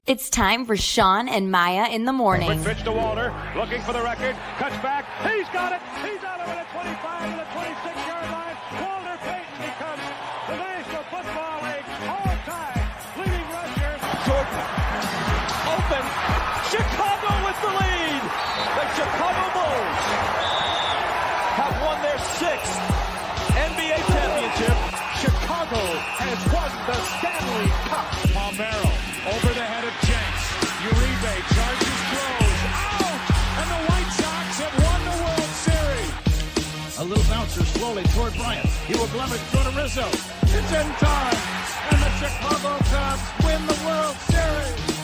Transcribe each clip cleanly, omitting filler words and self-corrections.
It's time for Shawn and Maya in the morning. Quick pitch to Walter, looking for the record, cuts back, he's got it, he's out of it at 25 and the 26-yard line. Walter Payton becomes the National Football League all-time leading rusher. Jordan, open, Chicago with the lead. The Chicago Bulls have won their 6th NBA championship. Chicago has won the Stanley Cup. Palmero over the head of Jenks. Uribe charges, throws, out! And the White Sox have won the World Series. A little bouncer slowly toward Bryant. He will glove it, throw to Rizzo. It's in time, and the Chicago Cubs win the World Series.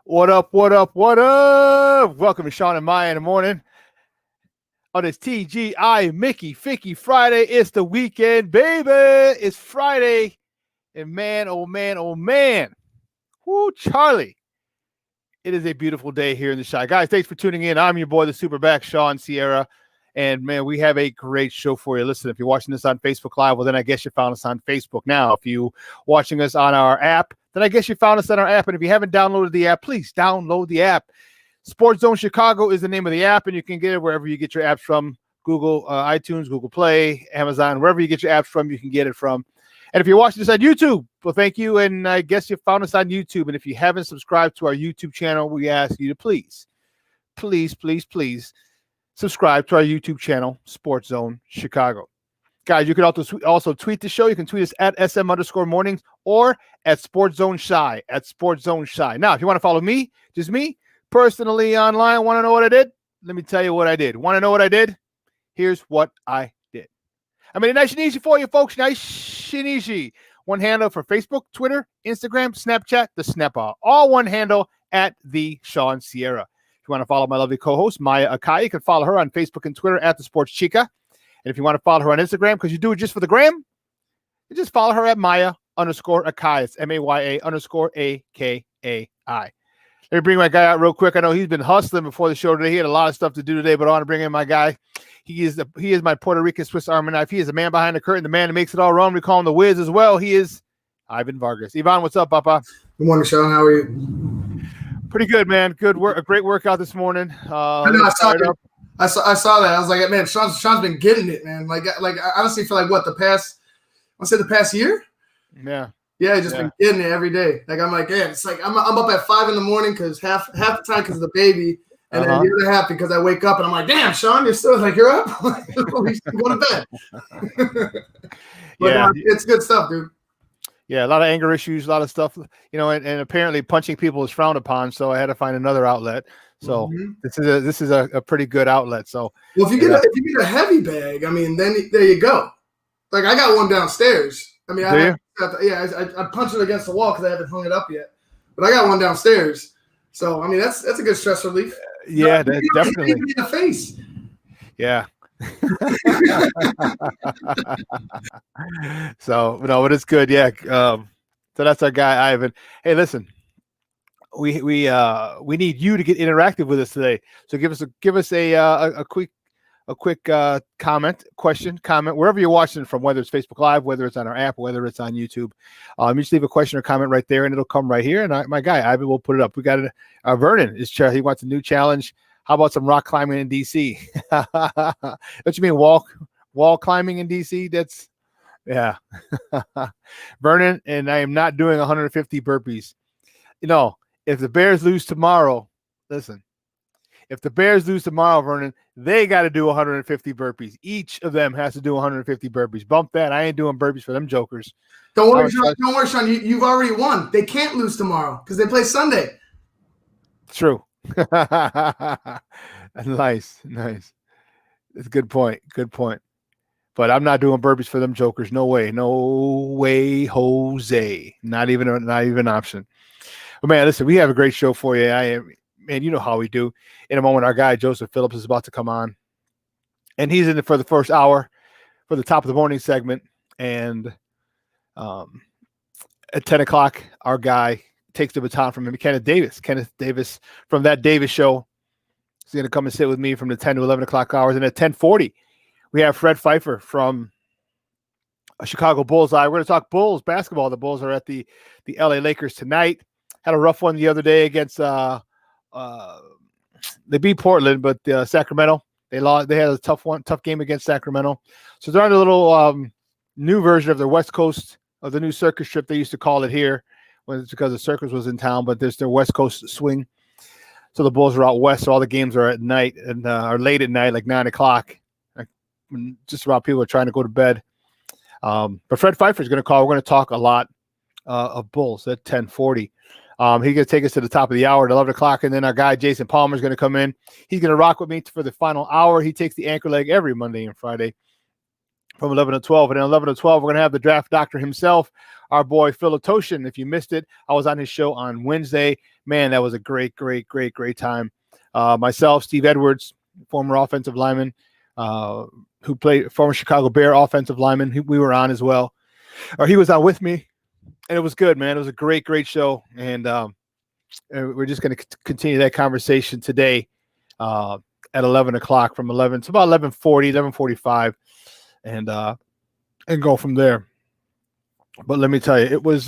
What up, what up, what up? Welcome to Shawn and Maya in the morning. On this TGI Mickey Ficky Friday. It's the weekend, baby. It's Friday. And man, oh man, oh man. Woo, Charlie. It is a beautiful day here in the Chi. Guys, thanks for tuning in. I'm your boy, the Superback, Shawn Sierra. And man, we have a great show for you. Listen, if you're watching this on Facebook Live, well, then I guess you found us on Facebook. Now, if you're watching us on our app, then I guess you found us on our app. And if you haven't downloaded the app, please download the app. SportsZone Chicago is the name of the app, and you can get it wherever you get your apps from. Google, iTunes, Google Play, Amazon, wherever you get your apps from, you can get it from. And if you're watching this on YouTube, well, thank you. And I guess you found us on YouTube. And if you haven't subscribed to our YouTube channel, we ask you to please subscribe to our YouTube channel, SportsZone Chicago. Guys, you can also tweet the show. You can tweet us at SM_mornings or at SportsZone Chi, at SportsZone Chi. Now, if you want to follow me, just me, personally online, want to know what I did? Let me tell you what I did. Want to know what I did? Here's what I did. I made it nice and easy for you, folks. Nice and easy. One handle for Facebook, Twitter, Instagram, Snapchat, the Snapper. All one handle at the Shawn Sierra. If you want to follow my lovely co-host, Maya Akai, you can follow her on Facebook and Twitter at the Sports Chica. And if you want to follow her on Instagram, because you do it just for the gram, you just follow her at Maya_Akai. It's MAYA_AKAI. Let me bring my guy out real quick. I know he's been hustling before the show today. He had a lot of stuff to do today, but I want to bring in my guy. He is my Puerto Rican Swiss Army knife. He is the man behind the curtain, the man that makes it all run. We call him the Wiz as well. He is Ivan Vargas. Ivan, what's up, Papa? Good morning, Shawn. How are you? Pretty good, man. Good work. A great workdout this morning. I saw that. I was like, man, Shawn's been getting it, man. Like I honestly feel like the past year? Yeah. Yeah, just been getting it every day. Like I'm like, yeah, it's like I'm up at 5 a.m. because half the time because of the baby, and then the other half because I wake up and I'm like, damn, Shawn, you're up. Going to bed. But, it's good stuff, dude. Yeah, a lot of anger issues, a lot of stuff, and apparently punching people is frowned upon. So I had to find another outlet. So this is a pretty good outlet. So if you get a heavy bag, I mean, then there you go. Like I got one downstairs. I mean, I punched it against the wall because I haven't hung it up yet. But I got one downstairs. So I mean, that's a good stress relief. Yeah, definitely. In the face. Yeah. So but it's good. Yeah. So that's our guy Ivan. Hey, listen, we need you to get interactive with us today. So give us a quick comment, wherever you're watching from, whether it's Facebook Live, whether it's on our app, whether it's on YouTube. You just leave a question or comment right there, and it'll come right here. And my guy Ivan will put it up. We got it. Vernon he wants a new challenge. How about some rock climbing in DC? Don't you mean wall climbing in DC? That's Vernon, and I am not doing 150 burpees. If the Bears lose tomorrow, listen. If the Bears lose tomorrow, Vernon, they got to do 150 burpees. Each of them has to do 150 burpees. Bump that. I ain't doing burpees for them jokers. Don't worry, Shawn. You've already won. They can't lose tomorrow because they play Sunday. True. Nice. It's a good point. But I'm not doing burpees for them jokers. No way, Jose. Not even an option. But man, listen, we have a great show for you. Man, you know how we do. In a moment, our guy Joseph Phillips is about to come on, and he's in it for the first hour. for the top of the morning segment. And at 10 o'clock, our guy takes the baton from him, Kenneth Davis from That Davis Show. He's going to come and sit with me from the 10 to 11 o'clock hours. And at 10:40, we have Fred Pfeiffer from Chicago Bullseye. We're going to talk Bulls basketball. The Bulls are at the LA Lakers tonight. Had a rough one the other day against they beat Portland, but Sacramento, they lost. They had a tough game against Sacramento. So they're on a little new version of their West Coast of the new circus trip, they used to call it here, when it's because the circus was in town, but there's their West Coast swing. So the Bulls are out west, so all the games are at night and are late at night, like 9 o'clock. Just about people are trying to go to bed. But Fred Pfeiffer is going to call. We're going to talk a lot of Bulls at 10:40. He's going to take us to the top of the hour at 11 o'clock, and then our guy Jason Palmer is going to come in. He's going to rock with me for the final hour. He takes the anchor leg every Monday and Friday from 11 to 12. And then 11 to 12, we're going to have the draft doctor himself, our boy Phil Toshin. If you missed it, I was on his show on Wednesday. Man, that was a great time. Myself, Steve Edwards, former offensive lineman, who played former Chicago Bear offensive lineman. We were on as well, or he was on with me, and it was good, man. It was a great show, and we're just going to continue that conversation today at 11 o'clock from 11 to about 11:40, 11:45, and go from there. But let me tell you, it was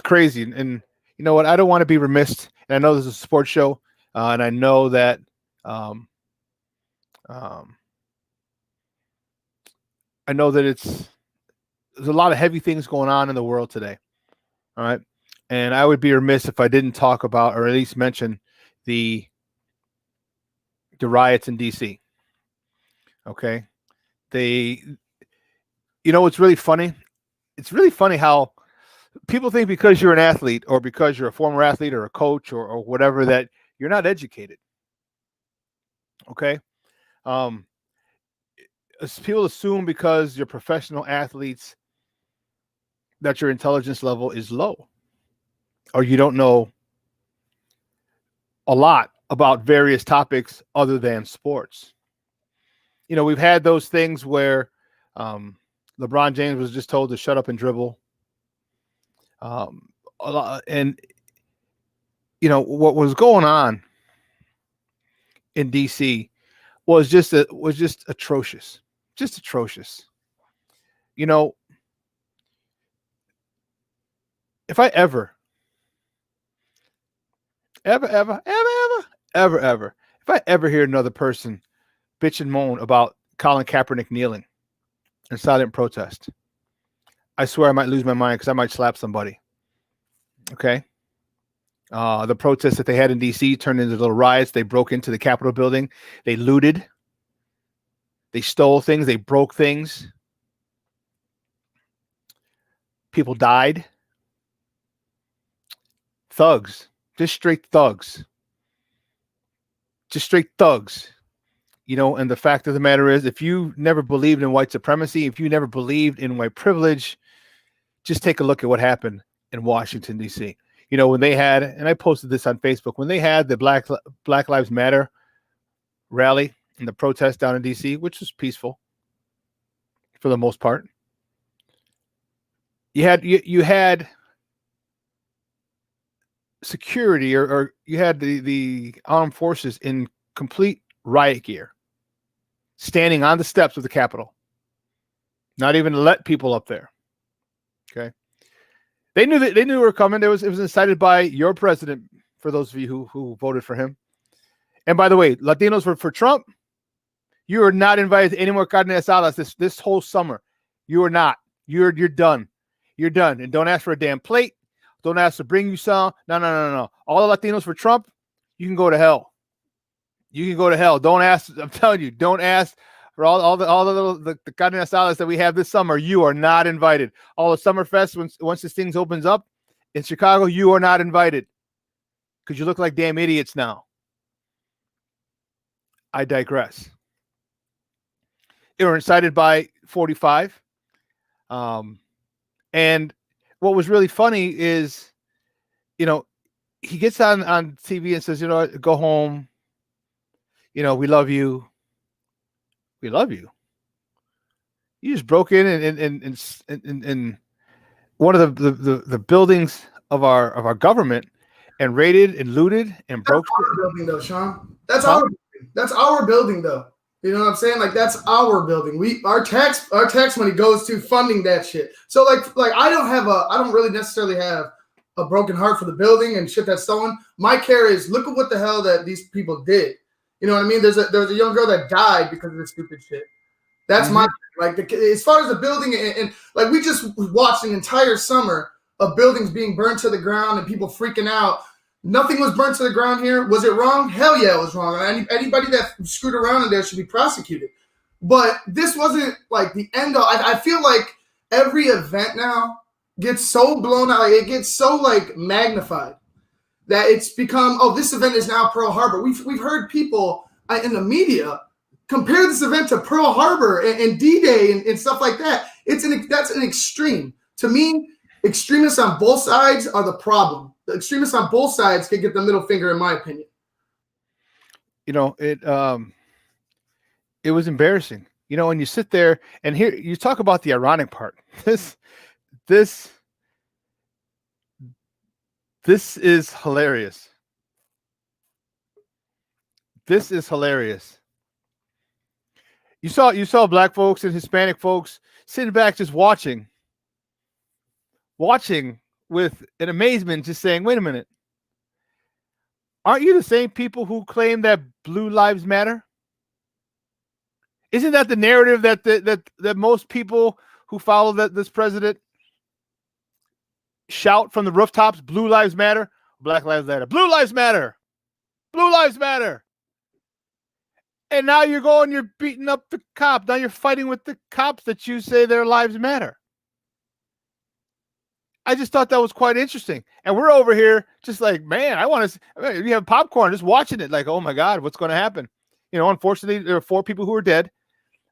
crazy, and you know what? I don't want to be remiss, and I know this is a sports show, and I know that there's a lot of heavy things going on in the world today. All right. And I would be remiss if I didn't talk about, or at least mention, the riots in DC. Okay. It's really funny. It's really funny how people think because you're an athlete or because you're a former athlete or a coach or whatever that you're not educated. Okay. People assume because you're professional athletes that your intelligence level is low, or you don't know a lot about various topics other than sports. You know, we've had those things where LeBron James was just told to shut up and dribble. And you know what was going on in DC was just atrocious. Just atrocious. You know, if I ever, if I ever hear another person bitch and moan about Colin Kaepernick kneeling in silent protest, I swear I might lose my mind because I might slap somebody. Okay? The protests that they had in D.C. turned into little riots. They broke into the Capitol building. They looted. They stole things. They broke things. People died. Thugs. Just straight thugs. Just straight thugs. You know, and the fact of the matter is, if you never believed in white supremacy, if you never believed in white privilege, just take a look at what happened in Washington, D.C. You know, when they had, and I posted this on Facebook, when they had the Black Lives Matter rally and the protest down in D.C., which was peaceful for the most part, you had security or you had the armed forces in complete riot gear standing on the steps of the Capitol, not even to let people up there. Okay. They knew they were coming. It was incited by your president, for those of you who voted for him. And by the way, Latinos for Trump, you are not invited to any more carne asadas this whole summer. You are not. You're done. You're done. And don't ask for a damn plate. Don't ask to bring you some. No. All the Latinos for Trump, you can go to hell. You can go to hell. Don't ask. I'm telling you, don't ask for all the carne asadas that we have this summer. You are not invited. All the summer fest, once this thing opens up in Chicago, you are not invited because you look like damn idiots now. I digress. They were incited by 45. And what was really funny is, you know, he gets on TV and says, you know what, go home. You know, we love you. We love you. You just broke in one of the buildings of our government and raided and looted and broke. That's our building, though, Shawn. That's our building. That's our building, though. You know what I'm saying? Like, that's our building. Our tax money goes to funding that shit. So like I don't really necessarily have a broken heart for the building and shit that's stolen. My care is, look at what the hell that these people did. You know what I mean? There's a young girl that died because of this stupid shit. That's my like as far as the building and like we just watched an entire summer of buildings being burned to the ground and people freaking out. Nothing was burnt to the ground here. Was it wrong? Hell yeah, it was wrong. Anybody that screwed around in there should be prosecuted. But this wasn't like the end of. I feel like every event now gets so blown out. Like, it gets so like magnified that it's become, oh, this event is now Pearl Harbor. We've heard people in the media compare this event to Pearl Harbor and D-Day and stuff like that. That's an extreme. To me, extremists on both sides are the problem. The extremists on both sides can get the middle finger, in my opinion. You know, it was embarrassing. You know, when you sit there and here you talk about the ironic part. This is hilarious. This is hilarious. You saw black folks and Hispanic folks sitting back just watching with an amazement, just saying, wait a minute. Aren't you the same people who claim that blue lives matter? Isn't that the narrative that most people who follow this president shout from the rooftops? Blue lives matter, black lives matter, blue lives matter, blue lives matter. And now you're beating up the cop. Now you're fighting with the cops that you say their lives matter. I just thought that was quite interesting. And we're over here just like, man, you have popcorn just watching it like, oh my God, what's going to happen? You know, unfortunately, there are 4 people who are dead.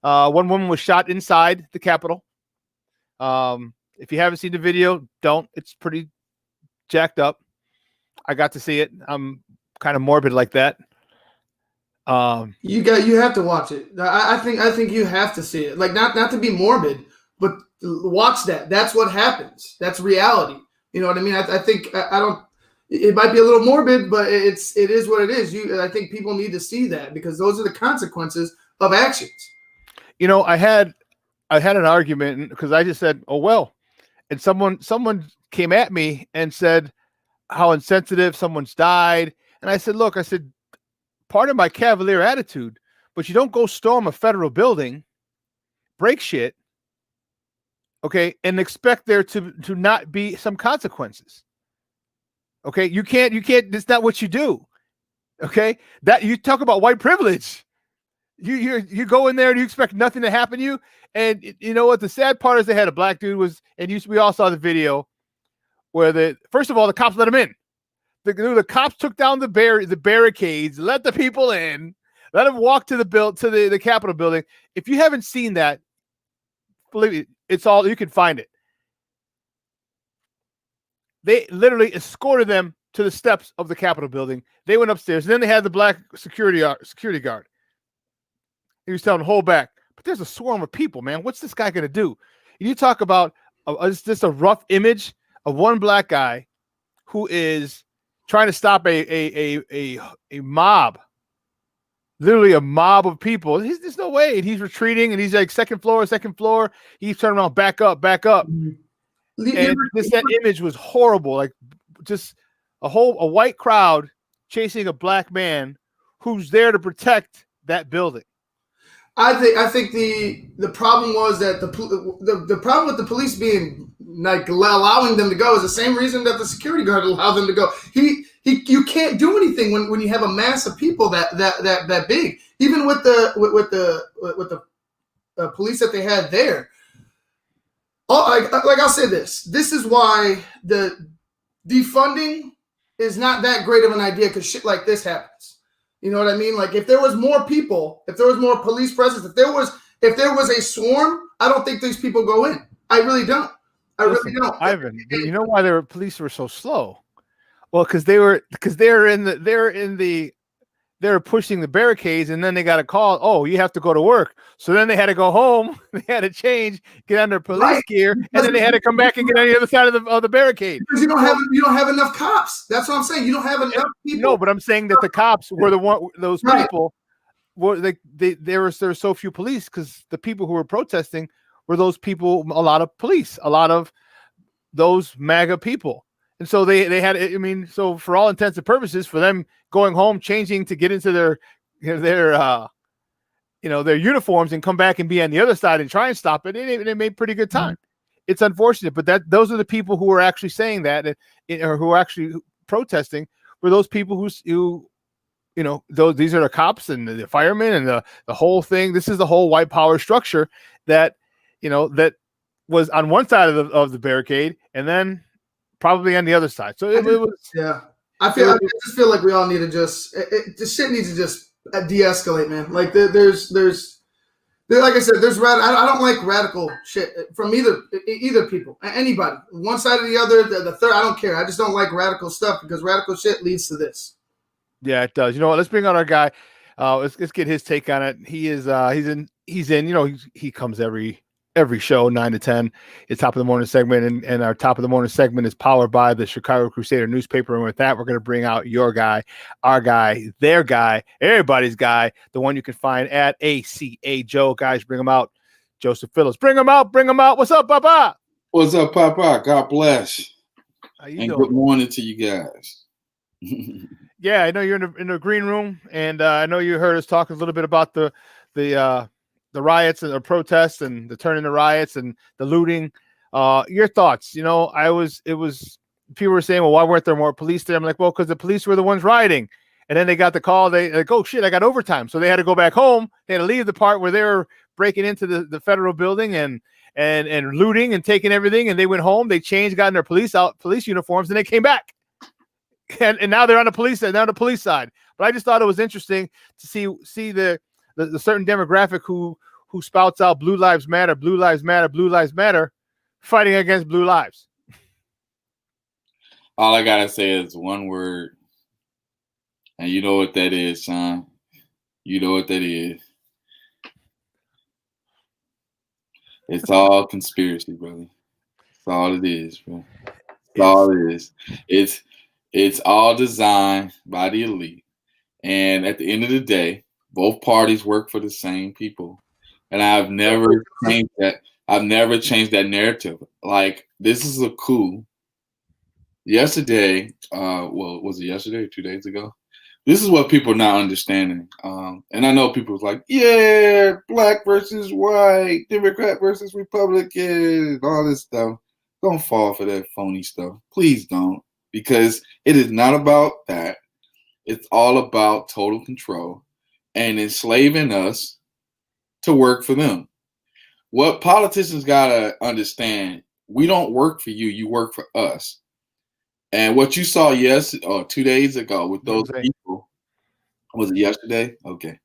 One woman was shot inside the Capitol. If you haven't seen the video, don't. It's pretty jacked up. I got to see it. I'm kind of morbid like that. You have to watch it. I think you have to see it. Like not to be morbid, but watch that. That's what happens. That's reality. You know what I mean? I think I don't. It might be a little morbid, but it is what it is. I think people need to see that because those are the consequences of actions. You know, I had an argument because I just said, "Oh well," and someone came at me and said how insensitive someone's died, and I said, "Look," I said, part of my cavalier attitude, but you don't go storm a federal building, break shit, okay, and expect there to not be some consequences. Okay, you can't. That's not what you do. Okay, that you talk about white privilege. You go in there and you expect nothing to happen to you. And you know what? The sad part is they had a black dude we all saw the video where first of all the cops let him in. The cops took down the barricades, let the people in, let them walk to the Capitol building. If you haven't seen that, believe me, it's all you can find it. They literally escorted them to the steps of the Capitol building. They went upstairs, and then they had the black security guard. He was telling them, hold back. But there's a swarm of people, man. What's this guy going to do? You talk about just a rough image of one black guy who is trying to stop a mob, literally a mob of people. There's no way. And he's retreating, and he's like second floor. He's turning around, back up. And that image was horrible. Like just a white crowd chasing a black man who's there to protect that building. I think the problem was that the problem with the police being like allowing them to go is the same reason that the security guard allowed them to go. You can't do anything when you have a mass of people that big. Even with the police that they had there. I'll say this. This is why the defunding is not that great of an idea because shit like this happens. You know what I mean? Like if there was more people, if there was more police presence, if there was a swarm, I don't think these people go in. I really don't. Really don't. Ivan, you know why police were so slow? Well, because they're in the they were pushing the barricades, and then they got a call. Oh, you have to go to work. So then they had to go home. They had to change, get on their police gear, and then they had to come back and get on the other side of the barricade. Because you don't have enough cops. That's what I'm saying. You don't have enough people. No, but I'm saying that the cops were those people. Were there were so few police because the people who were protesting were those people. A lot of police, a lot of those MAGA people. And so they had, I mean, so for all intents and purposes, for them going home, changing to get into their uniforms and come back and be on the other side and try and stop it, they made pretty good time. It's unfortunate, but those are the people who were actually saying that, or who are actually protesting, were those people who these are the cops and the firemen and the whole thing. This is the whole white power structure that was on one side of the barricade, and then probably on the other side. So it was. Yeah, I just feel like we all need to this shit needs to just de-escalate, man. Like there's like I said, I don't like radical shit from either people, anybody, one side or the other, the third. I don't care. I just don't like radical stuff because radical shit leads to this. Yeah, it does. You know what? Let's bring on our guy. Let's get his take on it. He's in. He comes every show 9 to 10. It's top of the morning segment, and our top of the morning segment is powered by the Chicago Crusader newspaper. And with that, we're going to bring out your guy, our guy, their guy, everybody's guy, the one you can find at ACA Joe. Guys, bring him out. Joseph Phillips, bring him out. What's up, Papa? What's up, Papa? God bless. How you doing? Good morning to you guys. Yeah, I know you're in the green room, and I know you heard us talk a little bit about the riots and the protests and the turn into riots and the looting. Your thoughts? People were saying, well, why weren't there more police there? I'm like, well, because the police were the ones rioting. And then they got the call. They like, oh shit, I got overtime. So they had to go back home. They had to leave the part where they were breaking into the federal building and looting and taking everything. And they went home. They changed, got in their police uniforms, and they came back. And now they're on the police side. Now the police side. But I just thought it was interesting to see the certain demographic who spouts out Blue Lives Matter, Blue Lives Matter, Blue Lives Matter, fighting against blue lives. All I gotta say is one word, and you know what that is, son. You know what that is. It's all conspiracy, brother. That's all it is, bro. That's all it is. It's all designed by the elite. And at the end of the day, both parties work for the same people. And I've never changed that. I've never changed that narrative. Like, this is a coup. Yesterday, was it yesterday or 2 days ago? This is what people are not understanding. And I know people are like, yeah, black versus white, Democrat versus Republican, all this stuff. Don't fall for that phony stuff. Please don't. Because it is not about that. It's all about total control and enslaving us to work for them. What politicians got to understand, we don't work for you, you work for us. And what you saw 2 days ago with those people, was it yesterday? Okay.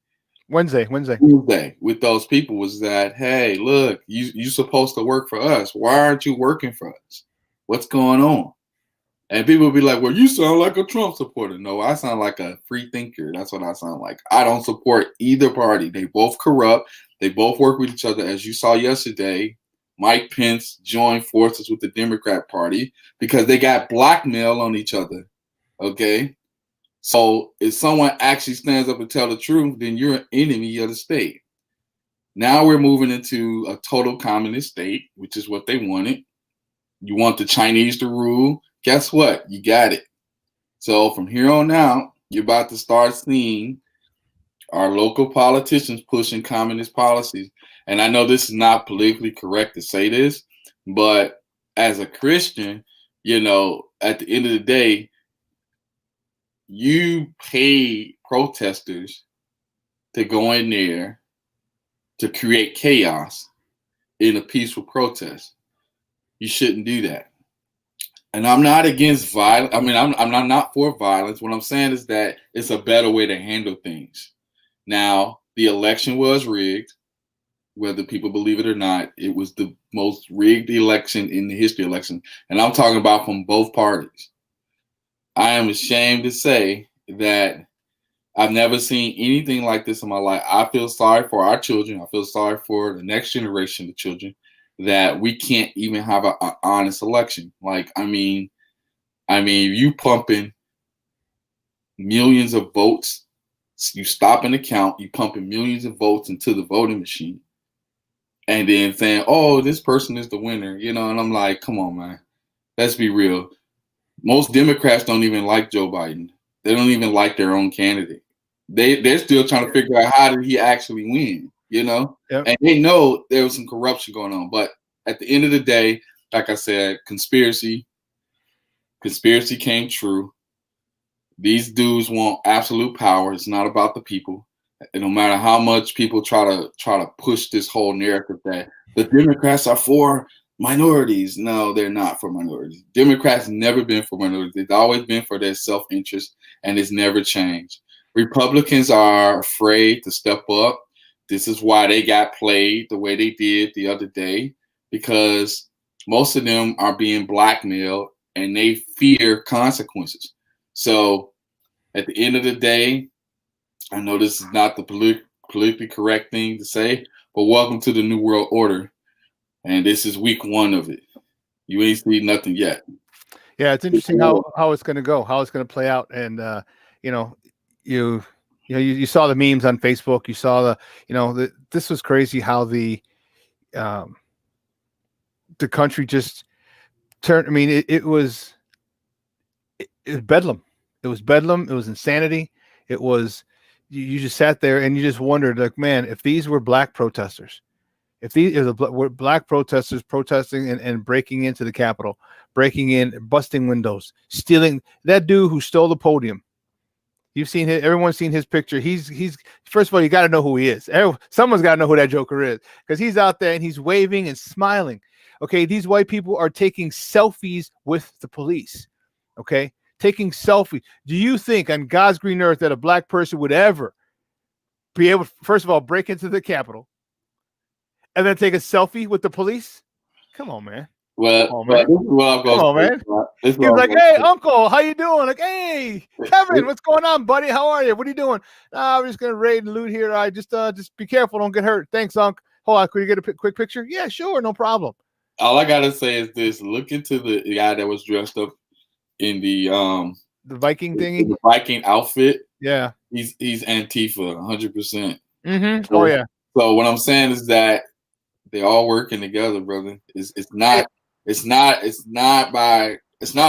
Wednesday. With those people was that, hey, look, you're supposed to work for us. Why aren't you working for us? What's going on? And people will be like, well, you sound like a Trump supporter. No, I sound like a free thinker. That's what I sound like. I don't support either party. They both corrupt. They both work with each other. As you saw yesterday, Mike Pence joined forces with the Democrat Party because they got blackmail on each other. Okay? So if someone actually stands up and tell the truth, then you're an enemy of the state. Now we're moving into a total communist state, which is what they wanted. You want the Chinese to rule. Guess what? You got it. So from here on out, you're about to start seeing our local politicians pushing communist policies. And I know this is not politically correct to say this, but as a Christian, at the end of the day, you pay protesters to go in there to create chaos in a peaceful protest. You shouldn't do that. And I'm not against violence. I mean, I'm not for violence. What I'm saying is that it's a better way to handle things. Now, the election was rigged, whether people believe it or not. It was the most rigged election in the history of election. And I'm talking about from both parties. I am ashamed to say that I've never seen anything like this in my life. I feel sorry for our children. I feel sorry for the next generation of children that we can't even have an honest election. Like, I mean, you pumping millions of votes, you stop an account, you pumping millions of votes into the voting machine, and then saying, "Oh, this person is the winner," you know. And I'm like, come on, man. Let's be real. Most Democrats don't even like Joe Biden. They don't even like their own candidate. They're still trying to figure out how did he actually win, you know? Yep. And they know there was some corruption going on. But at the end of the day, like I said, conspiracy came true. These dudes want absolute power. It's not about the people. And no matter how much people try to push this whole narrative that the Democrats are for minorities. No, they're not for minorities. Democrats never been for minorities. They've always been for their self-interest, and it's never changed. Republicans are afraid to step up. This is why they got played the way they did the other day, because most of them are being blackmailed and they fear consequences. So at the end of the day, I know this is not the politically correct thing to say, but welcome to the New World Order. And this is week 1 of it. You ain't seen nothing yet. Yeah, it's interesting how it's going to go, how it's going to play out. And, you saw the memes on Facebook. You saw this was crazy how the country just turned. I mean, it was bedlam. It was bedlam. It was insanity. It was, you just sat there and you just wondered, like, man, if these were black protesters, if were black protesters protesting and breaking into the Capitol, breaking in, busting windows, stealing, that dude who stole the podium. You've seen him. Everyone's seen his picture. He's first of all, you got to know who he is. Someone's got to know who that joker is, because he's out there and he's waving and smiling. Okay, these white people are taking selfies with the police. Okay, taking selfies. Do you think on God's green earth that a black person would ever be able to, first of all, break into the Capitol and then take a selfie with the police? Come on, man. Well, come on, man. Come on, man. He's like, "Hey, uncle, how you doing?" Like, "Hey, Kevin, what's going on, buddy? How are you? What are you doing?" "We're just gonna raid and loot here. I just be careful, don't get hurt. Thanks, unc. Hold on, could you get a quick picture?" "Yeah, sure, no problem." All I gotta say is this: look into the guy that was dressed up in the Viking thingy, the Viking outfit. Yeah, he's Antifa, 100%. Mm-hmm. Oh yeah. So what I'm saying is that they're all working together, brother. It's not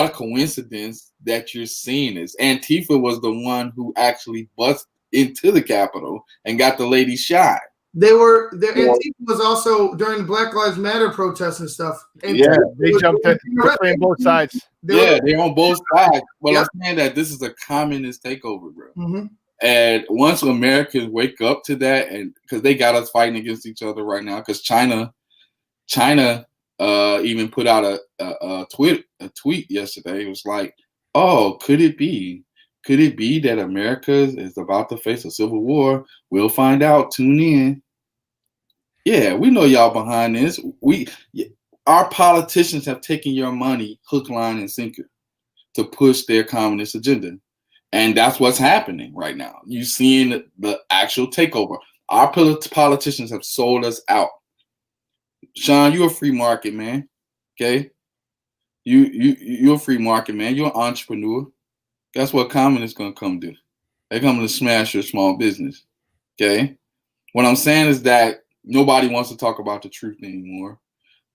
a coincidence that you're seeing this. Antifa was the one who actually busted into the Capitol and got the lady shot. Antifa was also during the Black Lives Matter protests and stuff. Yeah, they jumped in both sides. They're on both sides. But I'm saying that this is a communist takeover, bro. Mm-hmm. And once Americans wake up to that, and because they got us fighting against each other right now, because China even put out a tweet yesterday. It was like, "Oh, could it be that America is about to face a civil war? We'll find out. Tune in." Yeah, we know y'all behind this. Our politicians have taken your money, hook, line, and sinker, to push their communist agenda. And that's what's happening right now. You're seeing the actual takeover. Our politicians have sold us out. Shawn, you're a free market man. Okay? You're a free market man. You're an entrepreneur. Guess what communists gonna come do? They're coming to smash your small business. Okay? What I'm saying is that nobody wants to talk about the truth anymore.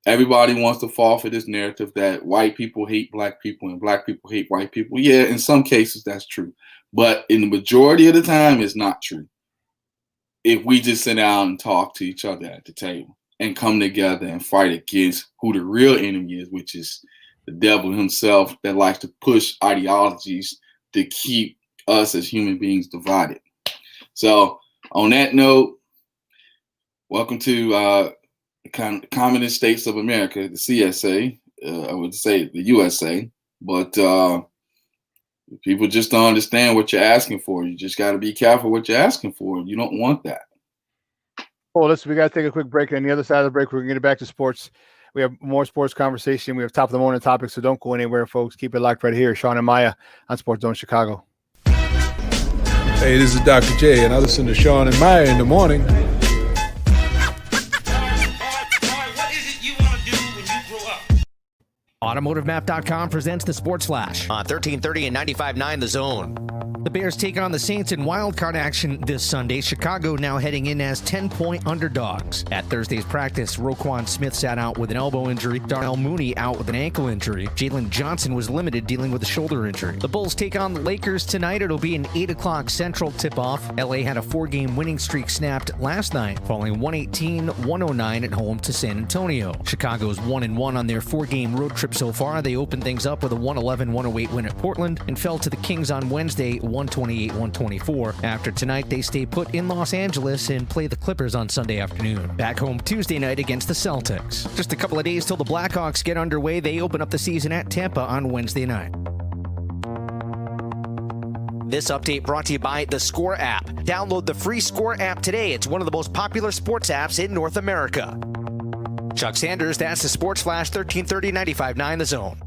Everybody wants to fall for this narrative that white people hate black people and black people hate white people. Yeah, in some cases that's true. But in the majority of the time, it's not true. If we just sit down and talk to each other at the table and come together and fight against who the real enemy is, which is the devil himself that likes to push ideologies to keep us as human beings divided. So on that note, welcome to Communist States of America, the CSA. I would say the USA, but people just don't understand what you're asking for. You just got to be careful what you're asking for. You don't want that. Well, listen, we got to take a quick break. And on the other side of the break, we're going to get back to sports. We have more sports conversation. We have top of the morning topics, so don't go anywhere, folks. Keep it locked right here. Shawn and Maya on SportsZone Chicago. Hey, this is Dr. J, and I listen to Shawn and Maya in the morning. AutomotiveMap.com presents the Sports Flash on 1330 and 95.9 The Zone. The Bears take on the Saints in wildcard action this Sunday. Chicago now heading in as 10-point underdogs. At Thursday's practice, Roquan Smith sat out with an elbow injury. Darnell Mooney out with an ankle injury. Jalen Johnson was limited dealing with a shoulder injury. The Bulls take on the Lakers tonight. It'll be an 8 o'clock Central tip-off. LA had a 4-game winning streak snapped last night, falling 118-109 at home to San Antonio. Chicago's 1-1 on their 4-game road trip so far. They opened things up with a 111-108 win at Portland and fell to the Kings on Wednesday 128-124. After tonight, they stay put in Los Angeles and play the Clippers on Sunday afternoon. Back home Tuesday night against the Celtics. Just a couple of days till the Blackhawks get underway. They open up the season at Tampa on Wednesday night. This update brought to you by the Score app. Download the free Score app today. It's one of the most popular sports apps in North America. Chuck Sanders, that's the Sports Flash, 1330 95.9 The Zone.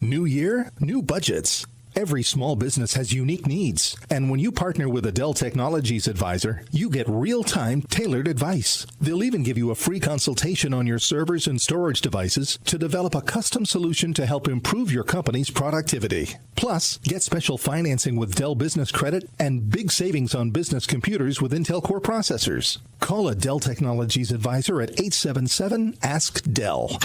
New year, new budgets. Every small business has unique needs, and when you partner with a Dell Technologies advisor, you get real-time, tailored advice. They'll even give you a free consultation on your servers and storage devices to develop a custom solution to help improve your company's productivity. Plus, get special financing with Dell Business Credit and big savings on business computers with Intel Core processors. Call a Dell Technologies advisor at 877-ASK-DELL.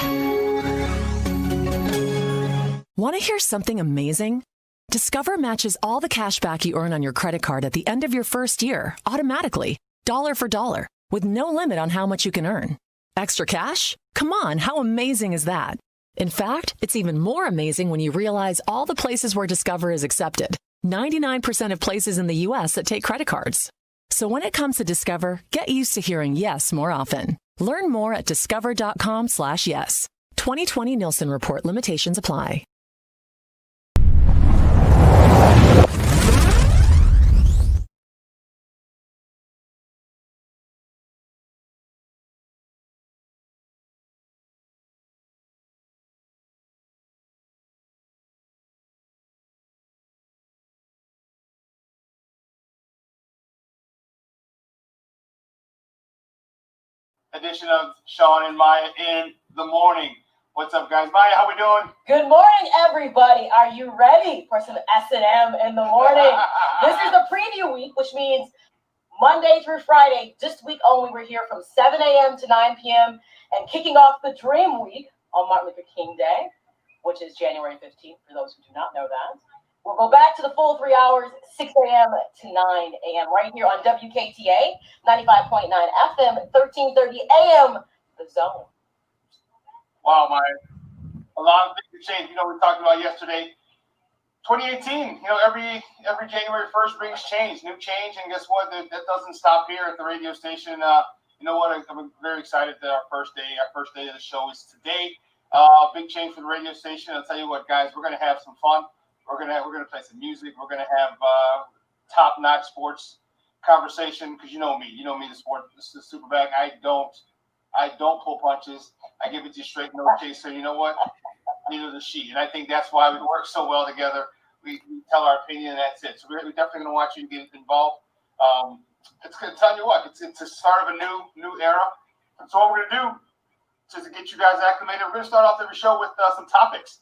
Want to hear something amazing? Discover matches all the cash back you earn on your credit card at the end of your first year, automatically, dollar for dollar, with no limit on how much you can earn. Extra cash? Come on, how amazing is that? In fact, it's even more amazing when you realize all the places where Discover is accepted. 99% of places in the U.S. that take credit cards. So when it comes to Discover, get used to hearing yes more often. Learn more at discover.com/yes. 2020 Nielsen Report. Limitations apply. Edition of Shawn and Maya in the morning. What's up, guys? Maya, how we doing? Good morning, everybody. Are you ready for some S&M in the morning? This is the preview week, which means Monday through Friday, this week only, we're here from 7 a.m. to 9 p.m. and kicking off the Dream Week on Martin Luther King Day, which is January 15th, for those who do not know that. We'll go back to the full 3 hours, 6 a.m. to 9 a.m. right here on WKTA, 95.9 FM, 1330 a.m. The Zone. Wow, Maya. A lot of things have changed. We talked about yesterday. 2018, every January 1st brings change, new change, and guess what? That doesn't stop here at the radio station. You know what? I'm very excited that our first day of the show is today. Big change for the radio station. I'll tell you what, guys, we're gonna have some fun. We're gonna play some music. We're gonna have top-notch sports conversation because you know me, the super bag. I don't pull punches. I give it to you straight, no chaser. You know what? Neither does she, and I think that's why we work so well together. We tell our opinion, and that's it. So we're definitely gonna want you to get involved. It's gonna tell you what, it's the start of a new era. And so what we're gonna do to get you guys acclimated, we're gonna start off every show with some topics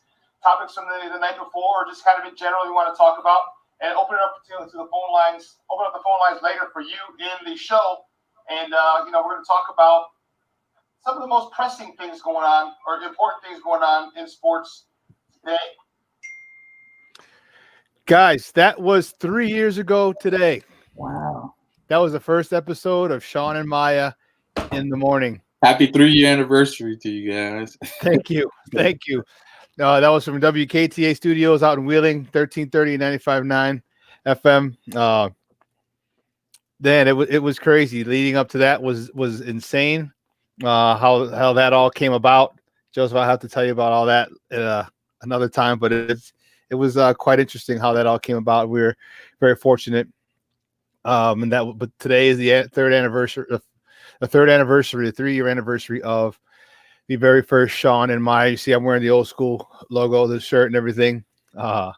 from the night before, or just kind of in general you want to talk about, and open it up to the phone lines. Open up the phone lines later for you in the show, and we're going to talk about some of the most pressing things going on, or important things going on in sports today. Guys, that was 3 years ago today. Wow. That was the first episode of Shawn and Maya in the morning. Happy 3-year anniversary to you guys. Thank you. That was from WKTA Studios out in Wheeling, 1330 95.9 FM. Then it was crazy. Leading up to that was insane. How that all came about. Joseph, I'll have to tell you about all that another time, but it was quite interesting how that all came about. We were very fortunate. But today is the third anniversary, the 3-year anniversary of the very first Shawn and Maya. You see, I'm wearing the old school logo, the shirt and everything of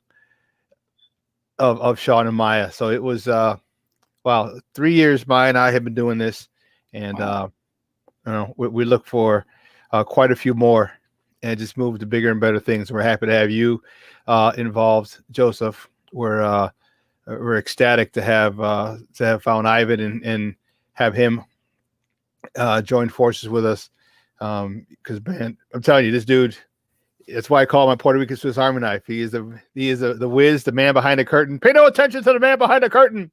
Shawn and Maya. So it was Wow, 3 years Maya and I have been doing this, and we look for quite a few more, and just move to bigger and better things. We're happy to have you involved, Joseph. We're ecstatic to have found Ivan and have him join forces with us. Because man, I'm telling you, this dude. That's why I call him my Puerto Rican Swiss Army knife. He is the whiz, the man behind the curtain. Pay no attention to the man behind the curtain.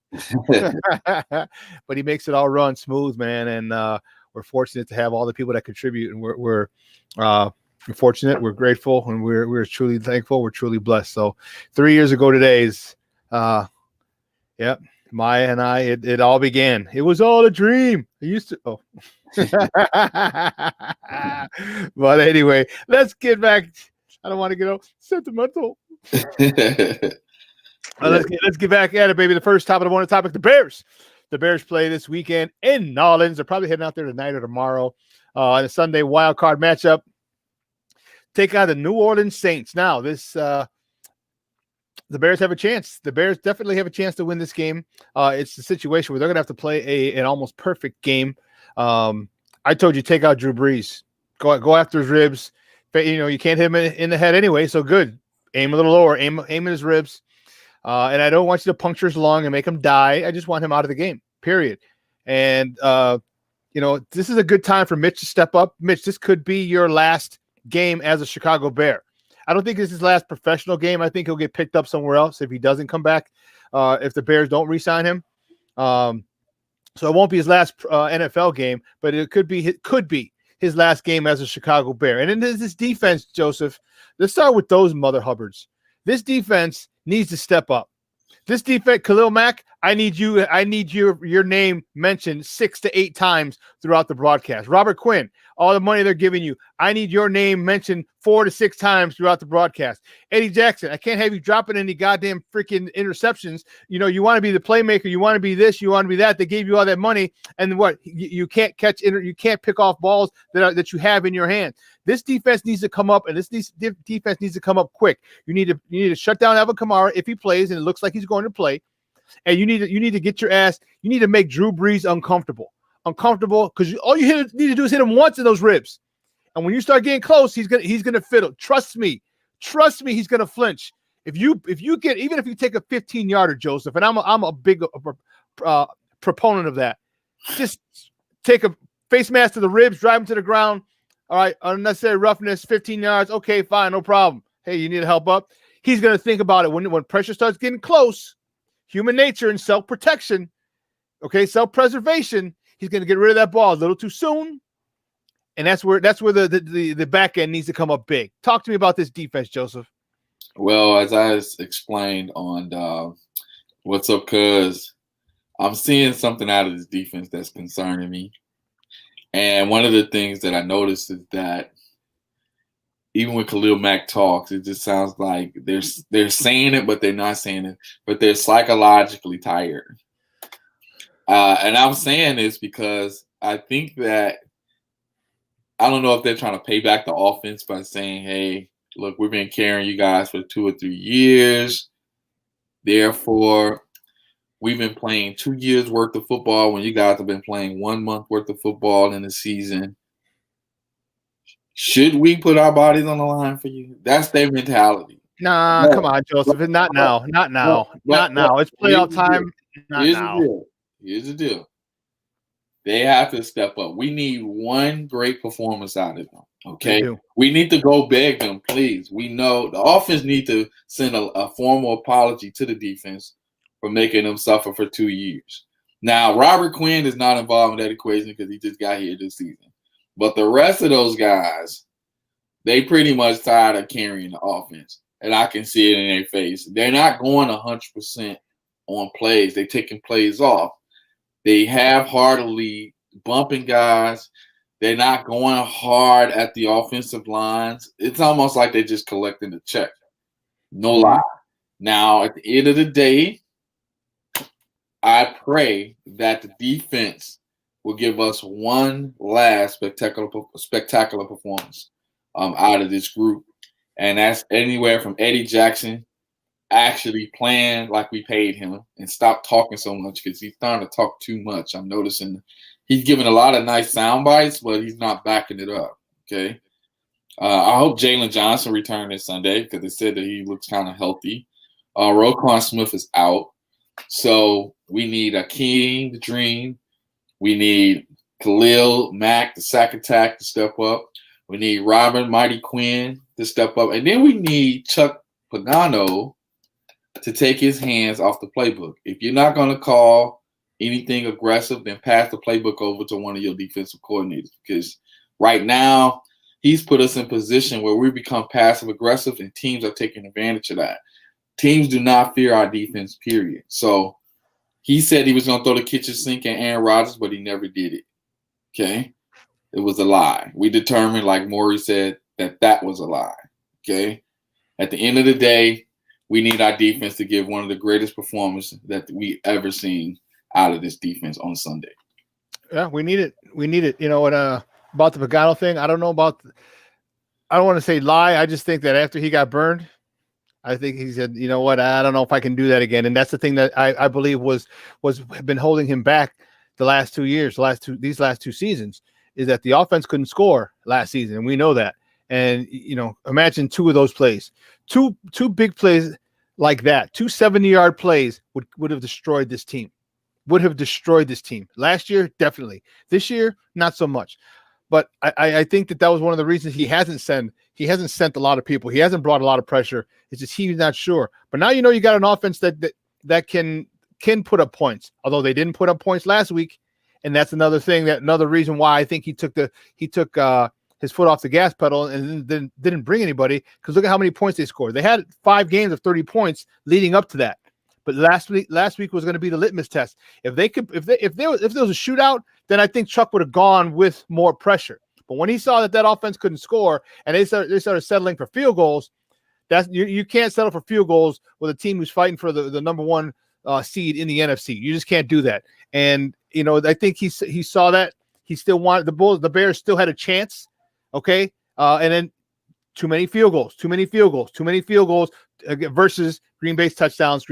But he makes it all run smooth, man. And we're fortunate to have all the people that contribute, and we're fortunate. We're grateful, and we're truly thankful. We're truly blessed. So 3 years ago today is, yep. Maya and I, it all began. It was all a dream. I used to. Oh. But anyway, let's get back. I don't want to get all sentimental. Let's get back at it, baby. The first top of the morning topic: the Bears. The Bears play this weekend in Nolens. They're probably heading out there tonight or tomorrow in a Sunday wild card matchup. Take on the New Orleans Saints. Now, the Bears have a chance. The Bears definitely have a chance to win this game. It's a situation where they're going to have to play an almost perfect game. I told you, take out Drew Brees. Go after his ribs. You can't hit him in the head anyway, so good. Aim a little lower. Aim in his ribs. And I don't want you to puncture his lung and make him die. I just want him out of the game, period. And, this is a good time for Mitch to step up. Mitch, this could be your last game as a Chicago Bear. I don't think this is his last professional game. I think he'll get picked up somewhere else if he doesn't come back, if the Bears don't re-sign him. So it won't be his last NFL game, but it could be his last game as a Chicago Bear. And then there's this defense, Joseph. Let's start with those mother hubbards. This defense needs to step up. This defense, Khalil Mack, I need your name mentioned 6 to 8 times throughout the broadcast. Robert Quinn, all the money they're giving you, I need your name mentioned 4 to 6 times throughout the broadcast. Eddie Jackson, I can't have you dropping any goddamn freaking interceptions. You want to be the playmaker, you want to be this, you want to be that. They gave you all that money, and what? You can't you can't pick off balls that you have in your hand. This defense needs to come up, and this defense needs to come up quick. You need to shut down Alvin Kamara if he plays, and it looks like he's going to play. And you need to get your ass. You need to make Drew Brees uncomfortable because all you need to do is hit him once in those ribs. And when you start getting close, he's gonna fiddle. Trust me, he's gonna flinch. If you take a 15-yarder, Joseph, and I'm a big proponent of that. Just take a face mask to the ribs, drive him to the ground. All right, unnecessary roughness, 15 yards. Okay, fine, no problem. Hey, you need to help up. He's gonna think about it when pressure starts getting close. Human nature and self-protection, okay, self-preservation. He's going to get rid of that ball a little too soon, and that's where the back end needs to come up big. Talk to me about this defense, Joseph. Well, as I explained on What's Up, Cuz, I'm seeing something out of this defense that's concerning me. And one of the things that I noticed is that even when Khalil Mack talks, it just sounds like they're saying it, but they're not saying it. But they're psychologically tired. And I'm saying this because I think that I don't know if they're trying to pay back the offense by saying, hey, look, we've been carrying you guys for 2 or 3 years. Therefore, we've been playing 2 years worth of football when you guys have been playing 1 month worth of football in the season. Should we put our bodies on the line for you? That's their mentality. Nah, come on, Joseph. Not now. It's playoff time. Here's the deal. They have to step up. We need one great performance out of them. Okay. We need to go beg them, please. We know the offense need to send a formal apology to the defense for making them suffer for 2 years. Now, Robert Quinn is not involved in that equation because he just got here this season. But the rest of those guys, they pretty much tired of carrying the offense. And I can see it in their face. They're not going 100% on plays. They're taking plays off. They half-heartedly bumping guys. They're not going hard at the offensive lines. It's almost like they're just collecting the check. No lie. Now, at the end of the day, I pray that the defense will give us one last spectacular performance out of this group. And that's anywhere from Eddie Jackson actually playing like we paid him and stop talking so much because he's starting to talk too much. I'm noticing he's giving a lot of nice sound bites, but he's not backing it up. Okay. I hope Jalen Johnson returned this Sunday because they said that he looks kind of healthy. Roquan Smith is out. So we need Akeem the Dream. We need Khalil Mack, the sack attack, to step up. We need Robin Mighty Quinn to step up. And then we need Chuck Pagano to take his hands off the playbook. If you're not going to call anything aggressive, then pass the playbook over to one of your defensive coordinators. Because right now, he's put us in position where we become passive aggressive and teams are taking advantage of that. Teams do not fear our defense, period. So he said he was going to throw the kitchen sink at Aaron Rodgers, but he never did it. Okay? It was a lie. We determined, like Maury said, that was a lie. Okay? At the end of the day, we need our defense to give one of the greatest performances that we ever seen out of this defense on Sunday. Yeah, we need it. We need it. You know, and about the Pagano thing, I don't know about – I don't want to say lie. I just think that after he got burned, I think he said, you know what, I don't know if I can do that again. And that's the thing that I believe was been holding him back the last 2 years, these last two seasons, is that the offense couldn't score last season, and we know that. And, you know, imagine two of those plays. Two big plays like that, 2 70-yard plays would have destroyed this team. Would have destroyed this team. Last year, definitely. This year, not so much. But I think that was one of the reasons he hasn't sent a lot of people. He hasn't brought a lot of pressure. It's just he's not sure. But now you know you got an offense that can put up points. Although they didn't put up points last week, and that's another thing, another reason why I think he took his foot off the gas pedal and then didn't bring anybody, because look at how many points they scored. They had 5 games of 30 points leading up to that. But last week was going to be the litmus test. If there was a shootout, then I think Chuck would have gone with more pressure. But when he saw that offense couldn't score and they started settling for field goals, you can't settle for field goals with a team who's fighting for the number 1 seed in the NFC. You just can't do that. And you know, I think he saw that. He still wanted the Bears still had a chance. Okay, and then too many field goals versus Green Bay's touchdowns.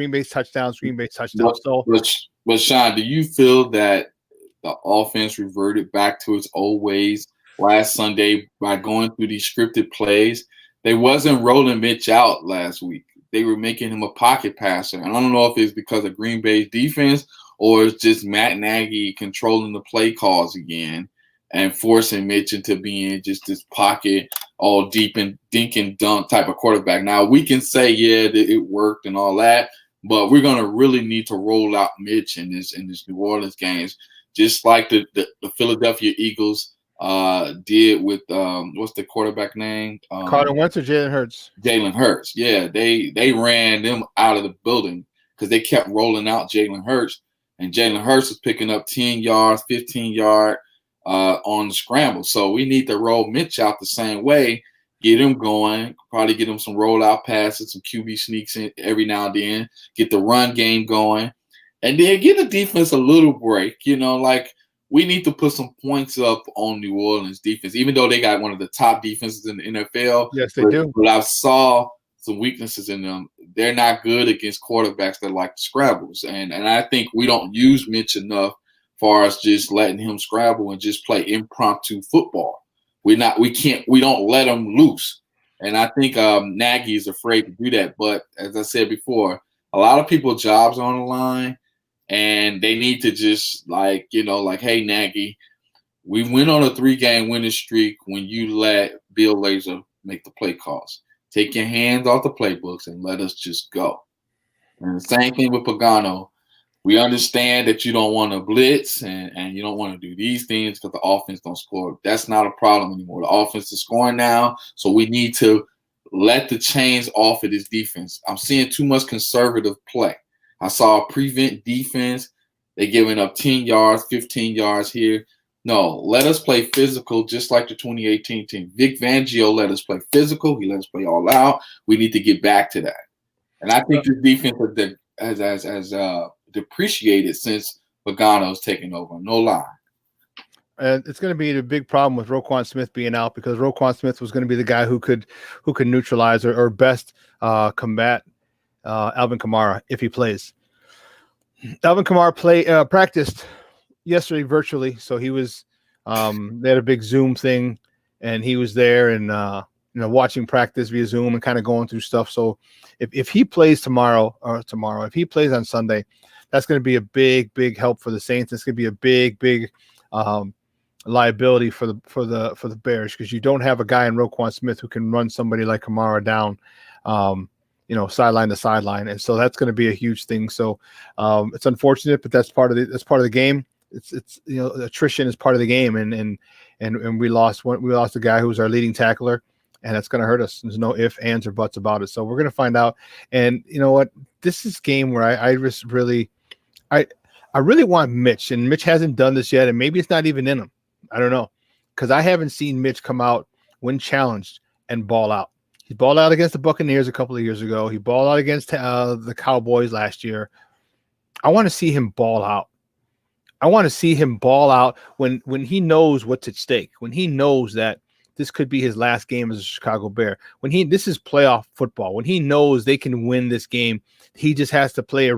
So, but Shawn, do you feel that the offense reverted back to its old ways last Sunday by going through these scripted plays? They wasn't rolling Mitch out last week. They were making him a pocket passer. And I don't know if it's because of Green Bay's defense or it's just Matt Nagy controlling the play calls again and forcing Mitch into being just this pocket, all deep and dink and dunk type of quarterback. Now, we can say, yeah, it worked and all that, but we're going to really need to roll out Mitch in this New Orleans games, just like the Philadelphia Eagles did with what's the quarterback name? Carter Wentz or Jalen Hurts? Jalen Hurts. Yeah, they ran them out of the building because they kept rolling out Jalen Hurts, and Jalen Hurts was picking up 10 yards, 15 yards on the scramble. So we need to roll Mitch out the same way, get him going, probably get him some rollout passes, some QB sneaks in every now and then, get the run game going, and then get the defense a little break. You know, like we need to put some points up on New Orleans defense, even though they got one of the top defenses in the NFL. Yes, they do. But I saw some weaknesses in them. They're not good against quarterbacks that like the scrambles. And I think we don't use Mitch enough far as just letting him scramble and just play impromptu football. We don't let him loose. And I think Nagy is afraid to do that. But as I said before, a lot of people's jobs are on the line, and they need to just hey, Nagy, we went on a 3-game winning streak when you let Bill Lazor make the play calls. Take your hands off the playbooks and let us just go. And the same thing with Pagano. We understand that you don't want to blitz and you don't want to do these things because the offense don't score. That's not a problem anymore. The offense is scoring now, so we need to let the chains off of this defense. I'm seeing too much conservative play. I saw a prevent defense. They're giving up 10 yards, 15 yards here. No, let us play physical just like the 2018 team. Vic Fangio let us play physical. He let us play all out. We need to get back to that. And I think this defense has depreciated since Pagano's taken over. No lie. It's going to be the big problem with Roquan Smith being out, because Roquan Smith was going to be the guy who could neutralize or best combat Alvin Kamara if he plays. Alvin Kamara practiced yesterday virtually, so he was. They had a big Zoom thing, and he was there and watching practice via Zoom and kind of going through stuff. So if he plays tomorrow, if he plays on Sunday, that's going to be a big help for the Saints. It's going to be a big liability for the Bears, because you don't have a guy in Roquan Smith who can run somebody like Kamara down, sideline to sideline, and so that's going to be a huge thing. So it's unfortunate, but that's part of the game. It's attrition is part of the game, and we lost a guy who was our leading tackler, and that's going to hurt us. There's no ifs, ands, or buts about it. So we're going to find out. And you know what? This is a game where I just really want Mitch, and Mitch hasn't done this yet, and maybe it's not even in him. I don't know, because I haven't seen Mitch come out when challenged and ball out. He balled out against the Buccaneers a couple of years ago. He balled out against the Cowboys last year. I want to see him ball out. I want to see him ball out when he knows what's at stake, when he knows that this could be his last game as a Chicago Bear. This is playoff football. When he knows they can win this game, he just has to play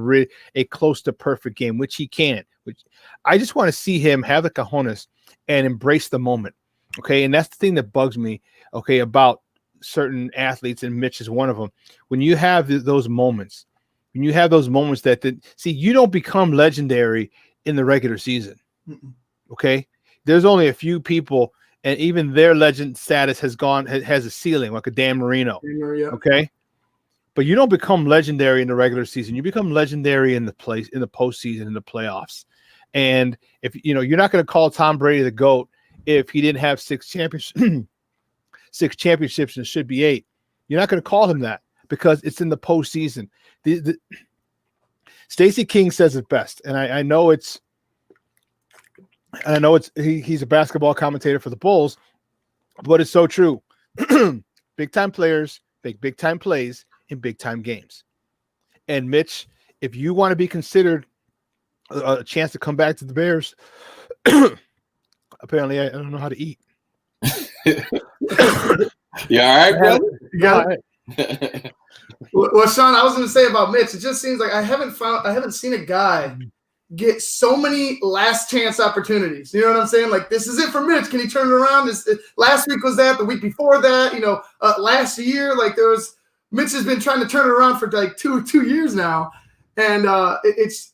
a close to perfect game, which he can. Which I just want to see him have the cojones and embrace the moment. Okay, and that's the thing that bugs me. Okay, about certain athletes, and Mitch is one of them. When you have those moments, that you don't become legendary in the regular season. Okay, there's only a few people, and even their legend status has a ceiling, like a Dan Marino. Okay, but you don't become legendary in the regular season. You become legendary in the postseason, in the playoffs. And if you're not going to call Tom Brady the GOAT if he didn't have 6 championships and should be 8. You're not going to call him that, because it's in the postseason. Stacey King says it best, and I know it's he's a basketball commentator for the Bulls, but it's so true. Big time players make big time plays in big time games. And Mitch, if you want to be considered a chance to come back to the Bears, apparently I don't know how to eat. You all right, brother? You got it. Well, Shawn, I was going to say about Mitch, it just seems like I haven't seen a guy get so many last chance opportunities. You know what I'm saying? Like, this is it for Mitch. Can he turn it around? Last week was that, the week before that, last year, Mitch has been trying to turn it around for like two years now. And it's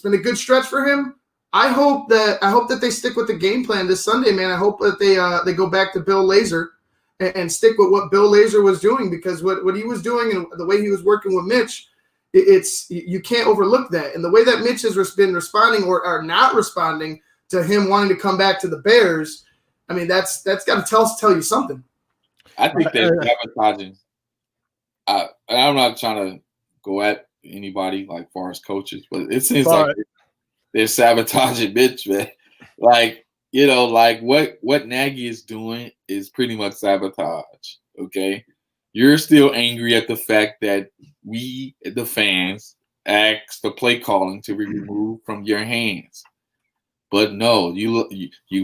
been a good stretch for him. I hope that they stick with the game plan this Sunday, man. I hope that they go back to Bill Lazor and stick with what Bill Lazor was doing, because what he was doing and the way he was working with Mitch, you can't overlook that. And the way that Mitch has been responding or not responding to him wanting to come back to the Bears, I mean, that's got to tell you something. I think they're sabotaging. And I'm not trying to go at anybody like far as coaches, but it seems like they're sabotaging Mitch, man. What Nagy is doing is pretty much sabotage. Okay, you're still angry at the fact that we, the fans, asked the play calling to be removed from your hands. But no, you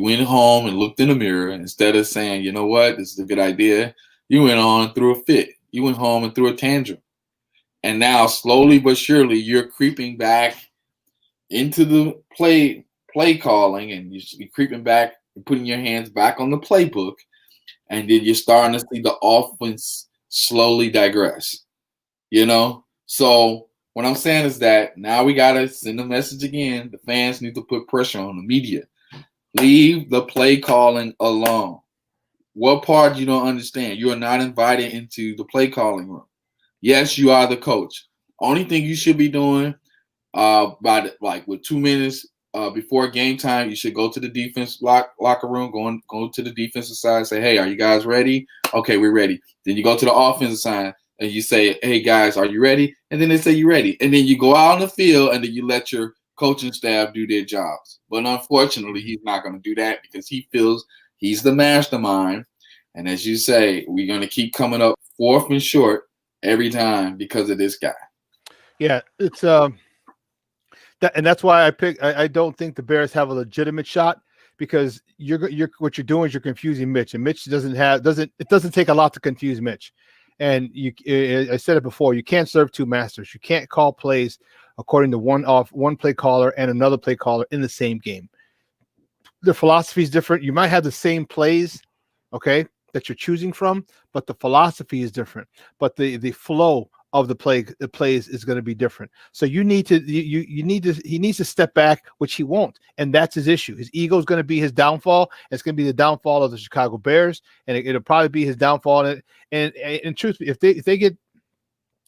went home and looked in the mirror, and instead of saying, you know what, this is a good idea, you went on and threw a fit. You went home and threw a tantrum. And now, slowly but surely, you're creeping back into the play calling, and you're creeping back and putting your hands back on the playbook. And then you're starting to see the offense slowly digress. So what I'm saying is that now we got to send a message again. The fans need to put pressure on the media. Leave the play calling alone. What part you don't understand? You are not invited into the play calling room. Yes, you are the coach. Only thing you should be doing with 2 minutes before game time, you should go to the defense locker room, go to the defensive side, say, hey, are you guys ready? Okay, we're ready. Then you go to the offensive side and you say, hey, guys, are you ready? And then they say you're ready. And then you go out on the field and then you let your coaching staff do their jobs. But unfortunately, he's not going to do that because he feels he's the mastermind. And as you say, we're going to keep coming up 4th and short every time because of this guy. Yeah, it's and that's why I don't think the Bears have a legitimate shot, because what you're doing is you're confusing Mitch, and Mitch doesn't take a lot to confuse Mitch. And I said it before, you can't serve two masters. You can't call plays according to one play caller and another play caller in the same game. The philosophy is different. You might have the same plays, okay, that you're choosing from, but the philosophy is different. But the flow of the plays is going to be different. So he needs to step back, which he won't, and that's his issue. His ego is going to be his downfall. It's going to be the downfall of the Chicago Bears, and it'll probably be his downfall. And truthfully, if they get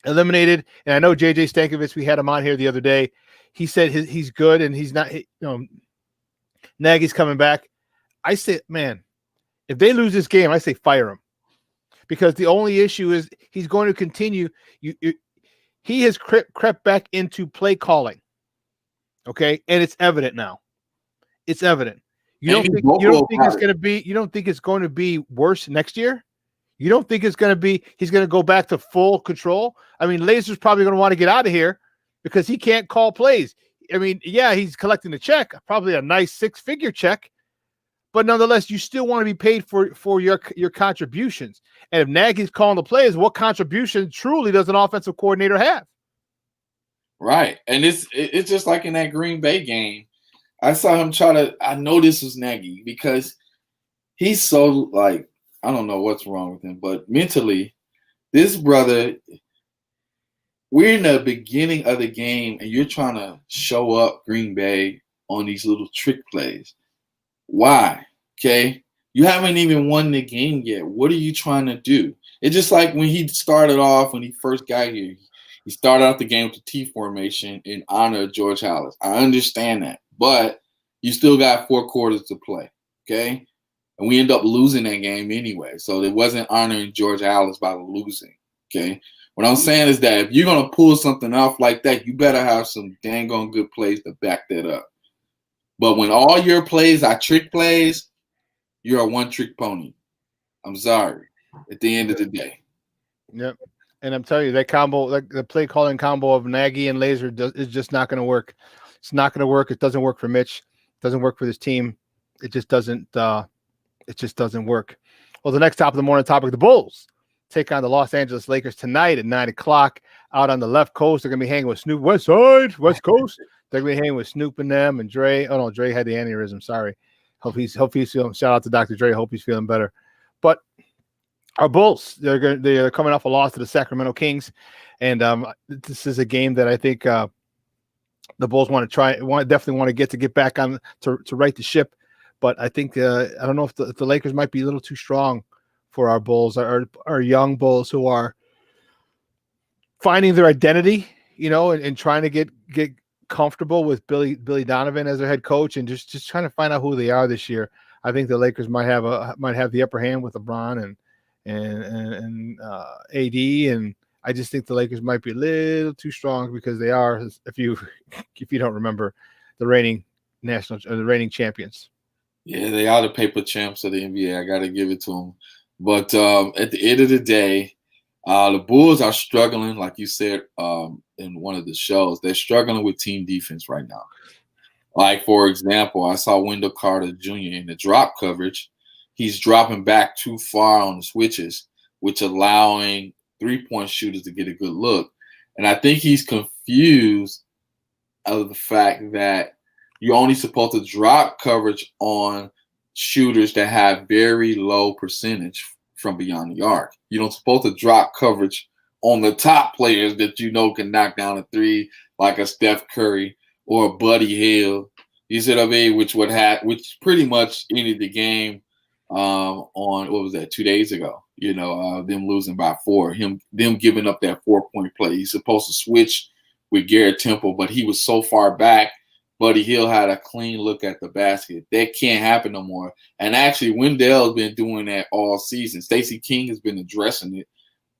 eliminated, and I know JJ Stankovic, we had him on here the other day. He said he's good and he's not. Nagy's coming back. I say, man, if they lose this game, I say fire him, because the only issue is he's going to continue. He has crept back into play calling, okay, and it's evident now. It's evident. You don't think it's going to be worse next year? You don't think he's going to go back to full control? I mean, Laser's probably going to want to get out of here because he can't call plays. I mean, yeah, he's collecting a check, probably a nice 6-figure check, but nonetheless, you still want to be paid for your contributions. And if Nagy's calling the plays, what contribution truly does an offensive coordinator have? Right, and it's just like in that Green Bay game. I saw him I know this was Nagy because he's so like, I don't know what's wrong with him, but mentally, this brother, we're in the beginning of the game and you're trying to show up Green Bay on these little trick plays. Why? Okay. You haven't even won the game yet. What are you trying to do? It's just like when he started off, when he first got here, he started out the game with the T formation in honor of George Halas. I understand that, but you still got 4 quarters to play. Okay. And we end up losing that game anyway. So it wasn't honoring George Halas by losing. Okay. What I'm saying is that if you're going to pull something off like that, you better have some dang on good plays to back that up. But when all your plays are trick plays, you're a one-trick pony. I'm sorry. At the end of the day. Yep. And I'm telling you, that combo, the play calling combo of Nagy and Laser is just not going to work. It's not going to work. It doesn't work for Mitch. It doesn't work for this team. It just doesn't. It just doesn't work. Well, the next top of the morning topic: the Bulls take on the Los Angeles Lakers tonight at 9:00 out on the left coast. They're going to be hanging with Snoop. West Coast. They're going to be hanging with Snoop and them and Dre. Oh no, Dre had the aneurysm. Sorry. Hope he's feeling. Shout out to Dr. Dre. Hope he's feeling better. But our Bulls, they're coming off a loss to the Sacramento Kings, and this is a game that I think the Bulls definitely want to get back on to right the ship. But I think I don't know if the Lakers might be a little too strong for our Bulls, our young Bulls who are finding their identity, and trying to get comfortable with Billy Donovan as their head coach, and just trying to find out who they are this year. I think the Lakers might have the upper hand with LeBron and AD, and I just think the Lakers might be a little too strong because they are, if you don't remember, the reigning champions. Yeah, they are the paper champs of the NBA. I got to give it to them. But at the end of the day, the Bulls are struggling, like you said in one of the shows. They're struggling with team defense right now. Like, for example, I saw Wendell Carter Jr. in the drop coverage. He's dropping back too far on the switches, which allowing three-point shooters to get a good look. And I think he's confused of the fact that you're only supposed to drop coverage on shooters that have very low percentage from beyond the arc. You don't supposed to drop coverage on the top players that can knock down a three, like a Steph Curry or a Buddy Hield. You see what I mean? Which pretty much ended the game on, what was that, 2 days ago? Them losing by 4. Them giving up that 4-point play. He's supposed to switch with Garrett Temple, but he was so far back. Buddy Hield had a clean look at the basket. That can't happen no more. And actually, Wendell's been doing that all season. Stacey King has been addressing it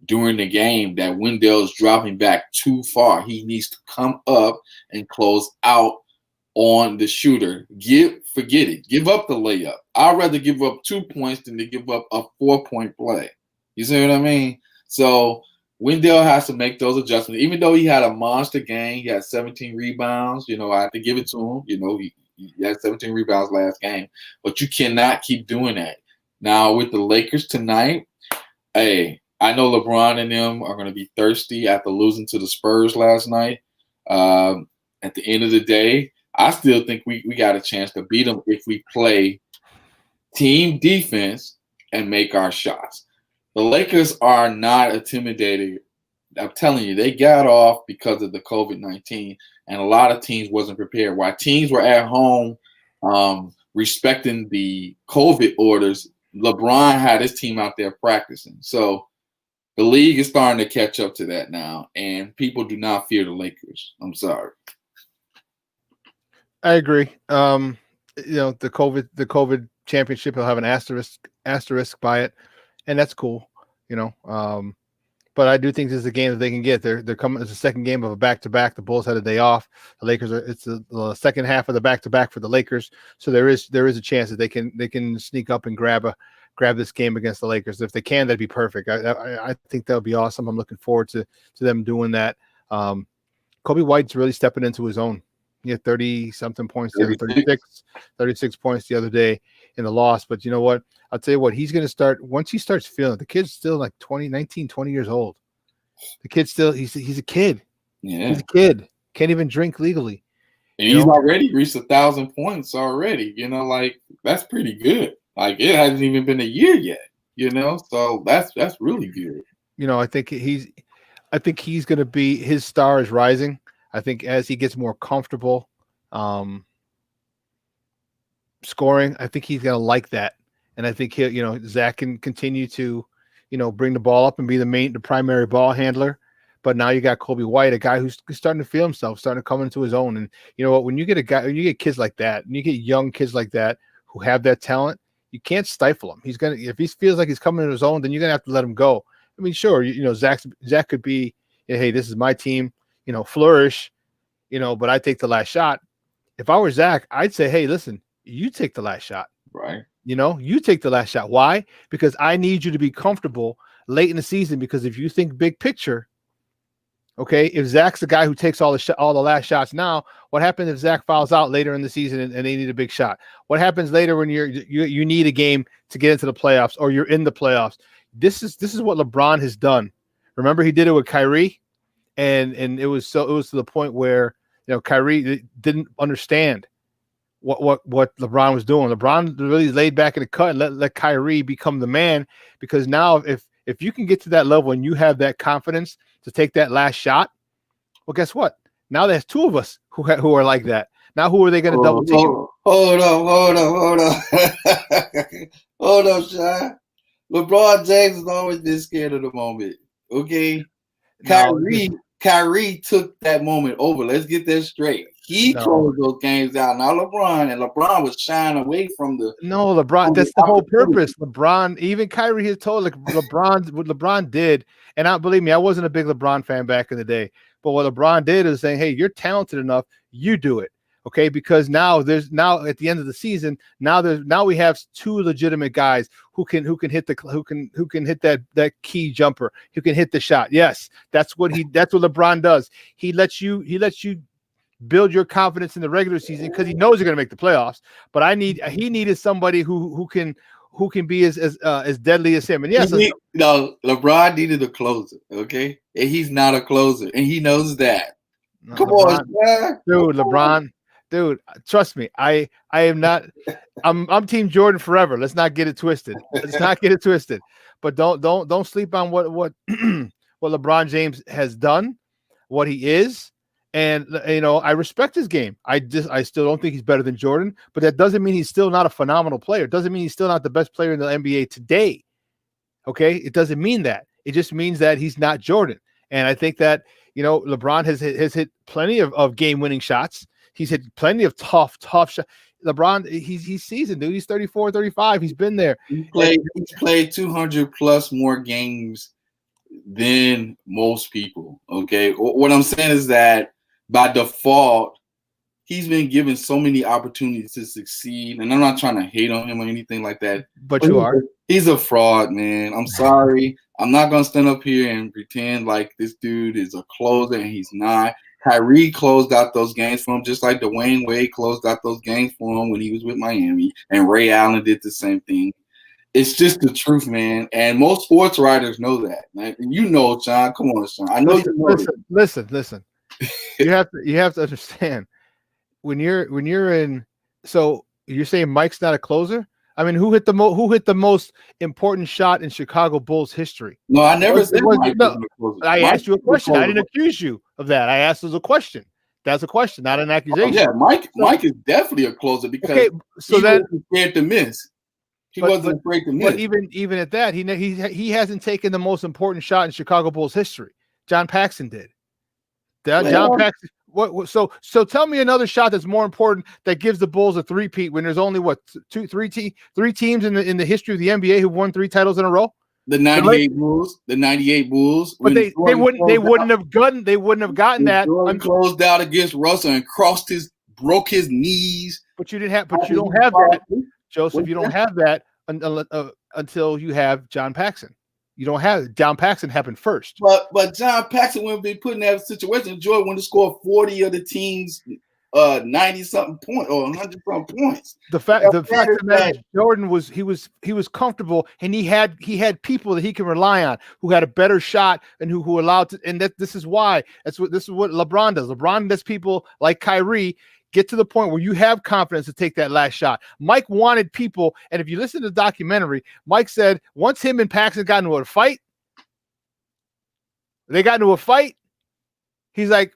during the game that Wendell's dropping back too far. He needs to come up and close out on the shooter. Forget it. Give up the layup. I'd rather give up 2 points than to give up a 4-point play. You see what I mean? So Wendell has to make those adjustments. Even though he had a monster game, he had 17 rebounds. I have to give it to him. He had 17 rebounds last game. But you cannot keep doing that. Now, with the Lakers tonight, hey, I know LeBron and them are going to be thirsty after losing to the Spurs last night. At the end of the day, I still think we got a chance to beat them if we play team defense and make our shots. The Lakers are not intimidated. I'm telling you, they got off because of the COVID-19, and a lot of teams wasn't prepared. While teams were at home respecting the COVID orders, LeBron had his team out there practicing. So the league is starting to catch up to that now, and people do not fear the Lakers. I'm sorry. I agree. The COVID championship will have an asterisk by it, and that's cool. But I do think this is a game that they can get. They're coming. It's the second game of a back-to-back. The Bulls had a day off. The Lakers it's the second half of the back-to-back for the Lakers. So there is a chance that they can sneak up and grab this game against the Lakers. If they can, that'd be perfect. I think that would be awesome. I'm looking forward to them doing that. Kobe White's really stepping into his own. He had 30-something points, 36 points the other day in the loss. But you know what? I'll tell you what, he's going to start – once he starts feeling – the kid's still like 19, 20 years old. The kid's still – he's a kid. Yeah. He's a kid. Can't even drink legally. And he's already reached 1,000 points already. That's pretty good. It hasn't even been a year yet, So that's really good. I think he's going to be – his star is rising. I think as he gets more comfortable scoring, I think he's going to like that. And I think Zach can continue to, bring the ball up and be the primary ball handler. But now you got Kobe White, a guy who's starting to feel himself, starting to come into his own. And you know what? When you get kids like that, and you get young kids like that who have that talent, you can't stifle him. If he feels like he's coming into his own, then you're gonna have to let him go. I mean, sure, Zach could be, hey, this is my team, flourish, but I take the last shot. If I were Zach, I'd say, hey, listen, you take the last shot. Right. You take the last shot. Why? Because I need you to be comfortable late in the season, because if you think big picture, okay, if Zach's the guy who takes all the last shots now, what happens if Zach fouls out later in the season and they need a big shot? What happens later when you need a game to get into the playoffs, or you're in the playoffs? This is what LeBron has done. Remember, he did it with Kyrie, and it was to the point where Kyrie didn't understand what LeBron was doing. LeBron really laid back in the cut and let Kyrie become the man, because now if you can get to that level and you have that confidence to take that last shot, well, guess what? Now there's two of us who are like that. Now who are they going to double team? Hold on. Hold on, Shawn. LeBron James has always been scared of the moment. Okay, Kyrie took that moment over. Let's get that straight. He closed those games out. Now LeBron was shying away from the. No, LeBron. That's the whole purpose. LeBron, even Kyrie has told LeBron what LeBron did, and believe me, I wasn't a big LeBron fan back in the day. But what LeBron did is saying, "Hey, you're talented enough. You do it." Okay, because now at the end of the season, now we have two legitimate guys who can hit that key jumper, who can hit the shot. Yes, that's what LeBron does. He lets you build your confidence in the regular season because he knows you're going to make the playoffs. But he needed somebody who can be as deadly as him. And yes, LeBron needed a closer. Okay, and he's not a closer, and he knows that. No, Come LeBron, on, man. LeBron. Dude, trust me, I am not. I'm Team Jordan forever. Let's not get it twisted. But don't sleep on what LeBron James has done, what he is, and I respect his game. I still don't think he's better than Jordan, but that doesn't mean he's still not a phenomenal player. It doesn't mean he's still not the best player in the NBA today. Okay, it doesn't mean that. It just means that he's not Jordan. And I think that LeBron has hit plenty of game-winning shots. He's hit plenty of tough shots. LeBron, he's seasoned, dude. He's 34, 35. He's been there. He's played 200 plus more games than most people. Okay, what I'm saying is that by default, he's been given so many opportunities to succeed, and I'm not trying to hate on him or anything like that. But you are. He's a fraud, man. I'm sorry. I'm not gonna stand up here and pretend like this dude is a closer, and he's not. Kyrie closed out those games for him, just like Dwayne Wade closed out those games for him when he was with Miami, and Ray Allen did the same thing. It's just the truth, man. And most sports writers know that. Man. You know, Shawn. Come on, Shawn. I know you know listen. You have to understand when you're in. So you're saying Mike's not a closer? I mean, who hit the most important shot in Chicago Bulls history? No, I never said Mike. No, I asked you a question. I didn't accuse you of that. I asked as a question. That's a question, not an accusation. Yeah, Mike is definitely a closer because he wasn't scared to miss. He wasn't afraid to miss. But even at that, he hasn't taken the most important shot in Chicago Bulls history. John Paxson did. John Paxson. So tell me another shot that's more important that gives the Bulls a three-peat when there's only three teams in the history of the NBA who won 3 titles in a row. The 98 Bulls. But they wouldn't have gotten that. Jordan closed out against Russell and broke his knees. But you don't have that, Joseph. You don't have that until you have John Paxson. You don't have it. John Paxson happened first. But John Paxson wouldn't be put in that situation. Jordan would have scored 40 of the team's 90-something points or 100-something points. The fact that Jordan was comfortable and he had people that he can rely on who had a better shot and who allowed to, and this is why this is what LeBron does. LeBron does people like Kyrie get to the point where you have confidence to take that last shot. Mike wanted people, and if you listen to the documentary, Mike said once him and Paxson got into a fight, he's like,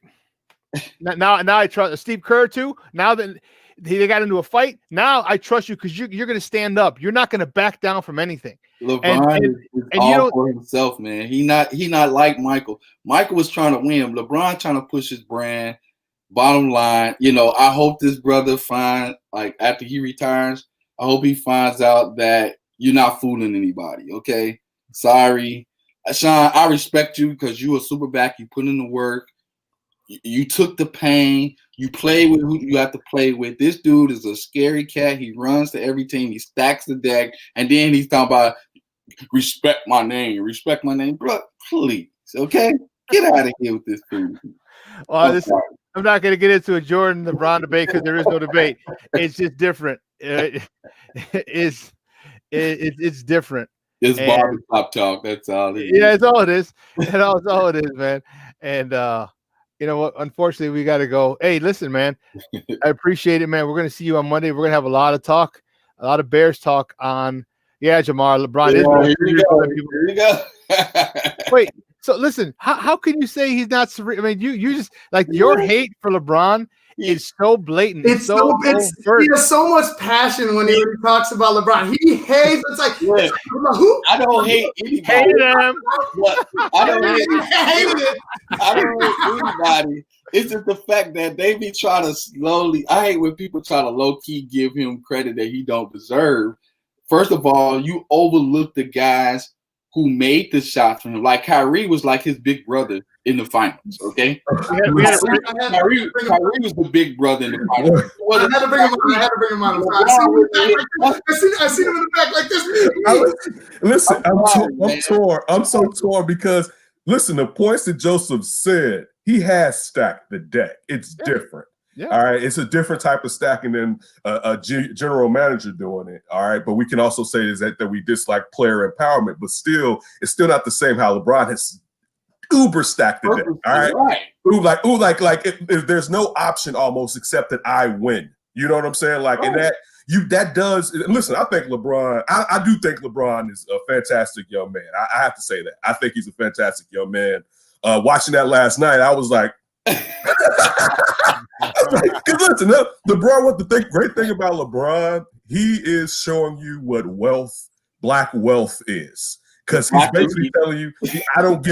now I trust Steve Kerr too. Now that they got into a fight, now I trust you because you're going to stand up. You're not going to back down from anything. LeBron is all for himself, man. He not like Michael. Michael was trying to win. LeBron trying to push his brand. Bottom line, I hope this brother after he retires, I hope he finds out that you're not fooling anybody, okay? Sorry. Shawn, I respect you because you a super back. You put in the work. You took the pain. You play with who you have to play with. This dude is a scary cat. He runs to every team. He stacks the deck. And then he's talking about respect my name. Respect my name. Bro, please, okay? Get out of here with this food. Well, I'm not going to get into a Jordan LeBron debate because there is no debate. It's just different. It's different. It's barber shop talk. That's all it is. Yeah, it's all it is. That's all it is, man. And you know what? Unfortunately, we got to go. Hey, listen, man. I appreciate it, man. We're going to see you on Monday. We're going to have a lot of talk, a lot of Bears talk on. Yeah, Jamar, LeBron is. Here you go. Wait. So listen, how can you say he's not? I mean, you just like your hate for LeBron is so blatant. He has so much passion when he talks about LeBron. He hates. It's like who? I don't hate anybody. Hate him. I don't hate anybody. It's just the fact that they be trying to slowly. I hate when people try to low key give him credit that he don't deserve. First of all, you overlook the guys who made the shots from him. Like Kyrie was like his big brother in the finals, okay? Kyrie was the big brother in the finals. I had to bring him on. I seen him in the back like this. Listen, I'm torn. I'm so torn because, listen, the points that Joseph said, he has stacked the deck. It's different. Yeah. All right. It's a different type of stacking than a general manager doing it. All right. But we can also say is that we dislike player empowerment, but still, it's still not the same how LeBron has uber stacked the deck. All right. Like if there's no option almost except that I win. You know what I'm saying? Like, and that does. Listen, I think LeBron. I do think LeBron is a fantastic young man. I have to say that. I think he's a fantastic young man. Watching that last night, I was like. Because listen, the great thing about LeBron, he is showing you what black wealth is. Because he's basically telling you, I don't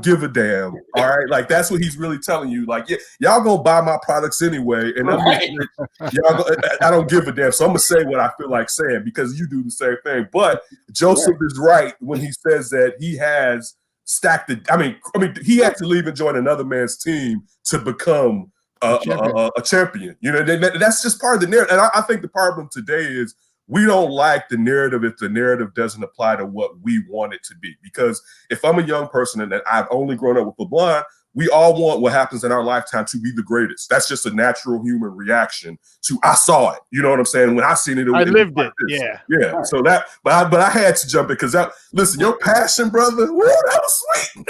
give a damn. All right, like that's what he's really telling you. Like, yeah, y'all gonna buy my products anyway, and I don't give a damn. So I'm gonna say what I feel like saying because you do the same thing. But Joseph is right when he says that he has stacked the. I mean, he had to leave and join another man's team to become a champion. You know, that's just part of the narrative. And I think the problem today is we don't like the narrative if the narrative doesn't apply to what we want it to be. Because if I'm a young person and I've only grown up with LeBron, we all want what happens in our lifetime to be the greatest. That's just a natural human reaction to, I saw it. You know what I'm saying? When I seen it, I lived like it. this. Yeah. Yeah. So that, but I had to jump in because listen, your passion, brother, woo, that was sweet.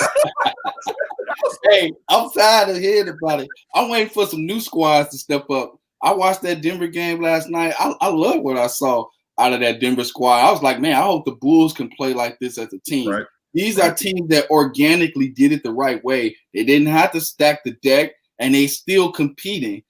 Hey, I'm tired of hearing about it. I'm waiting for some new squads to step up. I watched that Denver game last night. I love what I saw out of that Denver squad. I was like, man, I hope the Bulls can play like this as a team. Right. These are teams that organically did it the right way. They didn't have to stack the deck, and they still competing.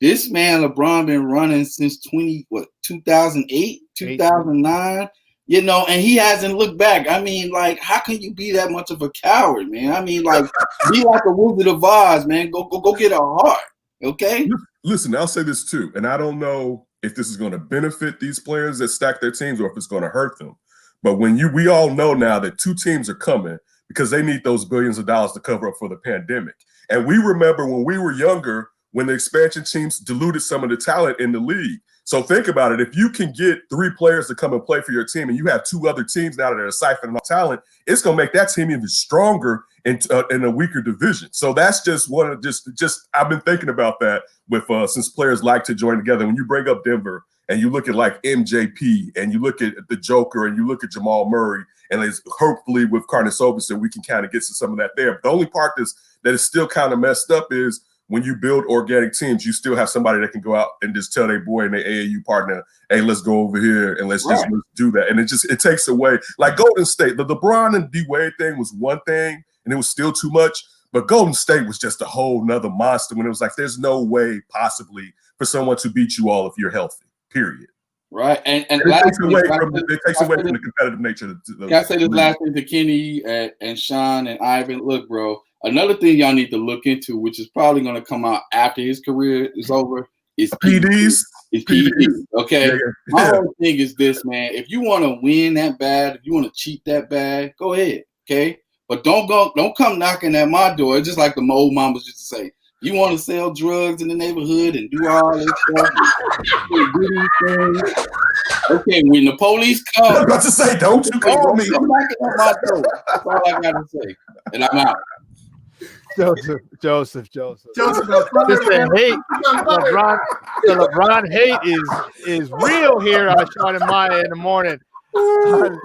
This man, LeBron, been running since 2008, 2009, you know, and he hasn't looked back. I mean, like, how can you be that much of a coward, man? I mean, like, be like a Wizard of Oz, man. Go get a heart, okay? Listen, I'll say this too, and I don't know if this is going to benefit these players that stack their teams or if it's going to hurt them. But we all know now that two teams are coming because they need those billions of dollars to cover up for the pandemic. And we remember when we were younger, when the expansion teams diluted some of the talent in the league. So think about it. If you can get 3 players to come and play for your team and you have 2 other teams now that are siphoning off talent, it's going to make that team even stronger in a weaker division. So that's just one of just I've been thinking about that with since players like to join together. When you bring up Denver and you look at like MJP and you look at the Joker and you look at Jamal Murray, and it's hopefully with Karnisovas we can kind of get to some of that there. But the only part that is still kind of messed up is when you build organic teams, you still have somebody that can go out and just tell their boy and their AAU partner, hey, let's go over here and let's do that. And it takes away, like Golden State, the LeBron and D-Wade thing was one thing and it was still too much, but Golden State was just a whole nother monster when it was like, there's no way possibly for someone to beat you all if you're healthy, period. Right. And it takes away from the competitive nature. Can I say this last thing to Kenny and Shawn and Ivan? Look, bro, another thing y'all need to look into, which is probably going to come out after his career is over, is PDs. It's PDs. Okay. Yeah. My whole thing is this, man. If you want to win that bad, if you want to cheat that bad, go ahead. Okay. But don't come knocking at my door. It's just like the old mamas used to say. You want to sell drugs in the neighborhood and do all this stuff. Okay, when the police come, I was about to say, don't you call me. Come knocking at my door. That's all I got to say. And I'm out. Joseph. Just the hate. The LeBron hate is real here on Shawn and Maya in the morning on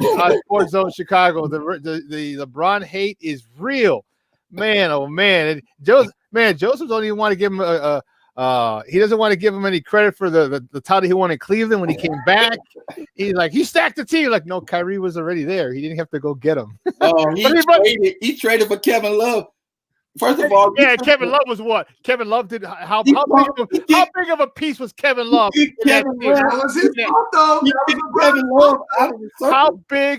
SportsZone Chicago. The LeBron hate is real, man. Oh man, Joseph don't even want to give him he doesn't want to give him any credit for the title he won in Cleveland when he came back. He's like, he stacked the team. Like, no, Kyrie was already there. He didn't have to go get him. Oh, he traded for Kevin Love. First of all, Kevin Love was what? Kevin Love did how big of a piece was Kevin Love? That was his fault, though.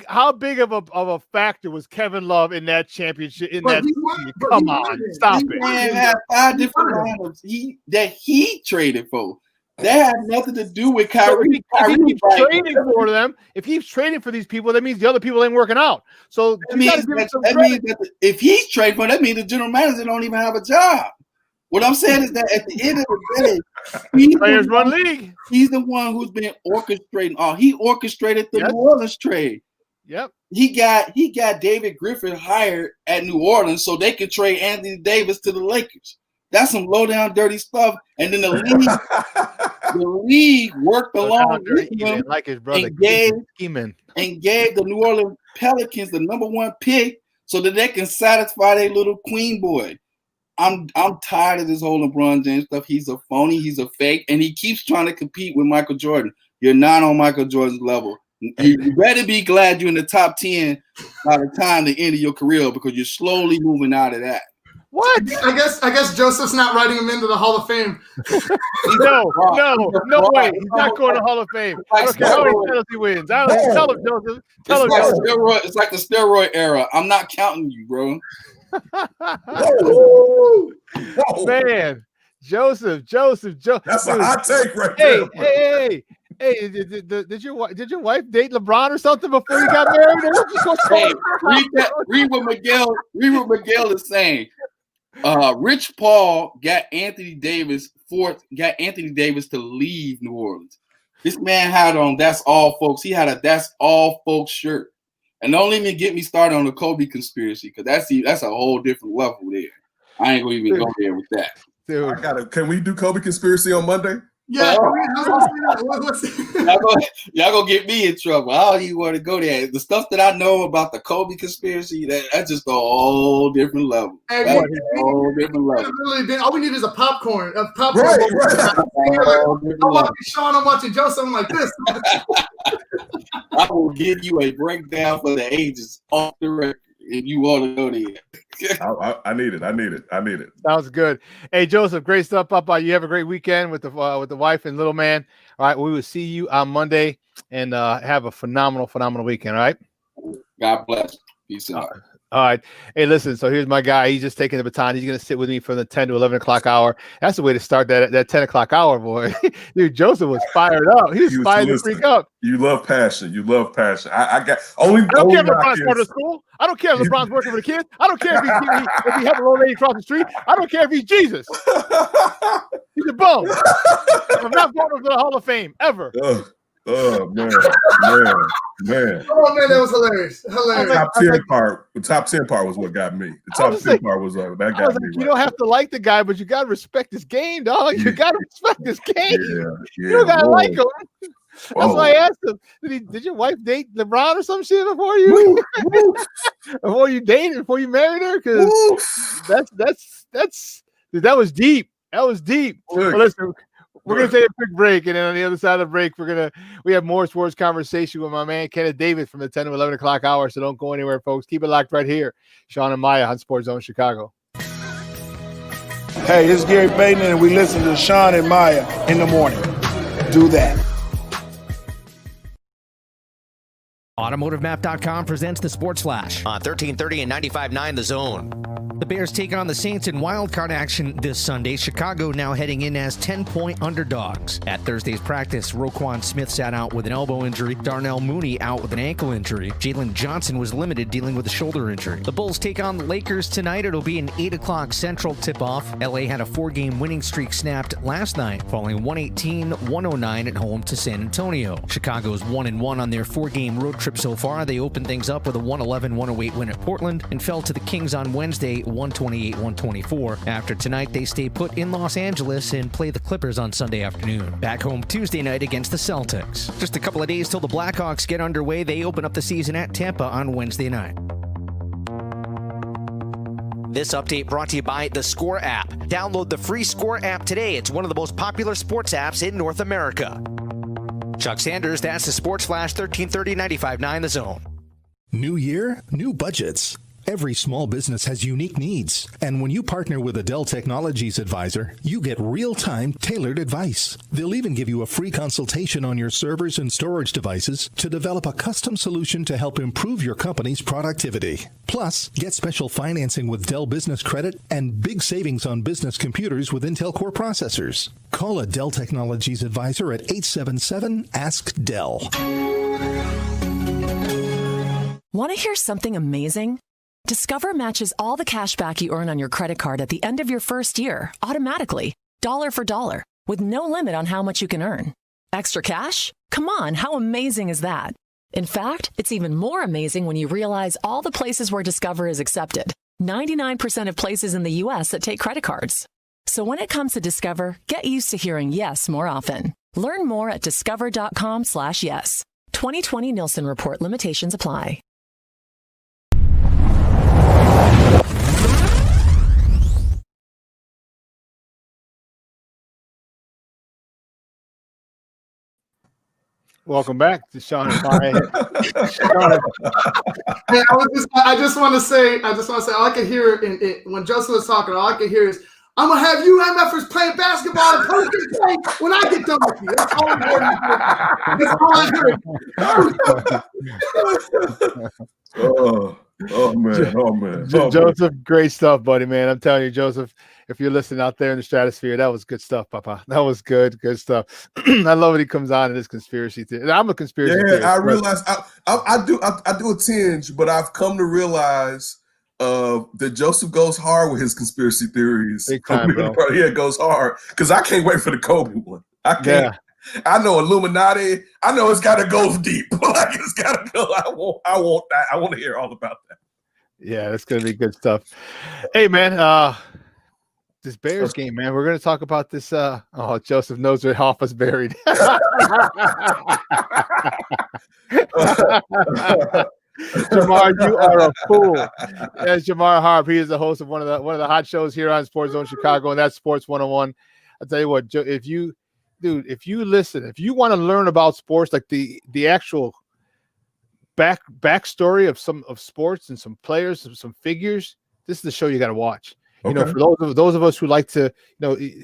How big of a factor was Kevin Love in that championship? Come on, stop it. Man had 5 different lineups that he traded for. That had nothing to do with Kyrie. If he's trading for these people, that means the other people ain't working out. So that means that if he's trading for, that means the general manager don't even have a job. What I'm saying is that at the end of the day, players run league. He's the one who's been orchestrating. He orchestrated the New Orleans trade. Yep. He got David Griffin hired at New Orleans so they could trade Anthony Davis to the Lakers. That's some low down dirty stuff. And then the league worked along with him like his brother and gave the New Orleans Pelicans the #1 pick so that they can satisfy their little queen boy. I'm tired of this whole LeBron James stuff. He's a phony. He's a fake. And he keeps trying to compete with Michael Jordan. You're not on Michael Jordan's level. You better be glad you're in the top 10 by the time the end of your career because you're slowly moving out of that. What? I guess Joseph's not writing him into the Hall of Fame. No way. He's not going to Hall of Fame. I don't care how many titles he wins. Tell him, Joseph. It's like the steroid era. I'm not counting you, bro. Man, Joseph. That's a hot take right there. Hey, did your wife date LeBron or something before you got married? Read what Miguel is saying. Rich Paul got Anthony Davis to leave New Orleans. This man had on That's All Folks. He had a That's All Folks shirt. And don't even get me started on the Kobe conspiracy because that's a whole different level there. I ain't gonna even go there with that. Dude. Can we do Kobe conspiracy on Monday? Yeah, y'all gonna get me in trouble. I don't even want to go there. The stuff that I know about the Kobe conspiracy, that's just a whole different level. Hey, whole different level. All we need is a popcorn. Right. I'm watching Shawn, I'm watching Joe, something like this. I will give you a breakdown for the ages off the record if you want to go there. I need it. Sounds good. Hey, Joseph, great stuff, Papa. You have a great weekend with the wife and little man. All right, we will see you on Monday, and have a phenomenal weekend. All right. God bless. Peace out. All right. Hey, listen. So here's my guy. He's just taking the baton. He's gonna sit with me from the 10 to 11 o'clock hour. That's the way to start that 10 o'clock hour, boy. Dude, Joseph was fired up. He was fired to freak up. You love passion. I got only. I don't care if LeBron's going to school. I don't care if LeBron's working for the kids. I don't care if he had a little lady across the street. I don't care if he's Jesus. He's a bum. I'm not going to the Hall of Fame ever. Oh man. Oh man, that was hilarious. The top 10 part was what got me. The top 10 part was that got me. You don't have to like the guy, but you gotta respect his game, dog. You gotta respect his game. You don't gotta like him. That's why I asked him. Did your wife date LeBron or some shit before you before you married her? Because that was deep. That was deep. Well, listen, we're gonna take a quick break, and then on the other side of the break, we have more sports conversation with my man Kenneth David from the 10 to 11 o'clock hour. So don't go anywhere, folks. Keep it locked right here. Shawn and Maya on SportsZone Chicago. Hey, this is Gary Payton, and we listen to Shawn and Maya in the morning. Do that. AutomotiveMap.com presents the Sports Flash on 1330 and 95.9 The Zone. The Bears take on the Saints in wildcard action this Sunday. Chicago now heading in as 10-point underdogs. At Thursday's practice, Roquan Smith sat out with an elbow injury. Darnell Mooney out with an ankle injury. Jalen Johnson was limited dealing with a shoulder injury. The Bulls take on the Lakers tonight. It'll be an 8 o'clock Central tip-off. LA had a 4-game winning streak snapped last night, falling 118-109 at home to San Antonio. Chicago's 1-1 on their 4-game road trip so far. They opened things up with a 111-108 win at Portland and fell to the Kings on Wednesday 128-124. After tonight, they stay put in Los Angeles and play the Clippers on Sunday afternoon. Back home Tuesday night against the Celtics. Just a couple of days till the Blackhawks get underway. They open up the season at Tampa on Wednesday night. This update brought to you by the Score app. Download the free Score app today. It's one of the most popular sports apps in North America. Chuck Sanders, that's the Sports Flash, 1330 95.9 The Zone. New year, new budgets. Every small business has unique needs. And when you partner with a Dell Technologies advisor, you get real-time, tailored advice. They'll even give you a free consultation on your servers and storage devices to develop a custom solution to help improve your company's productivity. Plus, get special financing with Dell Business Credit and big savings on business computers with Intel Core processors. Call a Dell Technologies advisor at 877-ASK-DELL. Want to hear something amazing? Discover matches all the cash back you earn on your credit card at the end of your first year, automatically, dollar for dollar, with no limit on how much you can earn. Extra cash? Come on, how amazing is that? In fact, it's even more amazing when you realize all the places where Discover is accepted. 99% of places in the U.S. that take credit cards. So when it comes to Discover, get used to hearing yes more often. Learn more at discover.com/yes. 2020 Nielsen Report limitations apply. Welcome back to Shawn and Maya. Hey, I just want to say, all I could hear when Joseph was talking, all I could hear is, I'm gonna have you MFers playing basketball and poking play when I get done with you. That's all I'm hearing. That's all I heard. Oh man. Joseph, great stuff, buddy, man. I'm telling you, Joseph, if you're listening out there in the stratosphere, that was good stuff, Papa. That was good stuff. I love when he comes on in this conspiracy theory. I'm a conspiracy theorist. I realize I do a tinge, but I've come to realize that Joseph goes hard with his conspiracy theories. Big time, bro. Yeah, goes hard because I can't wait for the Kobe one. I can't. Yeah. I know Illuminati. I know it's got to go deep. Like it's got to go. I want that. I want to hear all about that. Yeah, that's gonna be good stuff. Hey, man. this Bears game, man. We're going to talk about this. Joseph knows where Hoffa's buried. Jamar, you are a fool. That's Jamar Harp. He is the host of one of the hot shows here on SportsZone Chicago, and that's Sports 101. I'll tell you what, if you listen, if you want to learn about sports, like the actual backstory of sports and some players, some figures, this is the show you got to watch. Okay. You know, for those of us who like to,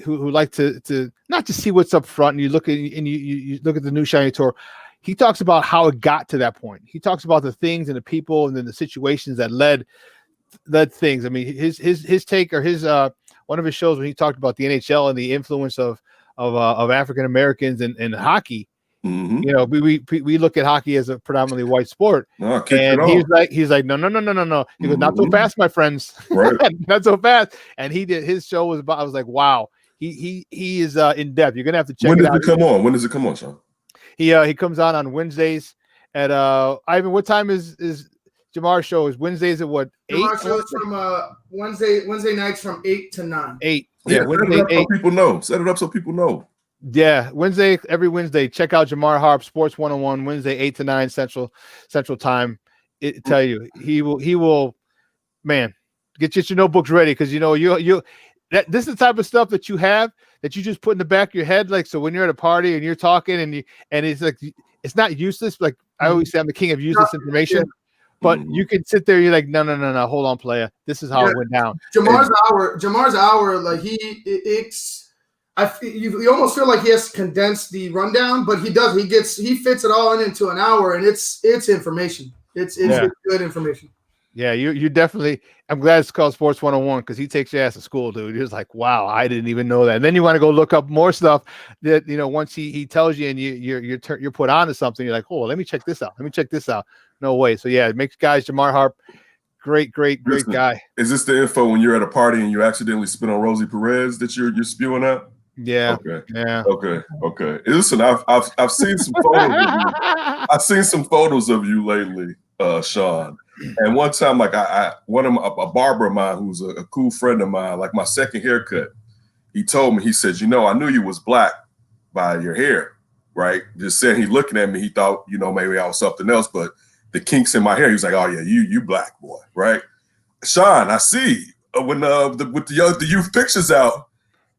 who like to not just see what's up front, and you look at the new shiny tour. He talks about how it got to that point. He talks about the things and the people and then the situations that led things. I mean, his take, or his one of his shows when he talked about the NHL and the influence of African Americans in hockey. Mm-hmm. You know, we look at hockey as a predominantly white sport, and he's like no. He goes, not so fast, my friends, right? Not so fast. And his show was about. I was like, wow, he is in depth. You're gonna have to check. When does it come on? When does it come on, Shawn? He comes on Wednesdays at Ivan. What time is Jamar's show? Is Wednesdays at what? 8? Jamar's show is from Wednesday nights from 8 to 9. 8. Yeah, Wednesday, set it up 8. So people know. Set it up so people know. Yeah, every Wednesday. Check out Jamar Harp, Sports 101, Wednesday 8 to 9 Central Time. Tell you, he will, man, get your notebooks ready, because this is the type of stuff that you have that you just put in the back of your head, like, so when you're at a party and you're talking and it's like, it's not useless. Like I always say, I'm the king of useless information. But you can sit there, you're like, no, hold on, player. This is how it went down. Jamar's hour, like you almost feel like he has to condense the rundown, but he does. He fits it all into an hour, and it's information. It's good information. Yeah, you definitely. I'm glad it's called Sports 101, because he takes your ass to school, dude. You're just like, wow, I didn't even know that. And then you want to go look up more stuff that once he tells you and you're put onto something, you're like, oh, let me check this out. No way. So yeah, it makes guys. Jamar Harp, great guy. Is this the info when you're at a party and you accidentally spit on Rosie Perez that you're spewing out? Yeah. Okay. Yeah. Okay. Listen, I've seen some photos of you. I've seen some photos of you lately, Shawn. And one time, like a barber of mine who's a cool friend of mine, like my second haircut, he told me, he said, I knew you was black by your hair, right? Just saying, he looking at me, he thought, maybe I was something else, but the kinks in my hair, he was like, oh yeah, you black boy, right? Shawn, I see when with the youth pictures out,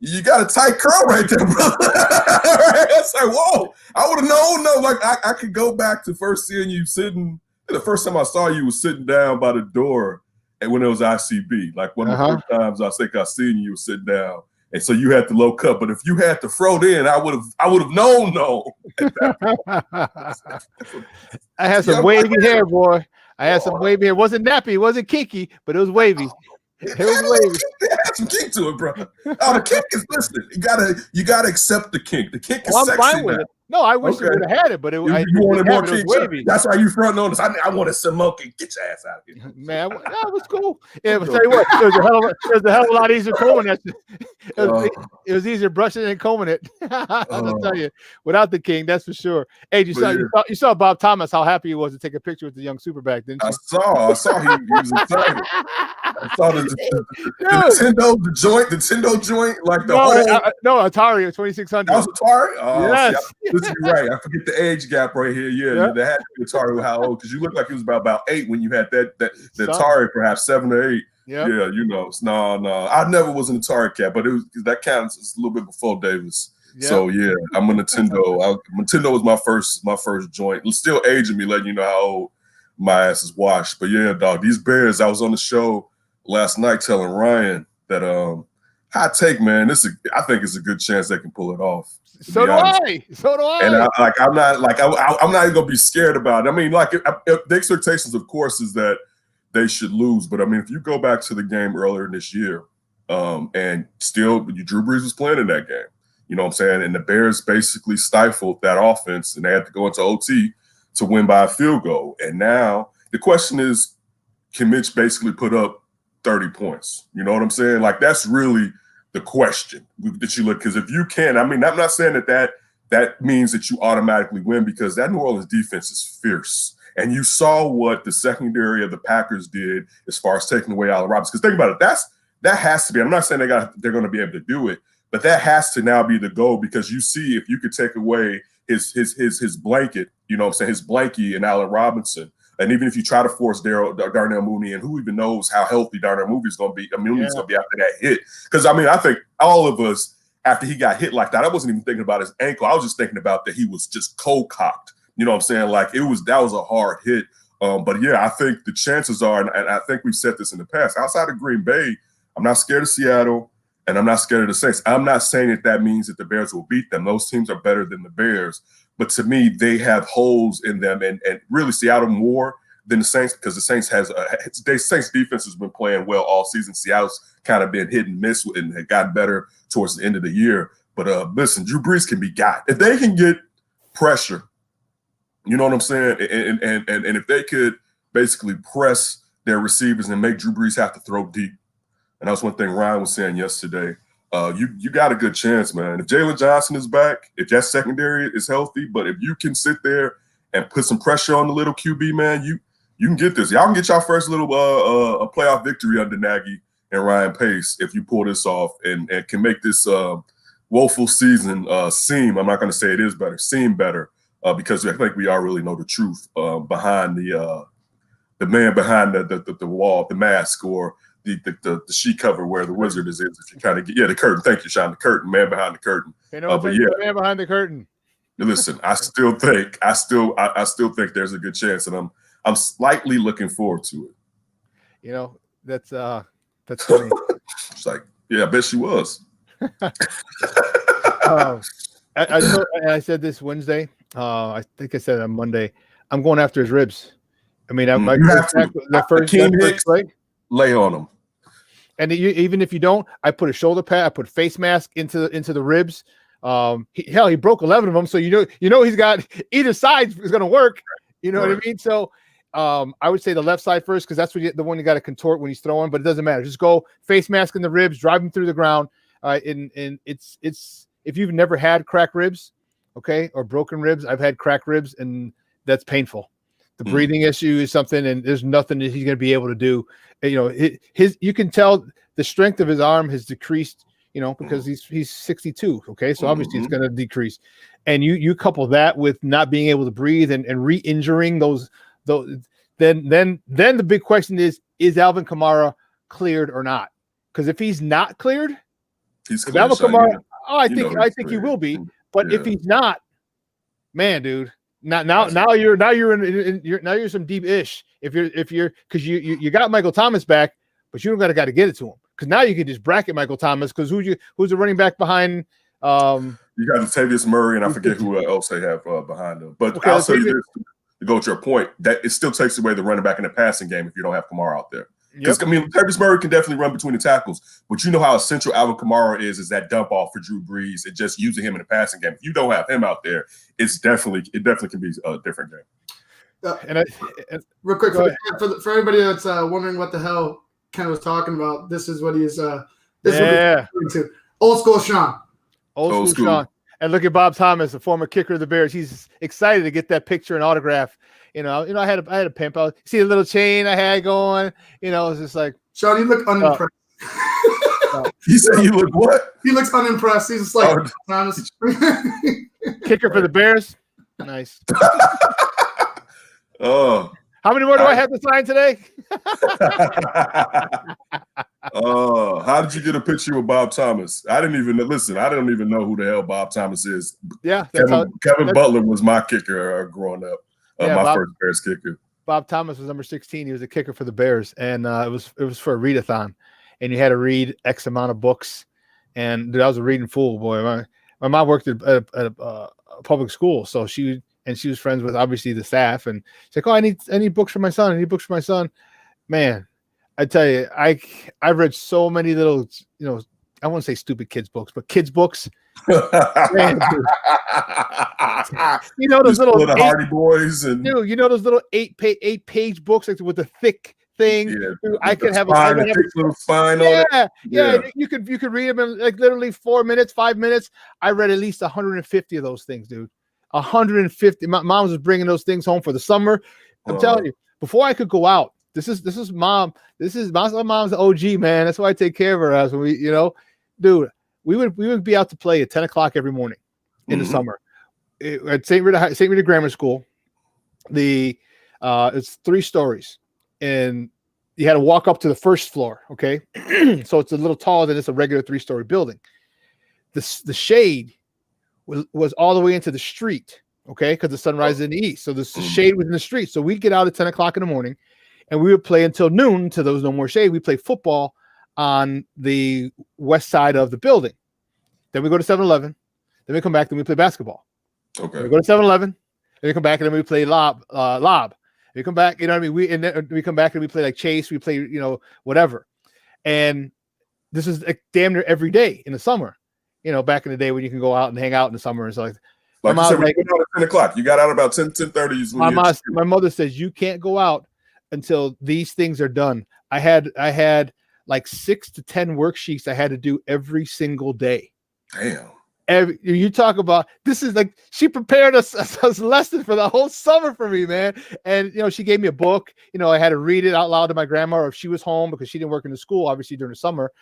you got a tight curl right there, brother. It's like, whoa, I would have known. No, like I could go back to first seeing you sitting. The first time I saw you was sitting down by the door, and when it was ICB, like one of the first times I think I seen you was sitting down, and so you had the low cut. But if you had the fro in, I would have known. No, I had some wavy hair, boy. I had some wavy hair. It wasn't nappy, it wasn't kinky, but it was wavy. It had some kink to it, bro. Oh, the kink is listen. You gotta accept the kink. The kink is sexy. I'm fine with it. No, I wish you would have had it, but you wanted more kink. That's why you front on this. I want to smoke and get your ass out of here. Man, that was cool. Yeah, but tell you what, it was a hell of a lot easier combing it. It was easier brushing it and combing it. I'll tell you, without the king, that's for sure. Hey, you saw Bob Thomas, how happy he was to take a picture with the young Superback, didn't you? I saw he was excited. I saw the Nintendo joint, like the whole. Atari 2600. That was Atari. Oh, yes. See, you're right. I forget the age gap right here. Yeah. That had to be Atari. How old? Because you look like he was about 8 when you had the Atari, perhaps 7 or 8. Yep. Yeah, no. I never was an Atari cat, but that counts. It's a little bit before Davis. Yep. So yeah, I'm a Nintendo. Nintendo was my first joint. It's still aging me, letting you know how old my ass is washed. But yeah, dog, these Bears. I was on the show last night telling Ryan that hot take, man. I think it's a good chance they can pull it off. So do I. And I'm not even gonna be scared about it. I mean, like the expectations, of course, is that they should lose. But I mean, if you go back to the game earlier this year, and still Drew Brees was playing in that game. You know what I'm saying? And the Bears basically stifled that offense, and they had to go into OT to win by a field goal. And now the question is, can Mitch basically put up 30 points? You know what I'm saying? Like, that's really the question that you look, because if you can, I mean, I'm not saying that means that you automatically win, because that New Orleans defense is fierce. And you saw what the secondary of the Packers did as far as taking away Allen Robinson. Because think about it, that has to be. I'm not saying they're going to be able to do it, but that has to now be the goal, because you see, if you could take away his blanket, you know what I'm saying, his blankie and Allen Robinson, and even if you try to force Darnell Mooney, and who even knows how healthy Darnell Mooney is going to be, Mooney's going to be after that hit. Because, I mean, I think all of us, after he got hit like that, I wasn't even thinking about his ankle. I was just thinking about that he was just cold-cocked. You know what I'm saying? Like, that was a hard hit. But, yeah, I think the chances are, and I think we've said this in the past, outside of Green Bay, I'm not scared of Seattle, and I'm not scared of the Saints. I'm not saying that means that the Bears will beat them. Those teams are better than the Bears. But to me, they have holes in them, and really Seattle more than the Saints, because the Saints Saints defense has been playing well all season. Seattle's kind of been hit and miss and had gotten better towards the end of the year. But listen, Drew Brees can be got. If they can get pressure, you know what I'm saying? And if they could basically press their receivers and make Drew Brees have to throw deep. And that's one thing Ryan was saying yesterday. You got a good chance, man. If Jalen Johnson is back, if that secondary is healthy, but if you can sit there and put some pressure on the little QB, man, you can get this. Y'all can get y'all first little a playoff victory under Nagy and Ryan Pace if you pull this off and can make this woeful season seem, I'm not going to say it is better, seem better, because I think we all really know the truth behind the man behind the wall, the mask, or the sheet cover where the wizard is. If you kind of get the curtain. Thank you, Shawn. The curtain, man behind the curtain. But man behind the curtain. Listen, I still think there's a good chance, and I'm slightly looking forward to it. You know, that's funny. It's like, yeah, I bet she was. I said this Wednesday. I think I said it on Monday. I'm going after his ribs. I mean, the first leg, lay on him. And even if you don't, I put a shoulder pad, I put face mask into the ribs. He broke 11 of them, so you know he's got either side is going to work. You know what I mean? So I would say the left side first, because that's the one you got to contort when he's throwing. But it doesn't matter. Just go face mask in the ribs, drive him through the ground. And it's if you've never had cracked ribs, okay, or broken ribs, I've had cracked ribs, and that's painful. The breathing issue is something, and there's nothing that he's going to be able to do. You know, you can tell the strength of his arm has decreased, you know, because he's 62. Okay. So obviously it's going to decrease. And you couple that with not being able to breathe and re-injuring those, then the big question is Alvin Kamara cleared or not? Because if he's not cleared, Alvin Kamara, I think he will be. But if he's not, man, dude, now you're some deep ish. If you're because you got Michael Thomas back, but you don't got to get it to him, because now you can just bracket Michael Thomas, because who's the running back behind? You got Latavius Murray, and I forget who else they have behind them. But I'll say this, to go to your point, that it still takes away the running back in the passing game if you don't have Kamara out there. Because I mean, Latavius Murray can definitely run between the tackles, but you know how essential Alvin Kamara is that dump off for Drew Brees and just using him in the passing game. If you don't have him out there, it definitely can be a different game. And real quick for everybody that's wondering what the hell Ken was talking about, this is what he's what he's referring to. Old school Shawn. Old school Shawn. And look at Bob Thomas, the former kicker of the Bears. He's excited to get that picture and autograph. You know, I had a pimp out. See the little chain I had going. You know, it's just like, Shawn, you look unimpressed. He said you look what? He looks unimpressed. He's just like, honest. Kicker for the Bears. Nice. Oh. How many more do I have to sign today? How did you get a picture with Bob Thomas? I don't even know who the hell Bob Thomas is. Yeah, Kevin Butler was my kicker growing up. First Bears kicker. Bob Thomas was number 16. He was a kicker for the Bears, and it was for a readathon, and you had to read X amount of books. And dude, I was a reading fool, boy. My mom worked at a public school, so she was friends with obviously the staff, and she's like, "Oh, I need books for my son. I need books for my son." Man, I tell you, I've read so many little, you know, I won't say stupid kids books, but kids books. Man, you know those little Hardy Boys, and dude, you know those little 8-page books, like with the thick thing. Yeah, I could have a little spine on it. Yeah. You could read them in like literally 4 minutes, 5 minutes. I read at least 150 of those things, dude. 150. My mom was bringing those things home for the summer. I'm telling you, before I could go out, This is mom. My mom's OG, man. That's why I take care of her. As when we, dude, we would be out to play at 10 o'clock every morning in the summer at St. Rita Grammar School. It's 3 stories, and you had to walk up to the first floor. Okay, so it's a little taller than it's a regular 3-story building. The shade was all the way into the street. Okay, because the sun rises in the east, so the shade was in the street. So we'd get out at 10 o'clock in the morning, and we would play until noon until there was no more shade. We play football on the west side of the building. Then we go to 7-Eleven. Then we come back. Then we play basketball. Okay. Then we go to 7-Eleven. Then we come back and then we play lob. We come back. You know what I mean? Then we come back and we play like chase. We play whatever. And this is like damn near every day in the summer. Back in the day when you can go out and hang out in the summer and stuff. Like you said, we went out at 10 o'clock. You got out about 10:30. My mother says you can't go out until these things are done. I had like 6 to 10 worksheets I had to do every single day. Damn. You talk about this is like she prepared us a lesson for the whole summer for me, man. And she gave me a book. I had to read it out loud to my grandma, or if she was home because she didn't work in the school, obviously during the summer.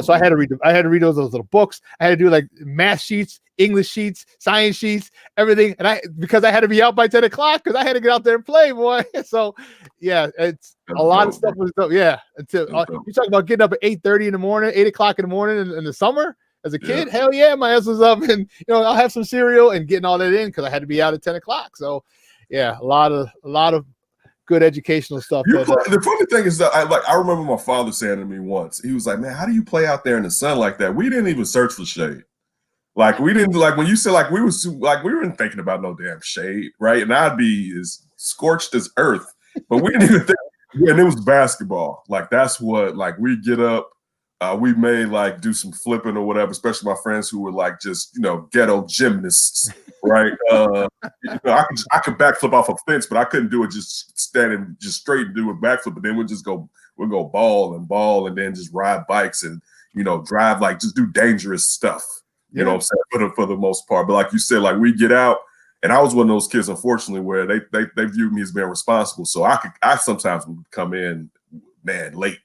So I had to read them. I had to read those little books. I had to do like math sheets, English sheets, science sheets, everything. And because I had to be out by 10 o'clock because I had to get out there and play, boy. So yeah, it's a lot of stuff was done. Yeah. Until you talk about getting up at 8:30 in the morning, 8 o'clock in the morning in the summer. As a kid, hell yeah, my ass was up, and I'll have some cereal and getting all that in because I had to be out at 10 o'clock. So, yeah, a lot of good educational stuff. The funny thing is that I remember my father saying to me once, he was like, "Man, how do you play out there in the sun like that? We didn't even search for shade. Like we didn't when you said we weren't thinking about no damn shade, right? And I'd be as scorched as earth, but we didn't even think. Yeah, and it was basketball. Like that's what we get up. We may do some flipping or whatever, especially my friends who were just ghetto gymnasts, right? I could backflip off a fence, but I couldn't do it just standing just straight and do a backflip. But then we'd go ball and then just ride bikes and drive just do dangerous stuff. You know what I'm saying, for the most part. But like you said, we get out, and I was one of those kids, unfortunately, where they viewed me as being responsible. So I sometimes would come in late.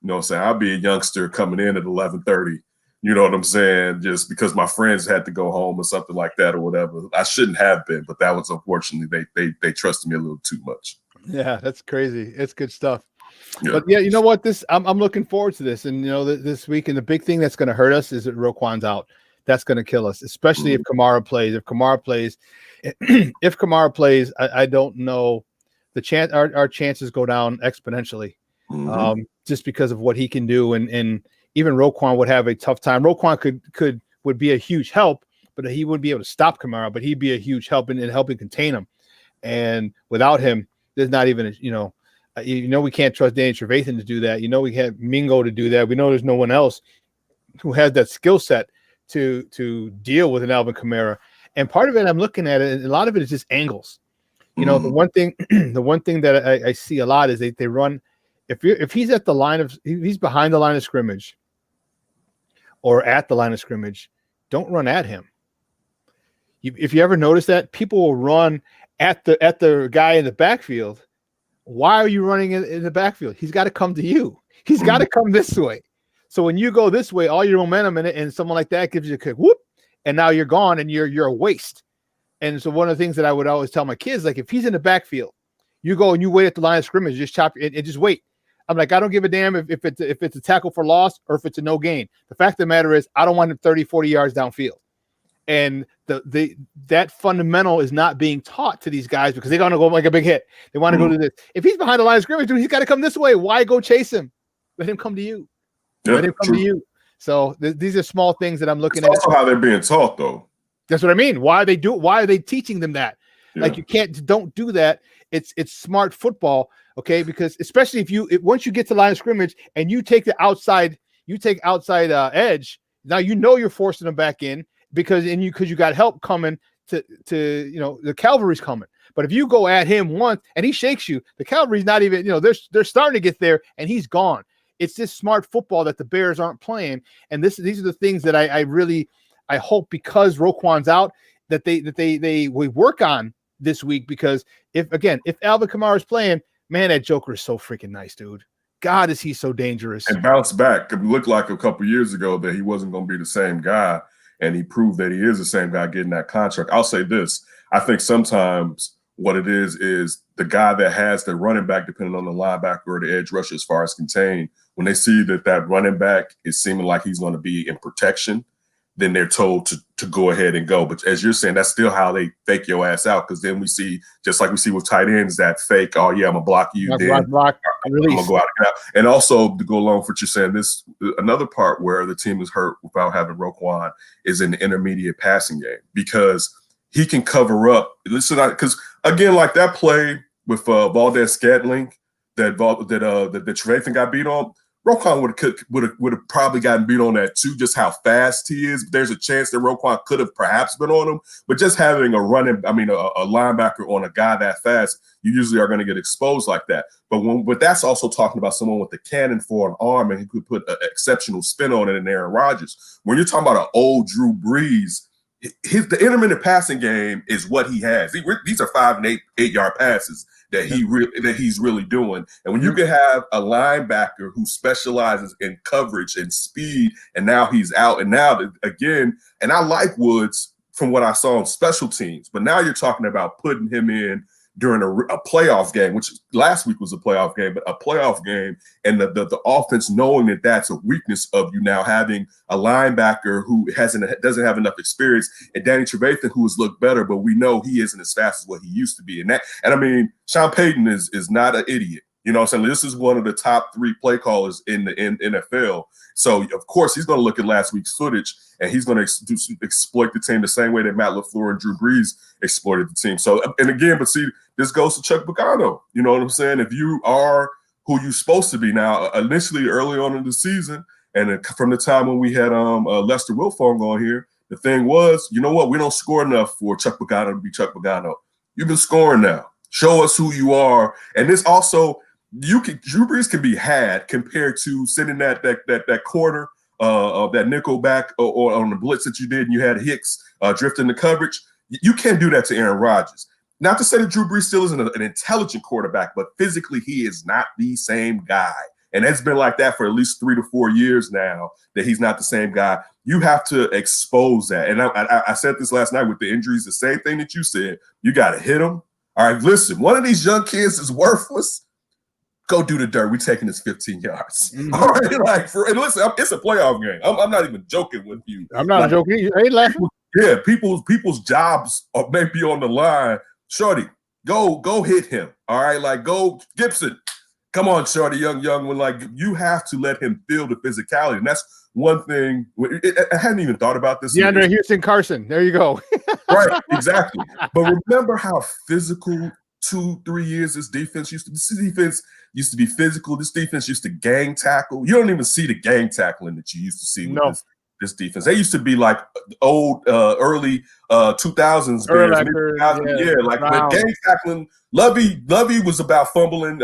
You know what I'm saying? I'll be a youngster coming in at 11:30. You know what I'm saying? Just because my friends had to go home or something like that or whatever. I shouldn't have been, but that was unfortunately they trusted me a little too much. Yeah, that's crazy. It's good stuff. Yeah. But yeah, you know what? I'm looking forward to this. And this week, and the big thing that's going to hurt us is that Roquan's out. That's going to kill us, especially if Kamara plays. If Kamara plays, I don't know. Our chances go down exponentially. Just because of what he can do, and even Roquan would have a tough time. Roquan would be a huge help, but he wouldn't be able to stop Kamara. But he'd be a huge help in helping contain him. And without him, there's not even we can't trust Danny Trevathan to do that. We have Mingo to do that. We know there's no one else who has that skill set to deal with an Alvin Kamara. And part of it, I'm looking at it, and a lot of it is just angles. The one thing that I see a lot is they run. If he's at the line of he's behind the line of scrimmage or at the line of scrimmage, don't run at him. If you ever notice that, people will run at the guy in the backfield. Why are you running in the backfield? He's got to come to you. He's got to come this way. So when you go this way, all your momentum in it, and someone like that gives you a kick, whoop, and now you're gone and you're a waste. And so one of the things that I would always tell my kids, if he's in the backfield, you go and you wait at the line of scrimmage, just chop and just wait. I'm like, I don't give a damn if it's a tackle for loss or if it's a no gain. The fact of the matter is I don't want him 30, 40 yards downfield. And that fundamental is not being taught to these guys because they're going to go like a big hit. They want to go to this. If he's behind the line of scrimmage, dude, he's got to come this way. Why go chase him? Let him come to you. Let him come to you. So these are small things that I'm looking at. Also how they're being taught, though. That's what I mean. Why are they teaching them that? Yeah. Don't do that. It's smart football. Okay, because especially once you get to the line of scrimmage and you take outside edge, now you're forcing them back in because you got help coming to the cavalry's coming. But if you go at him once and he shakes you, the cavalry's not even they're starting to get there and he's gone. It's this smart football that the Bears aren't playing, and these are the things that I hope because Roquan's out that we work on this week because if Alvin Kamara is playing. Man, that Joker is so freaking nice, dude. God, is he so dangerous. And bounce back. It looked like a couple years ago that he wasn't going to be the same guy, and he proved that he is the same guy getting that contract. I'll say this. I think sometimes what it is the guy that has the running back, depending on the linebacker or the edge rusher as far as contained, when they see that running back is seeming like he's going to be in protection, then they're told to go ahead and go. But as you're saying, that's still how they fake your ass out, because then we see, just like we see with tight ends, that fake, oh, yeah, I'm going to block you. Block, I'm going to go out and out. And also, to go along with what you're saying, this another part where the team is hurt without having Roquan is in the intermediate passing game, because he can cover up. Listen, because, again, like that play with Valdez-Scantling that Trevathan got beat on, Roquan would have probably gotten beat on that too, just how fast he is. There's a chance that Roquan could have perhaps been on him, but just having a linebacker on a guy that fast, you usually are going to get exposed like that. But that's also talking about someone with a cannon for an arm, and he could put an exceptional spin on it in Aaron Rodgers. When you're talking about an old Drew Brees, the intermittent passing game is what he has. These are 5 and 8 yard passes that he's really doing. And when you can have a linebacker who specializes in coverage and speed, and now he's out, and now again, and I like Woods from what I saw on special teams, but now you're talking about putting him in during a playoff game, which last week was a playoff game, but a playoff game, and the offense knowing that that's a weakness of you now having a linebacker who doesn't have enough experience, and Danny Trevathan, who has looked better, but we know he isn't as fast as what he used to be. And I mean, Sean Payton is not an idiot. You know what I'm saying? This is one of the top 3 play callers in the NFL. So, of course, he's going to look at last week's footage, and he's going to exploit the team the same way that Matt LaFleur and Drew Brees exploited the team. So, and again, but see, this goes to Chuck Pagano. You know what I'm saying? If you are who you're supposed to be now, initially early on in the season, and from the time when we had Lester Wilfong on here, the thing was, you know what? We don't score enough for Chuck Pagano to be Chuck Pagano. You've been scoring now. Show us who you are. And this also – Drew Brees can be had compared to sitting that corner of that nickel back or on the blitz that you did, and you had Hicks drifting the coverage. You can't do that to Aaron Rodgers. Not to say that Drew Brees still isn't an intelligent quarterback, but physically he is not the same guy. And it's been like that for at least 3 to 4 years now, that he's not the same guy. You have to expose that. And I said this last night with the injuries, the same thing that you said. You got to hit him. All right, listen, one of these young kids is worthless. Go do the dirt. We're taking this 15 yards. Mm-hmm. All right, and listen, it's a playoff game. I'm not even joking with you. I'm not joking. I ain't laughing. Yeah, people's jobs may be on the line. Shorty, go hit him. All right, like go Gibson. Come on, Shorty, young one. Like you have to let him feel the physicality, and that's one thing. I hadn't even thought about this. DeAndre Houston Carson. There you go. Right, exactly. But remember how physical 2-3 years this defense used to be physical. This defense used to gang tackle. You don't even see the gang tackling that you used to see with this defense. They used to be like old early 2000s Bears. Like when gang tackling, Lovey was about fumbling.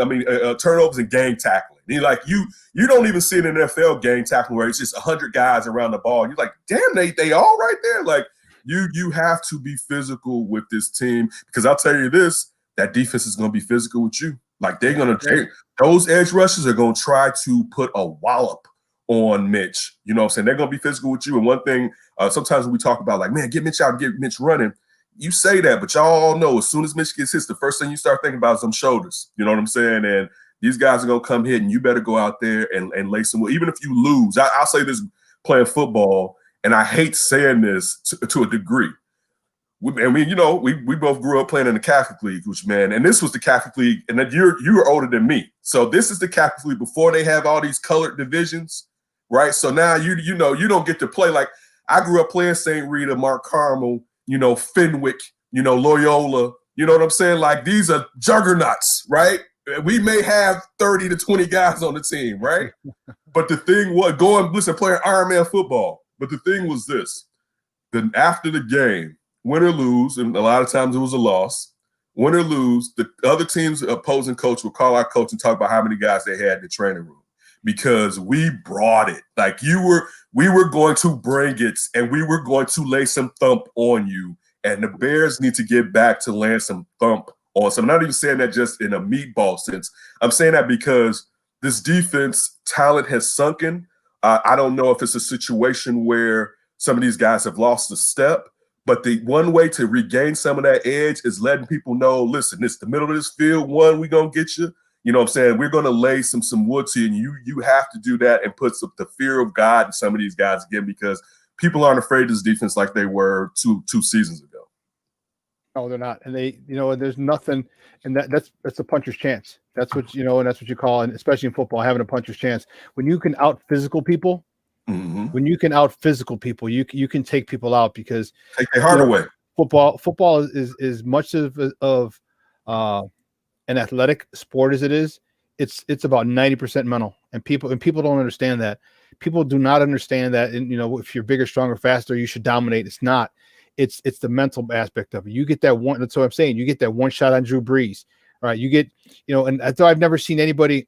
Turnovers and gang tackling. You don't even see an NFL gang tackling where it's just 100 guys around the ball. You're like, damn, they all right there. Like you have to be physical with this team, because I'll tell you this. That defense is going to be physical with you. Like those edge rushers are going to try to put a wallop on Mitch. You know what I'm saying? They're going to be physical with you. And one thing, sometimes when we talk about like, man, get Mitch out and get Mitch running, you say that, but y'all all know as soon as Mitch gets hit, the first thing you start thinking about is them shoulders. You know what I'm saying? And these guys are going to come hit, and you better go out there and lace them. Even if you lose, I'll say this playing football, and I hate saying this to a degree. We both grew up playing in the Catholic League, and this was the Catholic League, and then you were older than me. So this is the Catholic League before they have all these colored divisions, right? So now you don't get to play. Like I grew up playing St. Rita, Mark Carmel, Fenwick, Loyola. You know what I'm saying? Like these are juggernauts, right? We may have 30 to 20 guys on the team, right? But the thing was playing Ironman football. But the thing was this: then after the game, win or lose, and a lot of times it was a loss, win or lose, the other team's opposing coach would call our coach and talk about how many guys they had in the training room, because we brought it. Like we were going to bring it, and we were going to lay some thump on you, and the Bears need to get back to laying some thump on. So I'm not even saying that just in a meatball sense. I'm saying that because this defense talent has sunken. I don't know if it's a situation where some of these guys have lost a step, but the one way to regain some of that edge is letting people know, listen, it's the middle of this field. One, we're going to get you. You know what I'm saying? We're going to lay some wood to you, and you have to do that and put the fear of God in some of these guys again, because people aren't afraid of this defense like they were two seasons ago. No, they're not. And there's nothing, and that's a puncher's chance. That's what, and that's what you call, and especially in football, having a puncher's chance. When you can out physical people, you can take people out because take their heart away. Football is much of an athletic sport as it is. It's about 90% mental, and people don't understand that. People do not understand that. And if you're bigger, stronger, faster, you should dominate. It's not. It's the mental aspect of it. You get that one. That's what I'm saying. You get that one shot on Drew Brees. All right. You get, and I thought I've never seen anybody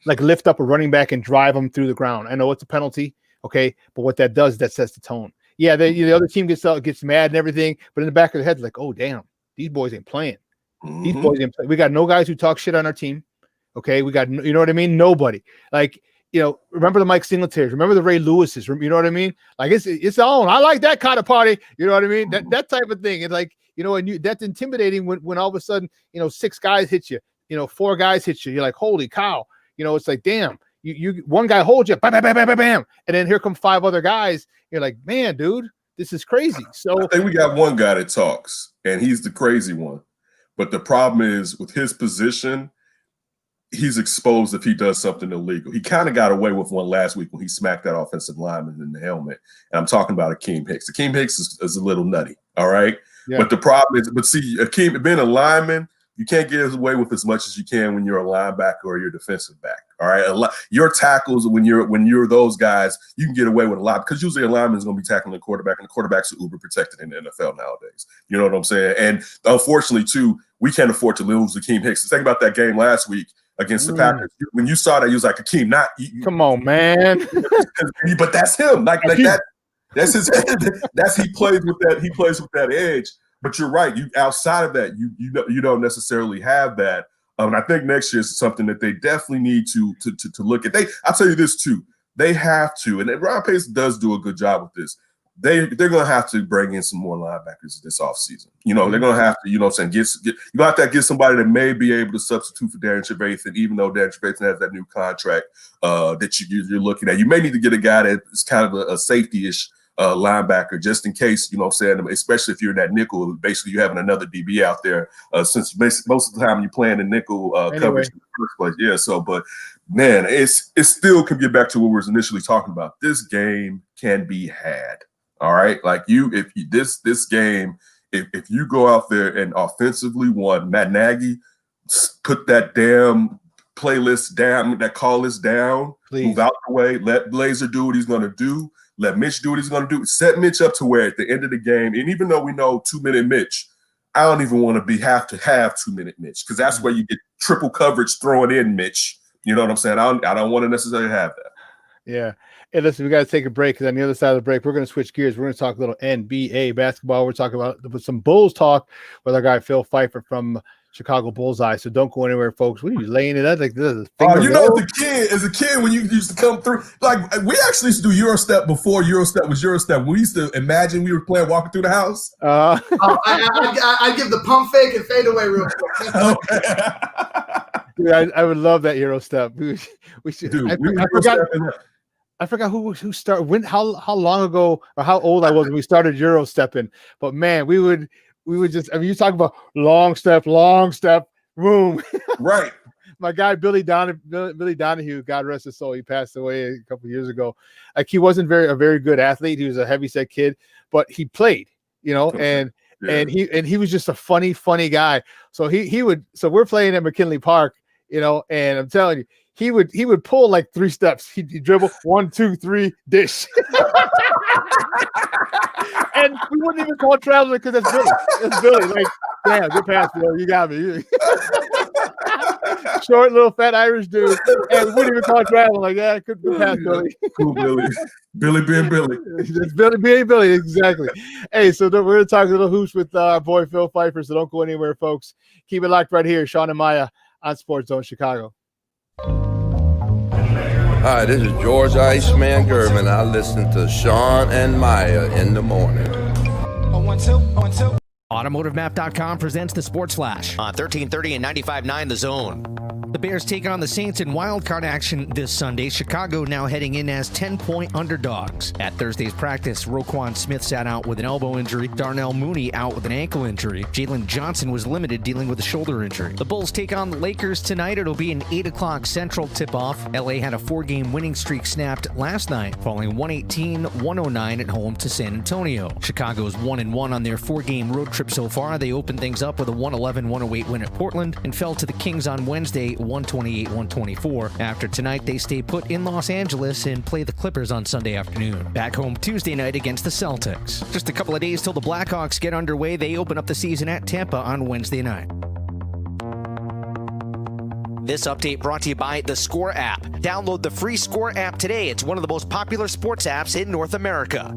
like lift up a running back and drive them through the ground. I know it's a penalty. Okay. But what that does, that sets the tone. Yeah. The other team gets mad and everything, but in the back of their head, like, oh, damn, these boys ain't playing. These boys ain't playing. We got no guys who talk shit on our team. Okay. We got, you know what I mean? Nobody. Like, remember the Mike Singletaries, remember the Ray Lewises, you know what I mean? Like it's on. I like that kind of party. You know what I mean? That type of thing. It's like, and that's intimidating when all of a sudden, 6 guys hit you, 4 guys hit you. You're like, holy cow. It's like, damn, you one guy holds you, bam, bam, bam, bam, bam, bam. And then here come 5 other guys. You're like, man, dude, this is crazy. So I think we got one guy that talks, and he's the crazy one. But the problem is with his position, he's exposed if he does something illegal. He kind of got away with one last week when he smacked that offensive lineman in the helmet. And I'm talking about Akeem Hicks. Akeem Hicks is a little nutty, all right? Yeah. But the problem is, Akeem, being a lineman, you can't get away with as much as you can when you're a linebacker or you're a defensive back, all right? Your tackles, when you're those guys, you can get away with a lot because usually a lineman is going to be tackling the quarterback, and the quarterbacks are uber protected in the NFL nowadays. You know what I'm saying? And unfortunately, too, we can't afford to lose Akeem Hicks. Think about that game last week against the Packers. When you saw that, you was like, Akeem, not you. Come on, man. But that's him. Like that. That's his. He plays with that. He plays with that edge. But you're right. You outside of that, you don't necessarily have that. And I think next year is something that they definitely need to look at. I'll tell you this too. They have to, and Ryan Pace does do a good job with this. They're going to have to bring in some more linebackers this offseason. They're going to have to, you're going to have to get somebody that may be able to substitute for Darren Trevathan, even though Darren Trevathan has that new contract that you're looking at. You may need to get a guy that is kind of a safety-ish linebacker just in case, especially if you're in that nickel. Basically, you're having another DB out there since most of the time you're playing the nickel coverage in the first place. Yeah, so, but man, it still can get back to what we were initially talking about. This game can be had. All right, like this game, if you go out there and offensively Matt Nagy, put that damn playlist down, that call list down, please. Move out the way, let Blazer do what he's going to do, let Mitch do what he's going to do, set Mitch up to where at the end of the game, and even though we know 2-minute Mitch, I don't even want to have 2-minute Mitch because that's where you get triple coverage throwing in Mitch. You know what I'm saying? I don't want to necessarily have that. Yeah. Hey, listen, we got to take a break because on the other side of the break, we're going to switch gears. We're going to talk a little NBA basketball. We're talking about some Bulls talk with our guy Phil Pfeiffer from Chicago Bullseye. So don't go anywhere, folks. What are you laying it up like this? As a kid, when you used to come through, like we actually used to do Eurostep before Eurostep was Eurostep. We used to imagine we were playing walking through the house. I give the pump fake and fade away real quick. Dude, I would love that Eurostep. We should. Dude, I forgot who started how long ago or how old I was when we started Euro stepping. But man, we would just, you talk about long step, boom. Right. My guy Billy Donahue, God rest his soul, he passed away a couple years ago. Like he wasn't a very good athlete. He was a heavyset kid, but he played, and he was just a funny guy. So so we're playing at McKinley Park, and I'm telling you, he would pull like 3 steps. He'd dribble 1, 2, 3, dish. And we wouldn't even call traveling because that's Billy. That's Billy. Like, damn, good pass, Bill. You got me. Short, little, fat Irish dude. And we wouldn't even call it traveling. Like, yeah, good pass, Billy. Cool, Billy. Billy being Billy. It's Billy being Billy, exactly. Hey, so we're going to talk a little hoops with our boy Phil Pfeiffer, so don't go anywhere, folks. Keep it locked right here, Shawn and Maya on SportsZone Chicago. Hi, this is George Iceman Gervin. I listen to Shawn and Maya in the morning. AutomotiveMap.com presents the Sports Flash On 1330 and 95.9 The Zone. The Bears take on the Saints in wildcard action this Sunday. Chicago now heading in as 10-point underdogs. At Thursday's practice, Roquan Smith sat out with an elbow injury. Darnell Mooney out with an ankle injury. Jalen Johnson was limited dealing with a shoulder injury. The Bulls take on the Lakers tonight. It'll be an 8 o'clock Central tip-off. LA had a 4-game winning streak snapped last night, falling 118-109 at home to San Antonio. Chicago's 1-1 on their 4-game road trip so far. They opened things up with a 111-108 win at Portland and fell to the Kings on Wednesday 128-124. After tonight, they stay put in Los Angeles and play the Clippers on Sunday afternoon. Back home Tuesday night against the Celtics. Just a couple of days till the Blackhawks get underway. They open up the season at Tampa on Wednesday night. This update brought to you by the Score app. Download the free Score app today. It's one of the most popular sports apps in North America.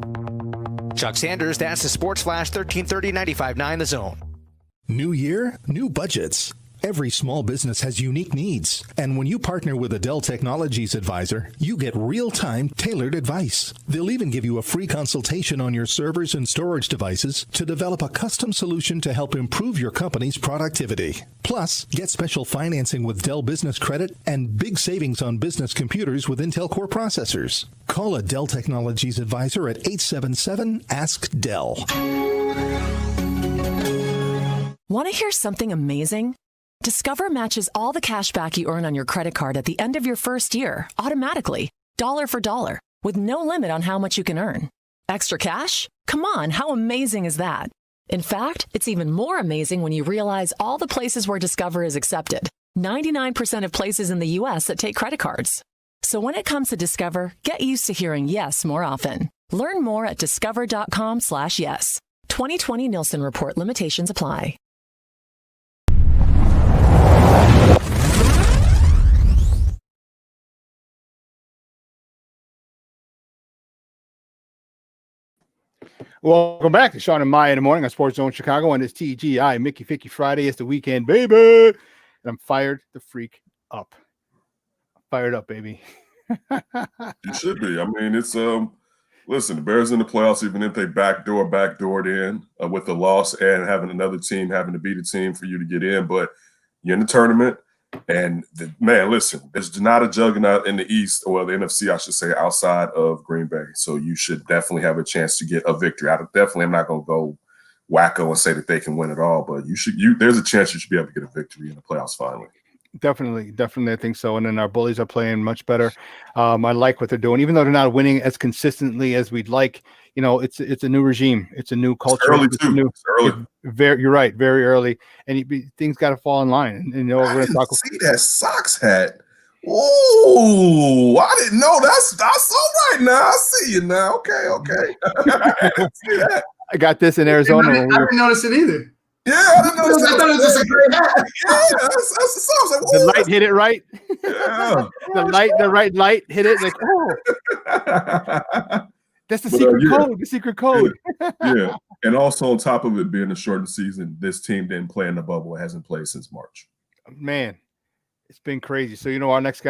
Chuck Sanders, that's the Sports Flash, 1330 95.9 The Zone. New year, new budgets. Every small business has unique needs. And when you partner with a Dell Technologies advisor, you get real-time tailored advice. They'll even give you a free consultation on your servers and storage devices to develop a custom solution to help improve your company's productivity. Plus, get special financing with Dell Business Credit and big savings on business computers with Intel Core processors. Call a Dell Technologies advisor at 877-ASK-DELL. Want to hear something amazing? Discover matches all the cash back you earn on your credit card at the end of your first year, automatically, dollar for dollar, with no limit on how much you can earn. Extra cash? Come on, how amazing is that? In fact, it's even more amazing when you realize all the places where Discover is accepted. 99% of places in the U.S. that take credit cards. So when it comes to Discover, get used to hearing yes more often. Learn more at discover.com/yes. 2020 Nielsen Report limitations apply. Welcome back to Shawn and Maya in the morning on SportsZone Chicago on this TGI Mickey Ficky Friday. It's the weekend, baby. And I'm fired the freak up. Fired up, baby. You should be. I mean, it's listen, the Bears in the playoffs, even if they backdoored in with the loss and having another team having to beat a team for you to get in, but you're in the tournament. And man, listen, there's not a juggernaut in the East, or the NFC, I should say, outside of Green Bay. So you should definitely have a chance to get a victory. I'm not going to go wacko and say that they can win it all, but there's a chance you should be able to get a victory in the playoffs finally. Definitely, I think so. And then our bullies are playing much better. I like what they're doing, even though they're not winning as consistently as we'd like. You know, it's a new regime, it's a new culture. It's early. You're right, very early, and things got to fall in line. And you know, we're going to talk. See that Sox hat? Oh, I didn't know that's all right now. I see you now. Okay. See that? I got this in Arizona. I didn't notice it either. Yeah, I didn't notice that. I thought it was just a great hat. Yeah, that's the sauce. Like, the light hit it right. Yeah. the right light hit it. Like, oh, that's the secret code. The secret code. Yeah, and also on top of it being a shortened season, this team didn't play in the bubble. It hasn't played since March. Man, it's been crazy. So you know, our next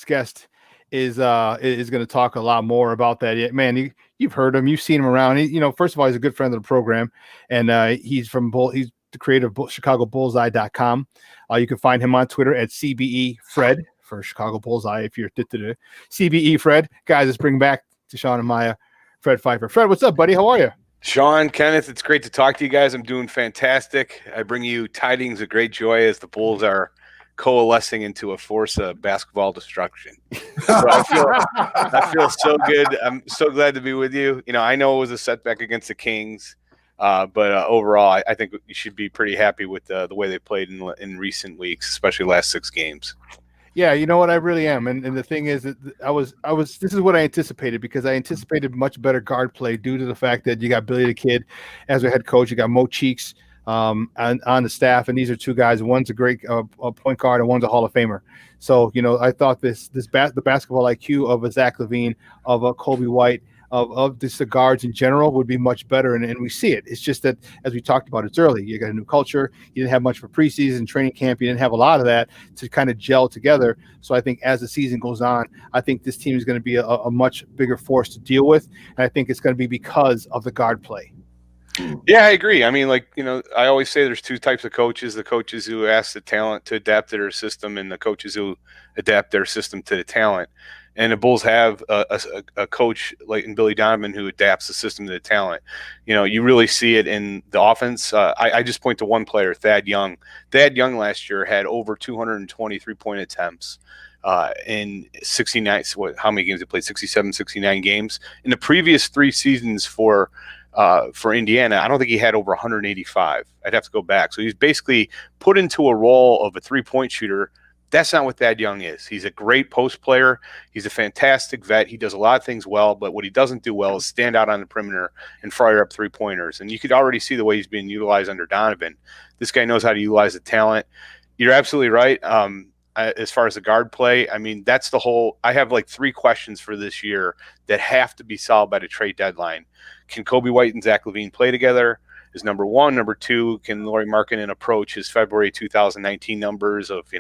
guest is going to talk a lot more about that. Man, you've heard him, you've seen him around. First of all, he's a good friend of the program, and he's the creator of ChicagoBullseye.com. You can find him on Twitter at CBE Fred for Chicago Bullseye. If you're to CBE Fred, guys, let's bring back to Shawn and Maya, Fred Pfeiffer. Fred, what's up, buddy? How are you? Shawn, Kenneth, it's great to talk to you guys. I'm doing fantastic. I bring you tidings of great joy as the Bulls are coalescing into a force of basketball destruction. So I feel so good. I'm so glad to be with you. I know it was a setback against the Kings, but overall, I think you should be pretty happy with the way they played in recent weeks, especially last 6 games. Yeah, you know what? I really am. And the thing is that this is what I anticipated, because I anticipated much better guard play due to the fact that you got Billy the Kid as a head coach. You got Mo Cheeks on the staff, and these are two guys. One's a great point guard, and one's a Hall of Famer. So I thought the basketball IQ of a Zach LaVine, of a Kobe White, of the guards in general would be much better, and we see it. It's just that, as we talked about, it's early. You got a new culture. You didn't have much for preseason training camp. You didn't have a lot of that to kind of gel together. So I think as the season goes on, I think this team is going to be a much bigger force to deal with, and I think it's going to be because of the guard play. Yeah, I agree. I mean, I always say there's two types of coaches: the coaches who ask the talent to adapt to their system, and the coaches who adapt their system to the talent. And the Bulls have a coach like in Billy Donovan who adapts the system to the talent. You really see it in the offense. I just point to one player, Thad Young. Thad Young last year had over 220 3-point attempts in 69. How many games he played? 67, 69 games. In the previous 3 seasons for Indiana, I don't think he had over 185. I'd have to go back. So he's basically put into a role of a 3-point shooter. That's not what Thad Young is. He's a great post player. He's a fantastic vet. He does a lot of things well, but what he doesn't do well is stand out on the perimeter and fire up 3-pointers. And you could already see the way he's being utilized under Donovan. This guy knows how to utilize the talent. You're absolutely right. As far as the guard play, I mean, that's the whole – I have 3 questions for this year that have to be solved by the trade deadline. Can Kobe White and Zach LaVine play together? Is number one. Number two, can Lauri Markkanen approach his February 2019 numbers of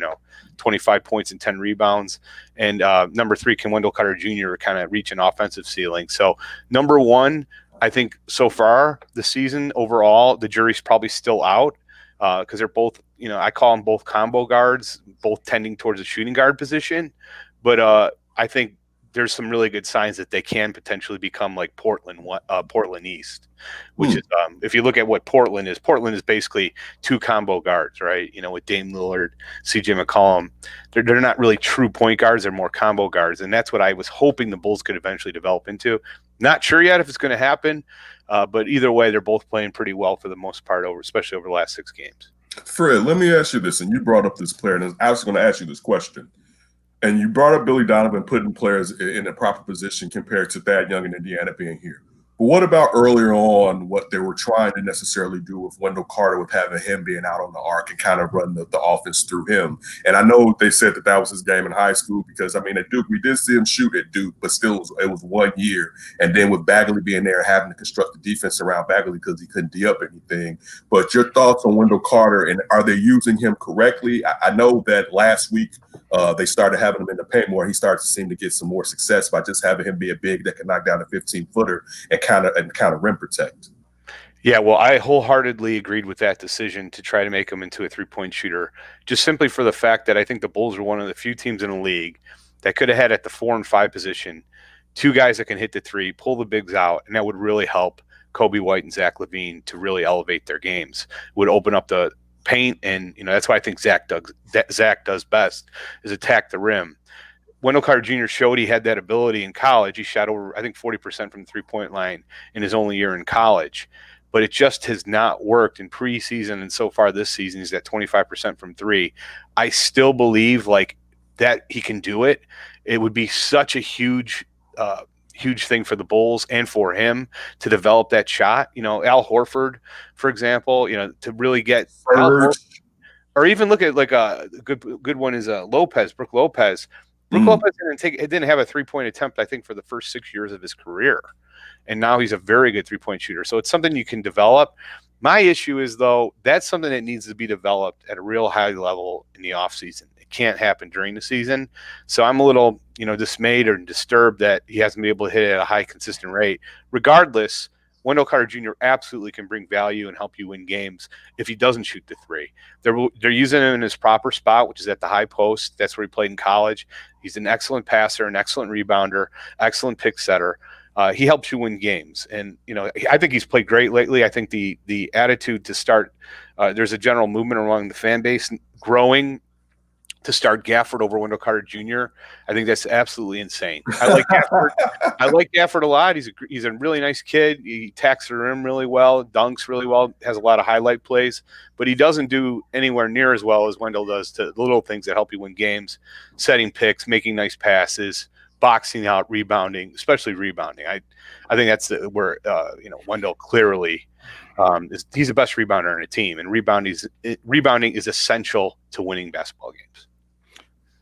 25 points and 10 rebounds? And number 3, can Wendell Carter Jr. kind of reach an offensive ceiling? So number one, I think so far this season overall, the jury's probably still out because they're both, I call them both combo guards, both tending towards the shooting guard position. But I think there's some really good signs that they can potentially become like Portland East, which is if you look at what Portland is basically 2 combo guards, right? With Dame Lillard, CJ McCollum. They're not really true point guards. They're more combo guards. And that's what I was hoping the Bulls could eventually develop into. Not sure yet if it's going to happen, but either way, they're both playing pretty well for the most part, especially over the last 6 games. Fred, let me ask you this, and you brought up this player, and I was going to ask you this question. And you brought up Billy Donovan putting players in a proper position compared to Thad Young and Indiana being here. But what about earlier on what they were trying to necessarily do with Wendell Carter, with having him being out on the arc and kind of run the offense through him? And I know they said that was his game in high school because, at Duke, we did see him shoot at Duke, but still it was 1 year. And then with Bagley being there, having to construct the defense around Bagley because he couldn't D up anything. But your thoughts on Wendell Carter, and are they using him correctly? I know that last week they started having him in the paint more. He started to seem to get some more success by just having him be a big that can knock down a 15-footer and kind of rim protect. Yeah, well, I wholeheartedly agreed with that decision to try to make him into a 3-point shooter, just simply for the fact that I think the Bulls are one of the few teams in the league that could have had at the 4 and 5 position 2 guys that can hit the 3, pull the bigs out, and that would really help Kobe White and Zach LaVine to really elevate their games. It would open up the paint, and that's why I think Zach does best is attack the rim. Wendell Carter Jr. showed he had that ability in college. He shot over, I think, 40% from the 3-point line in his only year in college. But it just has not worked in preseason, and so far this season he's at 25% from 3. I still believe that he can do it. It would be such a huge thing for the Bulls and for him to develop that shot. Al Horford, for example, to really get or even look at a good one is Brook Lopez. Brook Lopez didn't have a 3-point attempt, I think, for the first 6 years of his career. And now he's a very good 3-point shooter. So it's something you can develop. My issue is, though, that's something that needs to be developed at a real high level in the offseason. It can't happen during the season. So I'm a little, dismayed or disturbed that he hasn't been able to hit it at a high, consistent rate. Regardless, Wendell Carter Jr. absolutely can bring value and help you win games if he doesn't shoot the 3. They're using him in his proper spot, which is at the high post. That's where he played in college. He's an excellent passer, an excellent rebounder, excellent pick setter. He helps you win games. And, I think he's played great lately. I think the attitude to start, there's a general movement among the fan base growing to start Gafford over Wendell Carter Jr. I think that's absolutely insane. I like Gafford. I like Gafford a lot. He's a really nice kid. He attacks the rim really well, dunks really well, has a lot of highlight plays, but he doesn't do anywhere near as well as Wendell does to the little things that help you win games, setting picks, making nice passes, boxing out, rebounding, especially rebounding. I think that's where Wendell clearly He's the best rebounder on a team, and rebounding is essential to winning basketball games.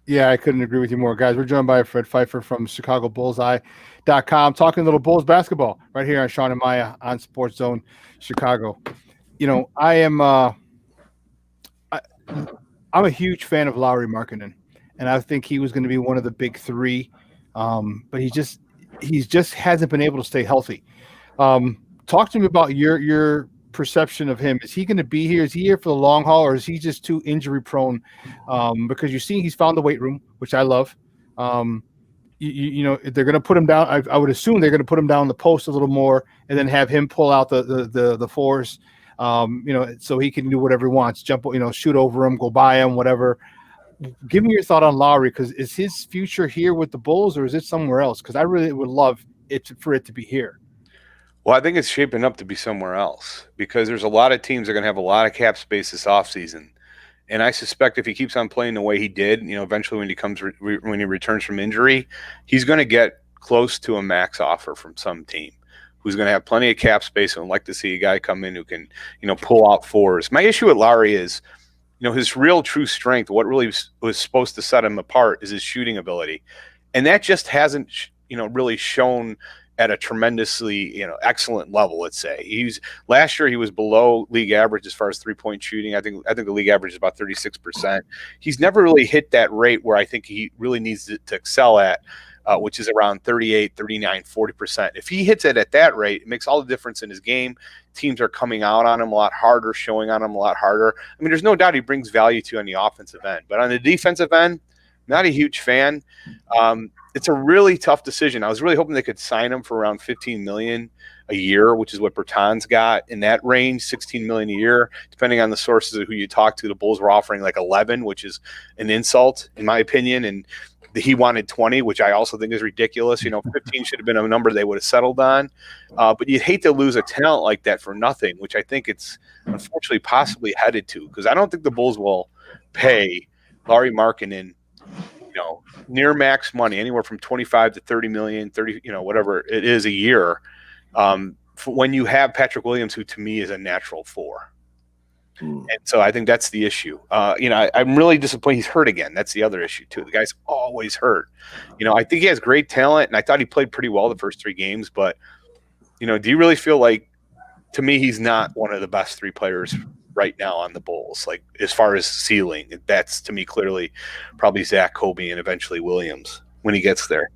Yeah, I couldn't agree with you more, guys. We're joined by Fred Pfeiffer from ChicagoBullseye.com, talking a little Bulls basketball right here on Shawn and Maya on SportsZone Chicago. I'm a huge fan of Lauri Markkanen, and I think he was going to be one of the big three, but he just hasn't been able to stay healthy. Talk to me about your perception of him. Is he going to be here? Is he here for the long haul, or is he just too injury prone? Because you're seeing he's found the weight room, which I love. They're going to put him down. I would assume they're going to put him down the post a little more, and then have him pull out the fours. So he can do whatever he wants, jump, shoot over him, go by him, whatever. Give me your thought on Lauri, because is his future here with the Bulls, or is it somewhere else? Because I really would love for it to be here. Well, I think it's shaping up to be somewhere else, because there's a lot of teams that are going to have a lot of cap space this offseason. And I suspect if he keeps on playing the way he did, eventually when he returns from injury, he's going to get close to a max offer from some team who's going to have plenty of cap space and would like to see a guy come in who can, pull out fours. My issue with Lauri is, his real true strength, what really was supposed to set him apart, is his shooting ability. And that just hasn't, really shown at a tremendously, excellent level. Let's say last year he was below league average as far as 3-point shooting. I think the league average is about 36%. He's never really hit that rate where I think he really needs to excel at, which is around 38, 39, 40%. If he hits it at that rate, it makes all the difference in his game. Teams are coming out on him a lot harder, showing on him a lot harder. I mean, there's no doubt he brings value to on the offensive end, but on the defensive end, not a huge fan. It's a really tough decision. I was really hoping they could sign him for around $15 million a year, which is what Bertan's got in that range, $16 million a year, depending on the sources of who you talk to. The Bulls were offering like 11, which is an insult in my opinion, and he wanted 20, which I also think is ridiculous. 15 should have been a number they would have settled on. But you'd hate to lose a talent like that for nothing, which I think it's unfortunately possibly headed to, because I don't think the Bulls will pay Lauri Markkanen near max money, anywhere from 25 to 30 million, 30, whatever it is a year, when you have Patrick Williams, who to me is a natural 4. And so I think that's the issue. I'm really disappointed he's hurt again. That's the other issue too. The guy's always hurt. I think he has great talent, and I thought he played pretty well the first 3 games, but do you really feel like, to me, he's not one of the best 3 players right now on the Bulls, like as far as ceiling? That's to me clearly probably Zach, Kobe, and eventually Williams when he gets there.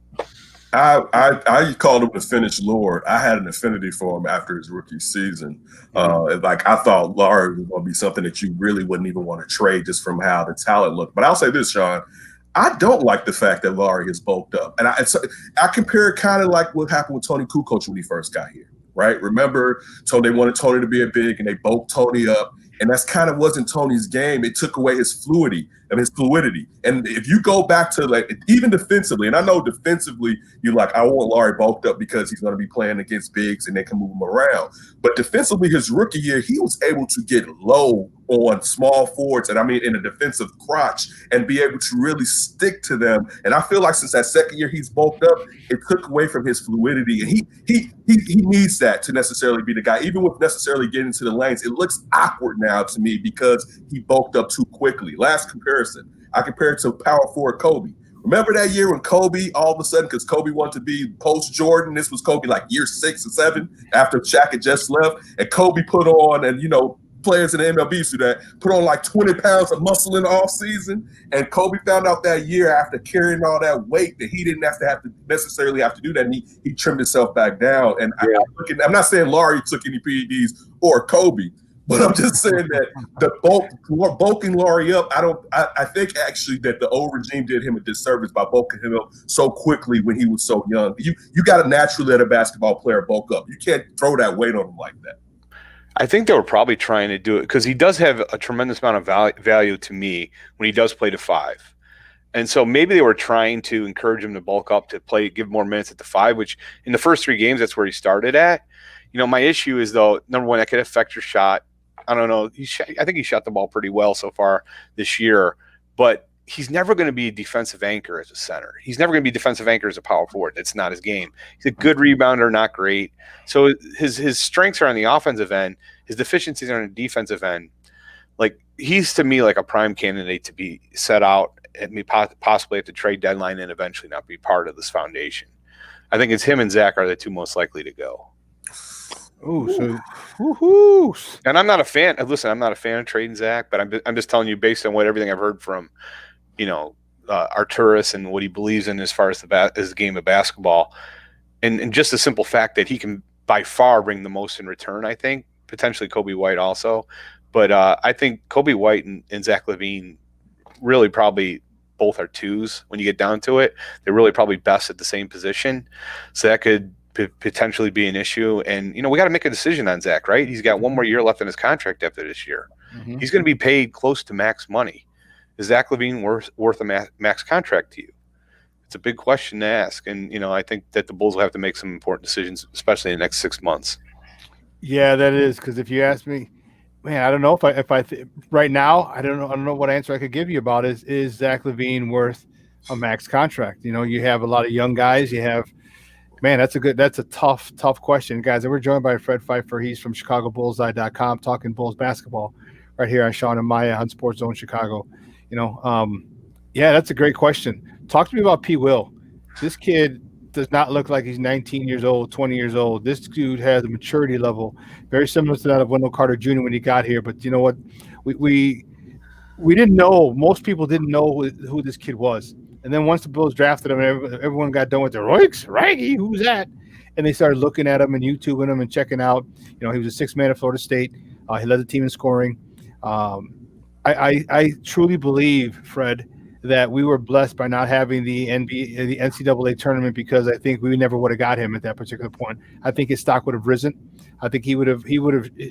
I called him the finished Lord. I had an affinity for him after his rookie season. I thought Lauri was going to be something that you really wouldn't even want to trade just from how the talent looked. But I'll say this, Shawn, I don't like the fact that Lauri has bulked up. And I compare it kind of like what happened with Tony Kukoc when he first got here, right? Remember, they wanted Tony to be a big, and they bulked Tony up. And that's kind of wasn't Tony's game. It took away his fluidity. And if you go back to even defensively, and I know defensively, you're like, I want Lauri bulked up because he's going to be playing against bigs and they can move him around. But defensively, his rookie year, he was able to get low on small forwards, and I mean in a defensive crotch, and be able to really stick to them. And I feel like since that second year he's bulked up, it took away from his fluidity. And he needs that to necessarily be the guy. Even with necessarily getting into the lanes, it looks awkward now to me because he bulked up too quickly. Last comparison, I compared it to power forward Kobe. Remember that year when Kobe, all of a sudden, because Kobe wanted to be post-Jordan, this was Kobe like year 6 or 7 after Shaq had just left, and Kobe put on, and players in the MLB do that, put on like 20 pounds of muscle in the offseason, and Kobe found out that year after carrying all that weight that he didn't have to necessarily have to do that, and he trimmed himself back down. And I'm not saying Lauri took any PEDs or Kobe, but I'm just saying that the bulking Lauri up, I think actually that the old regime did him a disservice by bulking him up so quickly when he was so young. You got to naturally let a basketball player bulk up. You can't throw that weight on him like that. I think they were probably trying to do it because he does have a tremendous amount of value to me when he does play to 5. And so maybe they were trying to encourage him to bulk up, to play, give more minutes at the 5, which in the first 3 games, that's where he started at. My issue is, though, number one, that could affect your shot. I don't know. I think he shot the ball pretty well so far this year. But he's never going to be a defensive anchor as a center. He's never going to be a defensive anchor as a power forward. That's not his game. He's a good rebounder, not great. So his strengths are on the offensive end. His deficiencies are on the defensive end. Like, he's to me like a prime candidate to be set out and possibly at the trade deadline and eventually not be part of this foundation. I think it's him and Zach are the two most likely to go. Oh, so woo-hoo. And I'm not a fan. Listen, I'm not a fan of trading Zach, but I'm just telling you based on everything I've heard from, Arturis and what he believes in as far as the game of basketball, and just the simple fact that he can by far bring the most in return. I think potentially Kobe White also, but I think Kobe White and Zach LaVine really probably both are twos when you get down to it. They're really probably best at the same position, so that could potentially be an issue. And we got to make a decision on Zach, right? He's got one more year left in his contract after this year. Mm-hmm. He's going to be paid close to max money. Is Zach LaVine worth a max contract to you? It's a big question to ask. And, I think that the Bulls will have to make some important decisions, especially in the next 6 months. Yeah, that is. Because if you ask me, man, I don't know right now, I don't know what answer I could give you about is Zach LaVine worth a max contract? You have a lot of young guys. You have, man, that's a tough question, guys. And we're joined by Fred Pfeiffer. He's from ChicagoBullsEye.com, talking Bulls basketball right here on Shawn and Maya on SportsZone Chicago. Yeah, that's a great question. Talk to me about P. Will. This kid does not look like he's 19 years old, 20 years old. This dude has a maturity level very similar to that of Wendell Carter Jr. when he got here. But you know what? We didn't know. Most people didn't know who this kid was. And then once the Bulls drafted him, everyone got done with the Raggy, who's that? And they started looking at him and YouTubing him and checking out. He was a sixth man at Florida State. He led the team in scoring. I truly believe, Fred, that we were blessed by not having the NCAA tournament, because I think we never would have got him at that particular point. I think his stock would have risen. I think he would have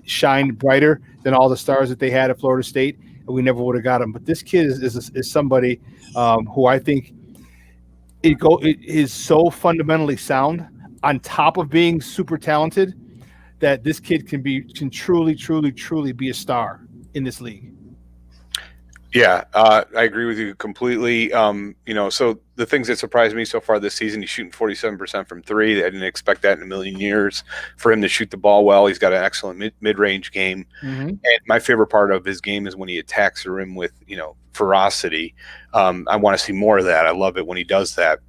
shined brighter than all the stars that they had at Florida State, and we never would have got him. But this kid is somebody who I think is so fundamentally sound, on top of being super talented, that this kid can truly be a star in this league. Yeah, I agree with you completely. So the things that surprised me so far this season, he's shooting 47% from three. I didn't expect that in a million years for him to shoot the ball well. He's got an excellent mid-range game. Mm-hmm. And my favorite part of his game is when he attacks the rim with, ferocity. I want to see more of that. I love it when he does that.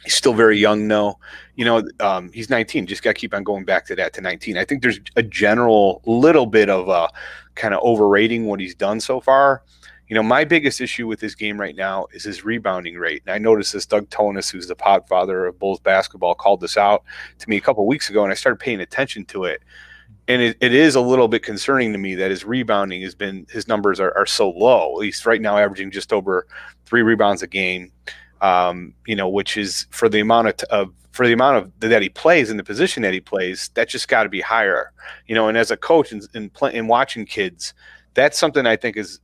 He's still very young, though. He's 19. Just got to keep on going back to 19. I think there's a general little bit of a kind of overrating what he's done so far. My biggest issue with his game right now is his rebounding rate. And I noticed this. Doug Tonis, who's the podfather of Bulls basketball, called this out to me a couple of weeks ago, and I started paying attention to it. And it is a little bit concerning to me that his rebounding his numbers are so low, at least right now, averaging just over 3 rebounds a game, which is for the amount of that he plays in the position that he plays, that just got to be higher, and as a coach and watching kids, that's something I think is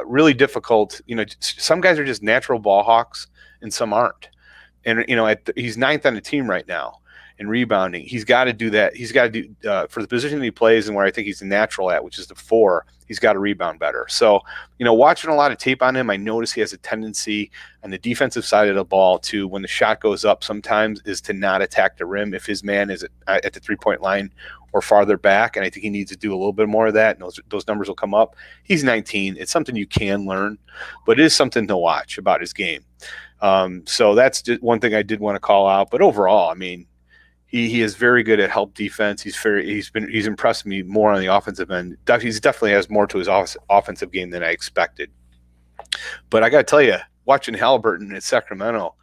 really difficult. Some guys are just natural ball hawks and some aren't. And, he's 9th on the team right now in rebounding. He's got to do that. He's got to do for the position that he plays and where I think he's a natural at, which is the 4, he's got to rebound better. So, watching a lot of tape on him, I notice he has a tendency on the defensive side of the ball to, when the shot goes up sometimes, is to not attack the rim if his man is at the 3-point line or farther back, and I think he needs to do a little bit more of that, and those numbers will come up. He's 19. It's something you can learn, but it is something to watch about his game. So that's just one thing I did want to call out. But overall, I mean, he is very good at help defense. He's impressed me more on the offensive end. He definitely has more to his offensive game than I expected. But I got to tell you, watching Halliburton at Sacramento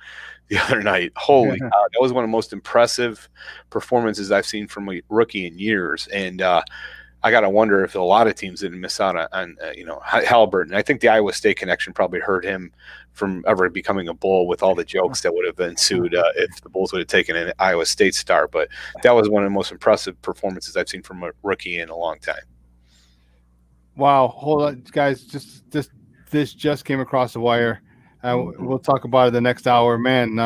the other night, holy cow, that was one of the most impressive performances I've seen from a rookie in years. And I got to wonder if a lot of teams didn't miss out on Halliburton. I think the Iowa State connection probably hurt him from ever becoming a Bull, with all the jokes that would have ensued if the Bulls would have taken an Iowa State star. But that was one of the most impressive performances I've seen from a rookie in a long time. Wow. Hold on, guys. This just came across the wire. We'll talk about it the next hour. Man,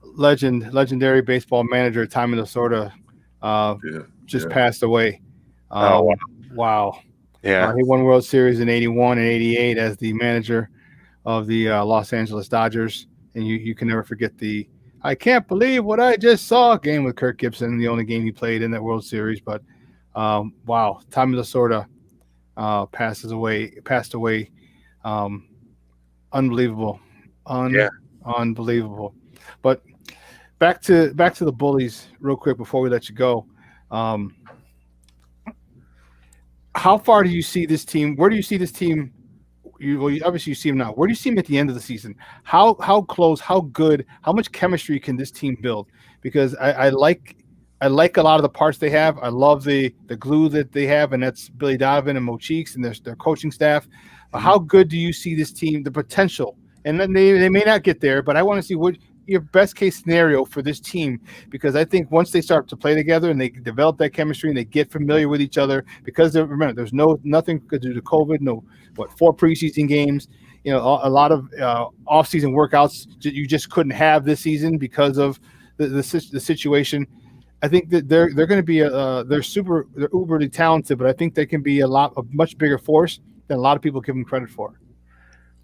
legendary baseball manager Tommy Lasorda just passed away. Wow. Wow. Yeah. He won World Series in 81 and 88 as the manager Los Angeles Dodgers, and you can never forget the "I can't believe what I just saw" game with Kirk Gibson, the only game he played in that World Series. But wow, Tommy Lasorda passed away. Unbelievable, unbelievable. But back to the Bullies real quick before we let you go. How far do you see this team? Where do you see this team? Obviously you see them now. Where do you see them at the end of the season? How close? How good? How much chemistry can this team build? Because I like a lot of the parts they have. I love the glue that they have, and that's Billy Donovan and Mo Cheeks and their coaching staff. How good do you see this team? The potential, and then they may not get there, but I want to see what your best case scenario for this team, because I think once they start to play together and they develop that chemistry and they get familiar with each other, because remember there's nothing due to COVID, 4 preseason games, a lot of off-season workouts that you just couldn't have this season because of the situation. I think that they're going to be they're uberly talented, but I think they can be a much bigger force than a lot of people give them credit for.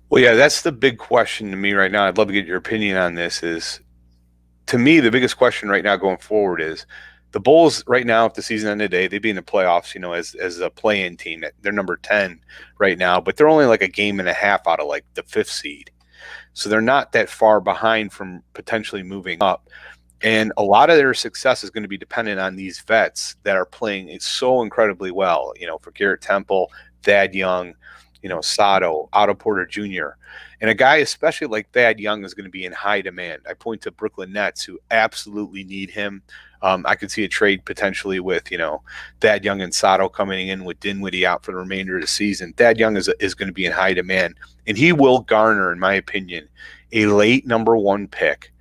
Well, yeah, that's the big question to me right now. I'd love to get your opinion on this. To me, the biggest question right now going forward is the Bulls right now, if the season ended today, they'd be in the playoffs, as a play-in team. They're number 10 right now, but they're only like a game and a half out of like the 5th seed. So they're not that far behind from potentially moving up. And a lot of their success is going to be dependent on these vets that are playing so incredibly well, for Garrett Temple, Thad Young, Sato, Otto Porter Jr. And a guy especially like Thad Young is going to be in high demand. I point to Brooklyn Nets, who absolutely need him. I could see a trade potentially with, Thad Young and Sato coming in with Dinwiddie out for the remainder of the season. Thad Young is going to be in high demand, and he will garner, in my opinion, a late number 1 pick,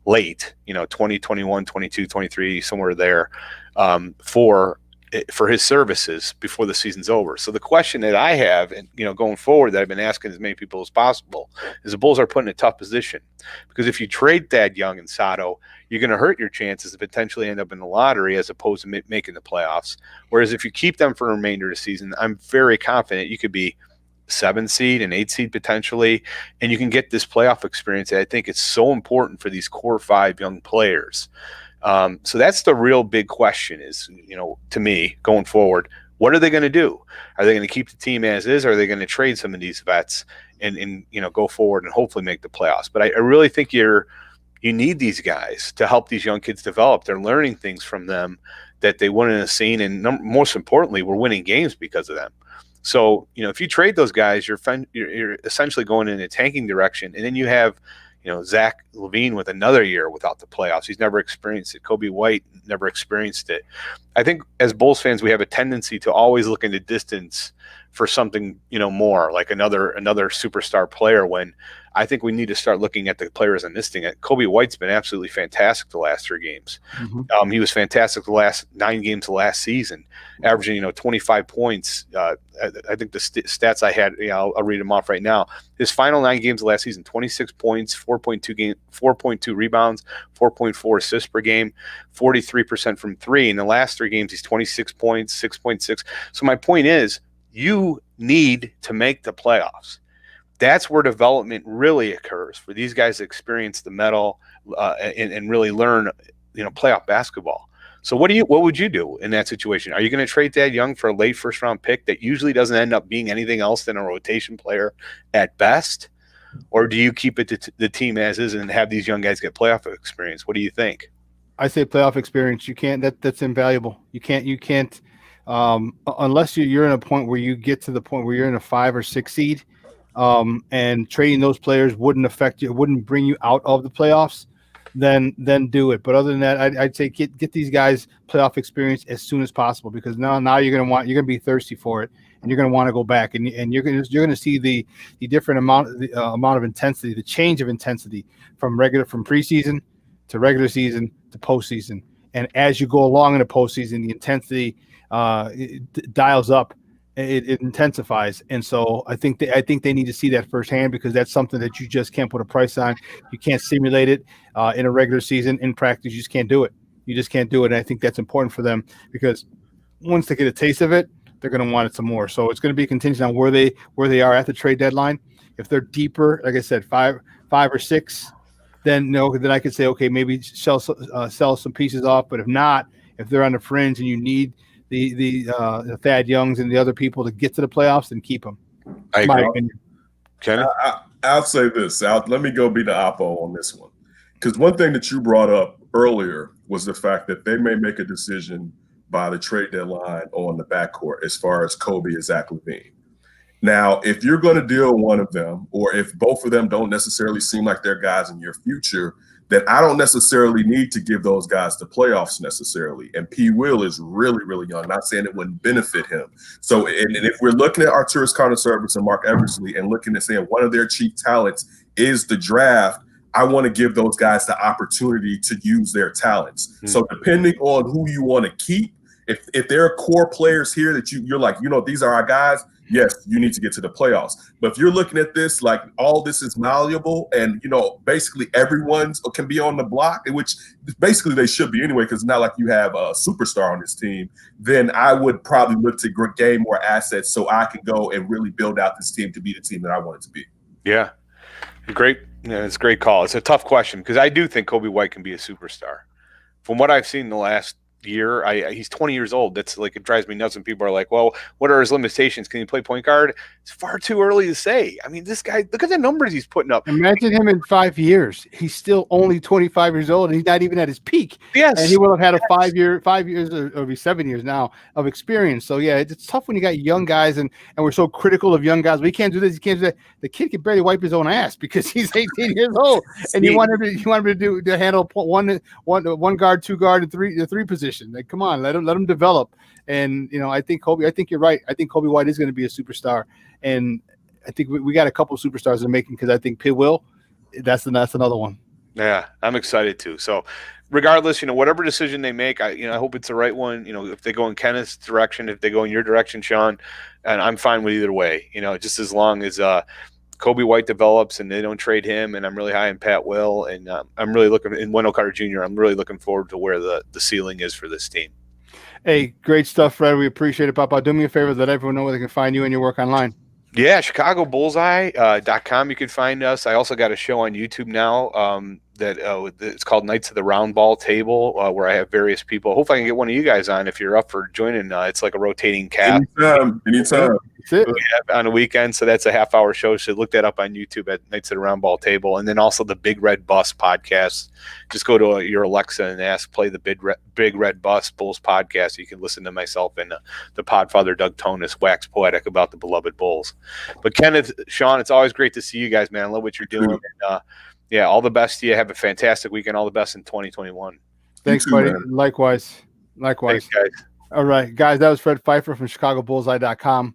late, 2021, 22, 23, somewhere there, for his services before the season's over. So the question that I have, and going forward, that I've been asking as many people as possible, is the Bulls are put in a tough position, because if you trade Thad Young and Sato, you're going to hurt your chances to potentially end up in the lottery as opposed to making the playoffs. Whereas if you keep them for the remainder of the season, I'm very confident you could be 7 seed and 8 seed potentially, and you can get this playoff experience that I think is so important for these core 5 young players. So that's the real big question is, to me, going forward, what are they going to do? Are they going to keep the team as is? Or are they going to trade some of these vets and go forward and hopefully make the playoffs? But I really think you need these guys to help these young kids develop. They're learning things from them that they wouldn't have seen. And most importantly, we're winning games because of them. So, if you trade those guys, you're essentially going in a tanking direction. And then you have, Zach LaVine with another year without the playoffs. He's never experienced it. Kobe White never experienced it. I think as Bulls fans, we have a tendency to always look into distance for something, more like another superstar player, when I think we need to start looking at the players on this thing. Kobe White's been absolutely fantastic the last 3 games. Mm-hmm. He was fantastic the last 9 games of last season, averaging, 25 points. I think the stats I had, I'll read them off right now. His final 9 games of last season, 26 points, 4.2 rebounds, 4.4 assists per game, 43% from 3. In the last 3 games, he's 26 points, 6.6. So my point is, you need to make the playoffs. That's where development really occurs for these guys to experience the metal and really learn, playoff basketball. So what would you do in that situation? Are you going to trade Thad Young for a late 1st round pick that usually doesn't end up being anything else than a rotation player at best? Or do you keep it to the team as is and have these young guys get playoff experience? What do you think? I say playoff experience. You can't. That's invaluable. You can't. Unless you're in a point where you get to the point where you're in a 5 or 6 seed, and trading those players wouldn't affect you, wouldn't bring you out of the playoffs, then do it. But other than that, I'd say get these guys playoff experience as soon as possible, because now you're going to be thirsty for it, and you're going to want to go back, and you're going to see the different amount of intensity, the change of intensity from preseason to regular season to postseason. And as you go along in the postseason, the intensity it dials up, it intensifies. And so I think they need to see that firsthand, because that's something that you just can't put a price on. You can't simulate it in a regular season. In practice, you just can't do it. You just can't do it. And I think that's important for them, because once they get a taste of it, they're going to want it some more. So it's going to be contingent on where they are at the trade deadline. If they're deeper, like I said, five or six, then then I could say, okay, maybe sell some pieces off. But if not, if they're on the fringe and you need the Thad Youngs and the other people to get to the playoffs, then keep them. I agree. My opinion. Kenny? I'll say this. Let me go be the oppo on this one. Because one thing that you brought up earlier was the fact that they may make a decision by the trade deadline on the backcourt as far as Kobe and Zach LaVine. Now, if you're going to deal one of them, or if both of them don't necessarily seem like they're guys in your future, then I don't necessarily need to give those guys the playoffs necessarily. And P. Will is really, really young. Not saying it wouldn't benefit him. So, and if we're looking at Arturas Carter-Service and Mark Eversley and looking at saying one of their chief talents is the draft, I want to give those guys the opportunity to use their talents. Mm-hmm. So depending on who you want to keep, if there are core players here that you're like, these are our guys, yes, you need to get to the playoffs. But if you're looking at this like all this is malleable and, basically everyone can be on the block, which basically they should be anyway, because it's not like you have a superstar on this team, then I would probably look to gain more assets so I can go and really build out this team to be the team that I want it to be. Yeah. Great. Yeah, it's a great call. It's a tough question because I do think Kobe White can be a superstar. From what I've seen in the last year, he's 20 years old. That's like, it drives me nuts when people are like, well, what are his limitations? Can he play point guard? It's far too early to say. I mean, this guy, look at the numbers he's putting up. Imagine him in 5 years. He's still only 25 years old and he's not even at his peak. Yes. And he will have had a 5 years or 7 years now of experience. So yeah, it's tough when you got young guys and we're so critical of young guys. We can't do this. You can't do that. The kid can barely wipe his own ass because he's 18 years old and you want him to handle one guard, two guard, and the three position. Like, come on, let him develop. And I think you're right. I think Kobe White is going to be a superstar, and I think we got a couple of superstars in the making because I think Pitt will. That's another one. Yeah, I'm excited too. So, regardless, whatever decision they make, I hope it's the right one. If they go in Kenneth's direction, if they go in your direction, Shawn, and I'm fine with either way. Just as long as Kobe White develops and they don't trade him, and I'm really high in Pat Will, and I'm really looking in Wendell Carter Jr. I'm really looking forward to where the ceiling is for this team. Hey, great stuff, Fred. We appreciate it, Papa. Do me a favor, let everyone know where they can find you and your work online. Yeah, ChicagoBullseye.com. You can find us. I also got a show on YouTube now that it's called Knights of the Round Ball Table, where I have various people. Hopefully I can get one of you guys on if you're up for joining. It's like a rotating cast. Anytime. That's it. On a weekend, so that's a half-hour show. So look that up on YouTube at Knights of the Round Ball Table. And then also the Big Red Bus podcast. Just go to your Alexa and play the Big Red Bus Bulls podcast. You can listen to myself and the podfather Doug Tonis wax poetic about the beloved Bulls. But Kenneth, Shawn, it's always great to see you guys, man. I love what you're doing. And, yeah, all the best to you. Have a fantastic weekend. All the best in 2021. Thanks, buddy. Man. Likewise. Thanks, guys. All right, guys. That was Fred Pfeiffer from ChicagoBullseye.com.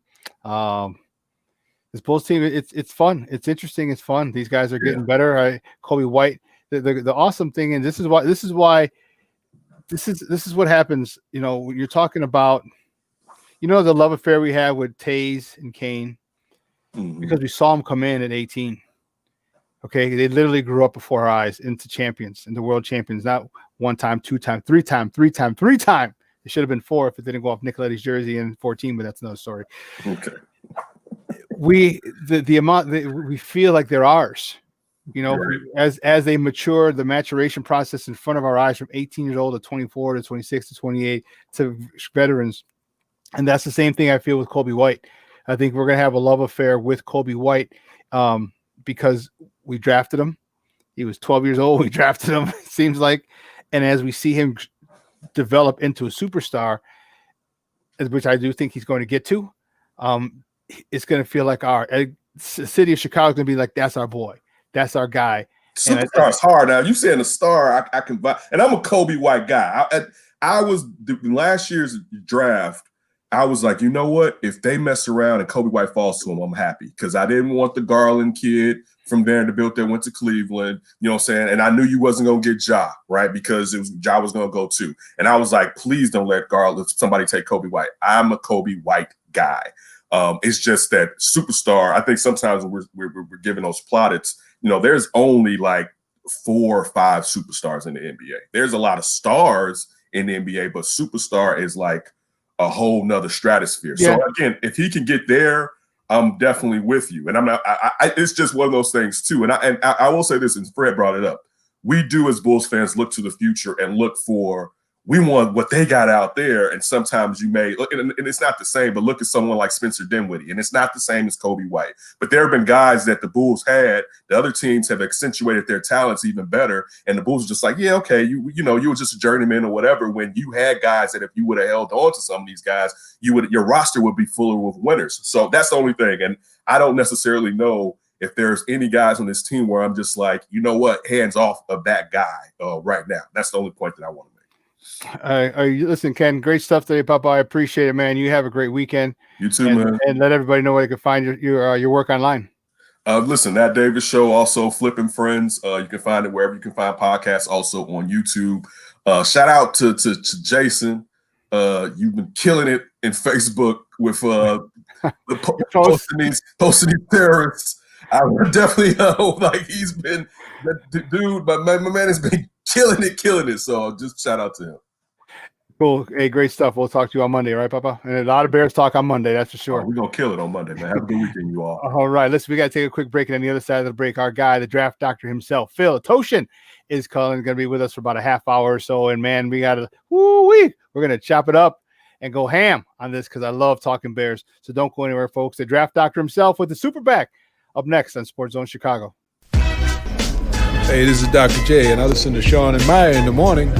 This Bulls team, it's fun. It's interesting. It's fun. These guys are getting better. Kobe White. The awesome thing, and this is what happens. You're talking about, the love affair we have with Taze and Kane, because we saw them come in at 18. Okay, they literally grew up before our eyes into champions, into world champions. Not one time, two time, three time. It should have been 4 if it didn't go off Nicoletti's jersey in 14, but that's another story. Okay. We feel like they're ours. Right. As they mature, the maturation process in front of our eyes from 18 years old to 24 to 26 to 28 to veterans. And that's the same thing I feel with Kobe White. I think we're going to have a love affair with Kobe White because we drafted him. He was 12 years old. We drafted him, it seems like. And as we see him develop into a superstar, which I do think he's going to get to, it's going to feel like our city of Chicago is going to be like, that's our boy. That's our guy. Superstar's hard. Now, you saying a star, I can buy. And I'm a Kobe White guy. I was last year's draft. I was like, you know what? If they mess around and Kobe White falls to him, I'm happy because I didn't want the Garland kid from Vanderbilt that went to Cleveland. You know what I'm saying? And I knew you wasn't going to get Ja, right? Because Ja was going to go too. And I was like, please don't let somebody take Kobe White. I'm a Kobe White guy. It's just that superstar. I think sometimes we're giving those plaudits. There's only like 4 or 5 superstars in the NBA. There's a lot of stars in the NBA, but superstar is like a whole nother stratosphere. Yeah. So again, if he can get there, I'm definitely with you. And I'm not. It's just one of those things too. And I will say this, and Fred brought it up. We do as Bulls fans look to the future and look for. We want what they got out there, and sometimes you may, and it's not the same, but look at someone like Spencer Dinwiddie, and it's not the same as Kobe White. But there have been guys that the Bulls had, the other teams have accentuated their talents even better, and the Bulls are just like, yeah, okay, you were just a journeyman or whatever, when you had guys that if you would have held on to some of these guys, your roster would be fuller with winners. So that's the only thing, and I don't necessarily know if there's any guys on this team where I'm just like, you know what, hands off of that guy right now. That's the only point that I want to make. Listen, Ken, great stuff today, Papa. I appreciate it, man. You have a great weekend. You too, man. And let everybody know where they can find your work online. Listen, That Davis Show, also Flipping Friends. You can find it wherever you can find podcasts, also on YouTube. Shout out to Jason. You've been killing it in Facebook with posting these terrorists. I would definitely like he's been the dude, but my man has been killing it. So just shout out to him. Cool. Hey, great stuff. We'll talk to you on Monday, right, Papa? And a lot of Bears talk on Monday, that's for sure. We're going to kill it on Monday, man. Have a good weekend, you all. All right. Listen, we got to take a quick break. And on the other side of the break, our guy, the draft doctor himself, Phil Toshin, is going to be with us for about a half hour or so. And, man, we're going to chop it up and go ham on this because I love talking Bears. So don't go anywhere, folks. The draft doctor himself with the Super PAC up next on SportsZone Chicago. Hey, this is Dr. J, and I listen to Shawn and Maya in the morning.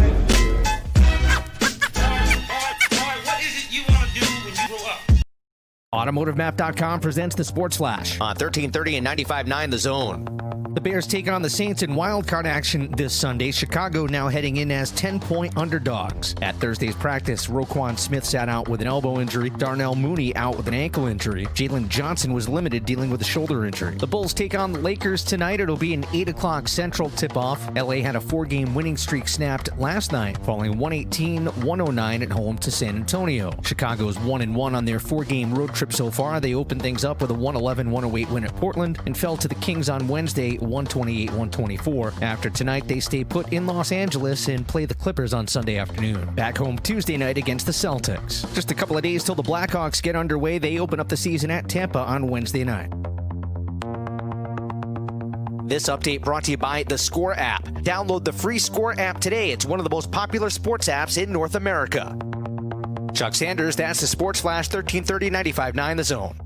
AutomotiveMap.com presents the Sports Flash on 1330 and 95.9 The Zone. The Bears take on the Saints in wildcard action this Sunday. Chicago now heading in as 10-point underdogs. At Thursday's practice, Roquan Smith sat out with an elbow injury. Darnell Mooney out with an ankle injury. Jalen Johnson was limited dealing with a shoulder injury. The Bulls take on the Lakers tonight. It'll be an 8 o'clock Central tip-off. LA had a 4-game winning streak snapped last night, falling 118-109 at home to San Antonio. Chicago's 1-1 on their 4-game road trip so far. They opened things up with a 111-108 win at Portland and fell to the Kings on Wednesday 128-124. After tonight, they stay put in Los Angeles and play the Clippers on Sunday afternoon. Back home Tuesday night against the Celtics. Just a couple of days till the Blackhawks get underway. They open up the season at Tampa on Wednesday night. This update brought to you by the Score app. Download the free Score app today. It's one of the most popular sports apps in North America. Chuck Sanders, that's the Sports Flash, 1330 95.9 The Zone.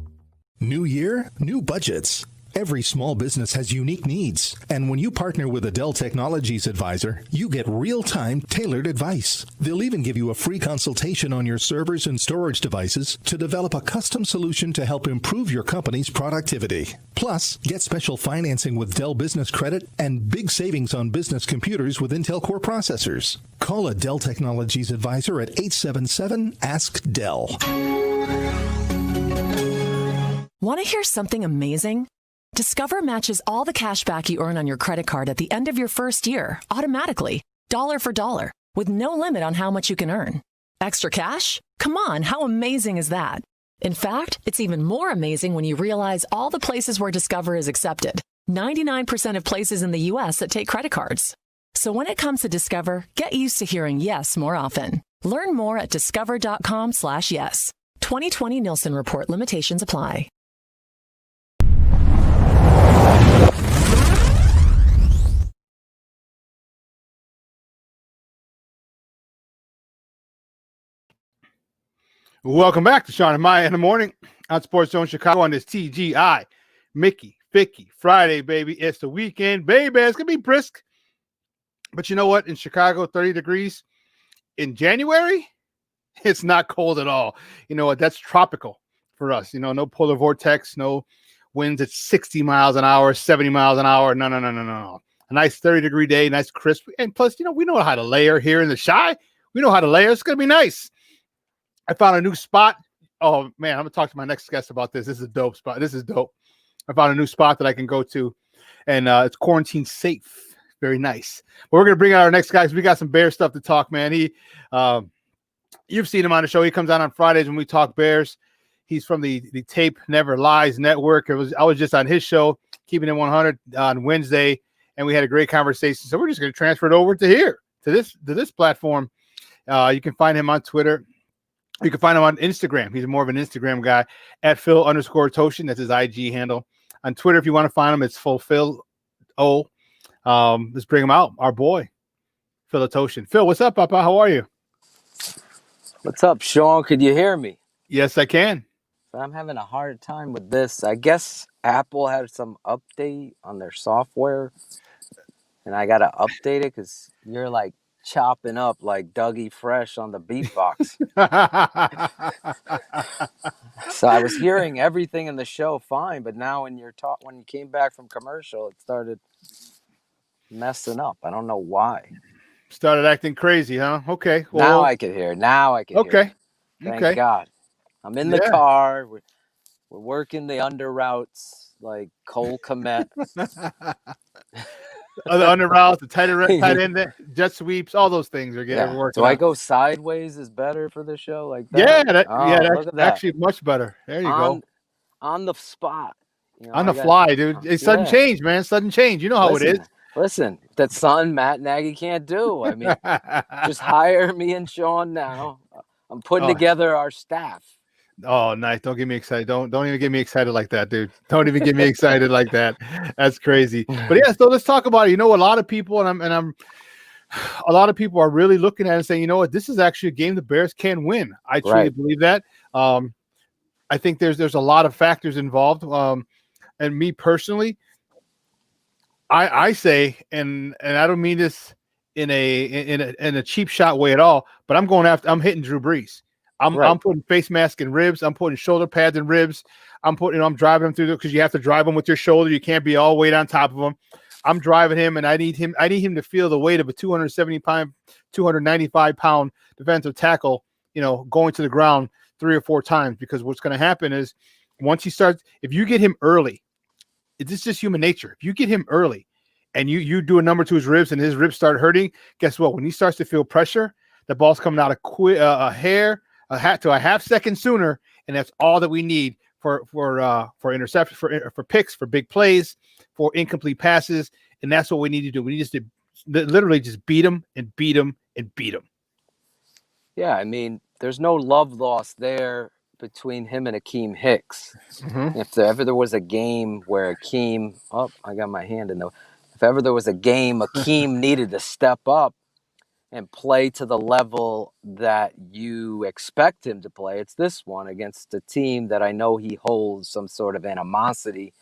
New year, new budgets. Every small business has unique needs. And when you partner with a Dell Technologies advisor, you get real-time tailored advice. They'll even give you a free consultation on your servers and storage devices to develop a custom solution to help improve your company's productivity. Plus, get special financing with Dell Business Credit and big savings on business computers with Intel Core processors. Call a Dell Technologies advisor at 877-ASK-DELL. Want to hear something amazing? Discover matches all the cash back you earn on your credit card at the end of your first year, automatically, dollar for dollar, with no limit on how much you can earn. Extra cash? Come on, how amazing is that? In fact, it's even more amazing when you realize all the places where Discover is accepted. 99% of places in the U.S. that take credit cards. So when it comes to Discover, get used to hearing yes more often. Learn more at discover.com/yes. 2020 Nielsen Report limitations apply. Welcome back to Shawn and Maya in the morning on SportsZone Chicago on this TGI Mickey Ficky Friday, baby. It's the weekend, baby. It's going to be brisk. But you know what? In Chicago, 30 degrees in January, it's not cold at all. You know what? That's tropical for us. You know, no polar vortex, no winds at 60 miles an hour, 70 miles an hour. No. A nice 30-degree day, nice crisp. And plus, you know, we know how to layer here in the Chi. We know how to layer. It's going to be nice. I found a new spot. Oh, man, I'm going to talk to my next guest about this. This is a dope spot. This is dope. I found a new spot that I can go to, and it's quarantine safe. Very nice. But we're going to bring out our next guy because we got some Bear stuff to talk, man. You've seen him on the show. He comes out on Fridays when we talk Bears. He's from the Tape Never Lies Network. I was just on his show, Keeping It 100 on Wednesday, and we had a great conversation. So we're just going to transfer it over to here, to this platform. You can find him on Twitter You can find him on Instagram. He's more of an Instagram guy at Phil_Toshin. That's his IG handle. On Twitter, if you want to find him, it's Fulfill O. Let's bring him out. Our boy, Phil Toshin. Phil, what's up, Papa? How are you? What's up, Shawn? Could you hear me? Yes, I can. I'm having a hard time with this. I guess Apple had some update on their software, and I got to update it because you're like chopping up like Dougie Fresh on the beatbox. So I was hearing everything in the show fine, but now when you came back from commercial, it started messing up. I don't know why. Started acting crazy, huh? Okay. Well, now I can hear. Now I can hear. Okay. Thank God. I'm in the car. We're working the under routes like Cole Kmet. The under routes, the tight end, jet sweeps, all those things are getting working. Do I go sideways is better for the show like that? Yeah, look at that. Actually much better. There you go. On the spot. On the fly, dude. It's sudden change, man. Sudden change. You know how it is. Listen, that's something Matt Nagy can't do. I mean, just hire me and Shawn now. I'm putting together our staff. Oh, nice. Don't get me excited. Don't even get me excited like that, dude. Don't even get me excited like that. That's crazy. But yeah, so let's talk about it. You know, a lot of people a lot of people are really looking at it and saying, you know what, this is actually a game the Bears can win. I truly believe that. I think there's a lot of factors involved. And me personally, I say, and I don't mean this in a cheap shot way at all, but I'm hitting Drew Brees. I'm putting face mask in ribs. I'm putting shoulder pads in ribs. I'm driving him through because you have to drive him with your shoulder. You can't be all weight on top of him. I'm driving him, and I need him to feel the weight of a 270-pound, 295-pound defensive tackle, going to the ground 3 or 4 times, because what's going to happen is once he starts, if you get him early, it's just human nature. If you get him early and you do a number to his ribs and his ribs start hurting, guess what? When he starts to feel pressure, the ball's coming out a half second sooner, and that's all that we need for interceptions, for picks, for big plays, for incomplete passes, and that's what we need to do. We need to literally just beat him and beat him and beat him. Yeah, I mean, there's no love lost there between him and Akeem Hicks. Mm-hmm. If there was a game where Akeem, I got my hand in there. If ever there was a game Akeem needed to step up and play to the level that you expect him to play, it's this one against a team that I know he holds some sort of animosity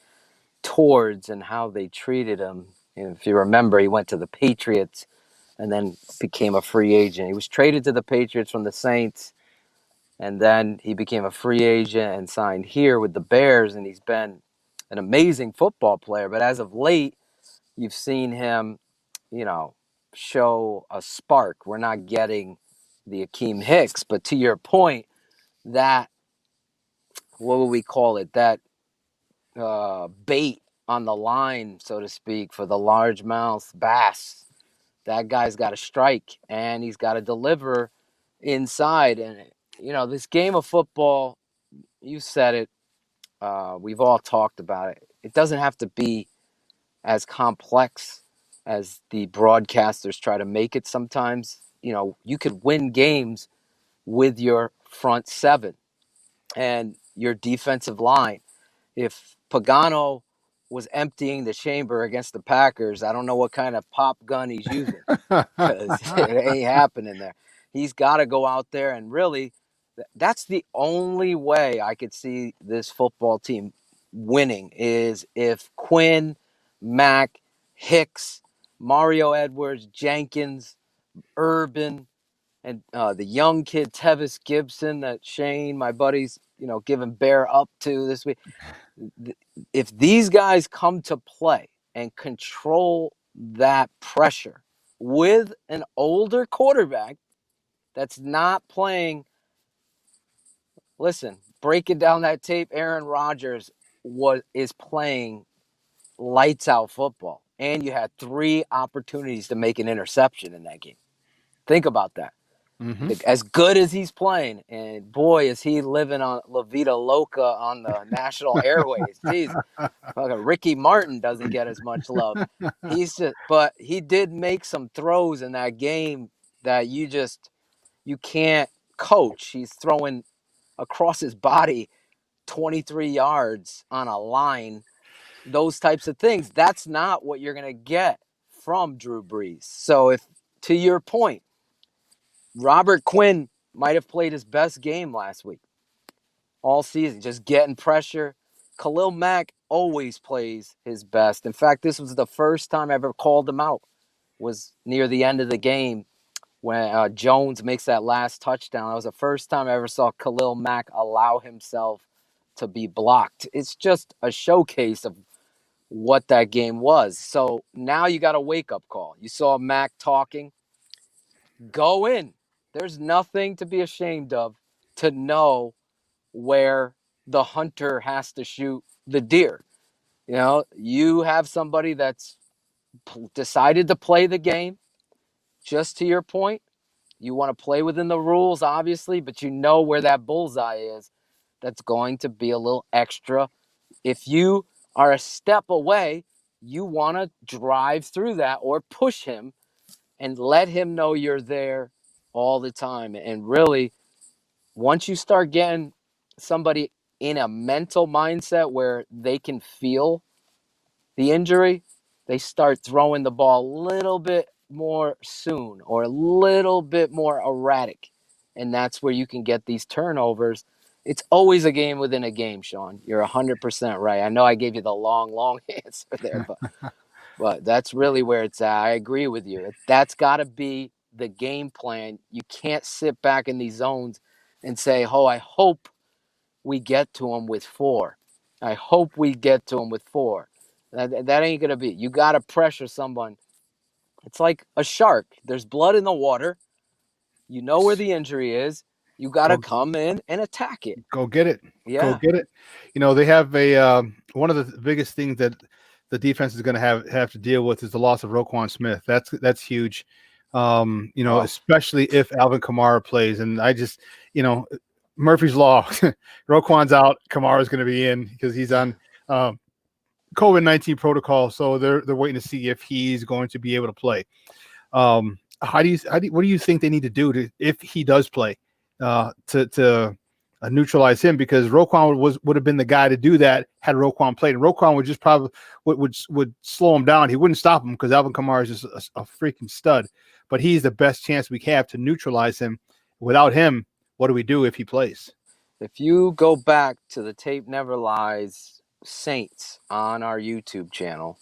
towards and how they treated him. And if you remember, he went to the Patriots and then became a free agent. He was traded to the Patriots from the Saints, and then he became a free agent and signed here with the Bears, and he's been an amazing football player. But as of late, you've seen him, show a spark. We're not getting the Akeem Hicks, but to your point, that, what would we call it? That bait on the line, so to speak, for the largemouth bass. That guy's got to strike, and he's got to deliver inside. And, this game of football, you said it, we've all talked about it. It doesn't have to be as complex as the broadcasters try to make it sometimes. You could win games with your front seven and your defensive line. If Pagano was emptying the chamber against the Packers, I don't know what kind of pop gun he's using, because it ain't happening there. He's got to go out there, and really, that's the only way I could see this football team winning, is if Quinn, Mack, Hicks, Mario Edwards, Jenkins, Urban, and the young kid Tevis Gibson that Shane, my buddy's, giving bear up to this week. If these guys come to play and control that pressure with an older quarterback that's not playing, listen, breaking down that tape, Aaron Rodgers is playing lights out football, and you had 3 opportunities to make an interception in that game. Think about that. Mm-hmm. As good as he's playing, and boy, is he living on La Vida Loca on the national airways. Jeez, Ricky Martin doesn't get as much love. But he did make some throws in that game that you can't coach, he's throwing across his body 23 yards on a line, those types of things. That's not what you're going to get from Drew Brees. So if, to your point, Robert Quinn might have played his best game last week, all season, just getting pressure. Khalil Mack always plays his best. In fact, this was the first time I ever called him out, was near the end of the game when Jones makes that last touchdown. That was the first time I ever saw Khalil Mack allow himself to be blocked. It's just a showcase of what that game was. So now you got a wake-up call. You saw Mack talking. Go in. There's nothing to be ashamed of to know where the hunter has to shoot the deer. You know, you have somebody that's decided to play the game. Just to your point, you want to play within the rules, obviously, but you know where that bullseye is. That's going to be a little extra. If you are a step away, you want to drive through that or push him and let him know you're there all the time. And really, once you start getting somebody in a mental mindset where they can feel the injury, they start throwing the ball a little bit more soon or a little bit more erratic. And that's where you can get these turnovers. It's always a game within a game, Shawn. You're 100% right. I know I gave you the long answer there, but that's really where it's at. I agree with you. That's got to be the game plan. You can't sit back in these zones and say, oh, I hope we get to him with 4. I hope we get to him with 4. That ain't going to be. You got to pressure someone. It's like a shark. There's blood in the water. You know where the injury is. You got to come in and attack it. Go get it. Yeah. Go get it. You know, they have a one of the biggest things that the defense is going to have to deal with is the loss of Roquan Smith. That's huge. You know, especially if Alvin Kamara plays. And I just, you know, Murphy's Law. Roquan's out. Kamara's going to be in because he's on COVID-19 protocol. So they're waiting to see if he's going to be able to play. What do you think they need to do if he does play to neutralize him? Because Roquan would have been the guy to do that had Roquan played, and Roquan would just probably would slow him down. He wouldn't stop him because Alvin Kamara is just a freaking stud. But he's the best chance we have to neutralize him. Without him, what do we do if he plays? If you go back to the Tape Never Lies Saints on our YouTube channel,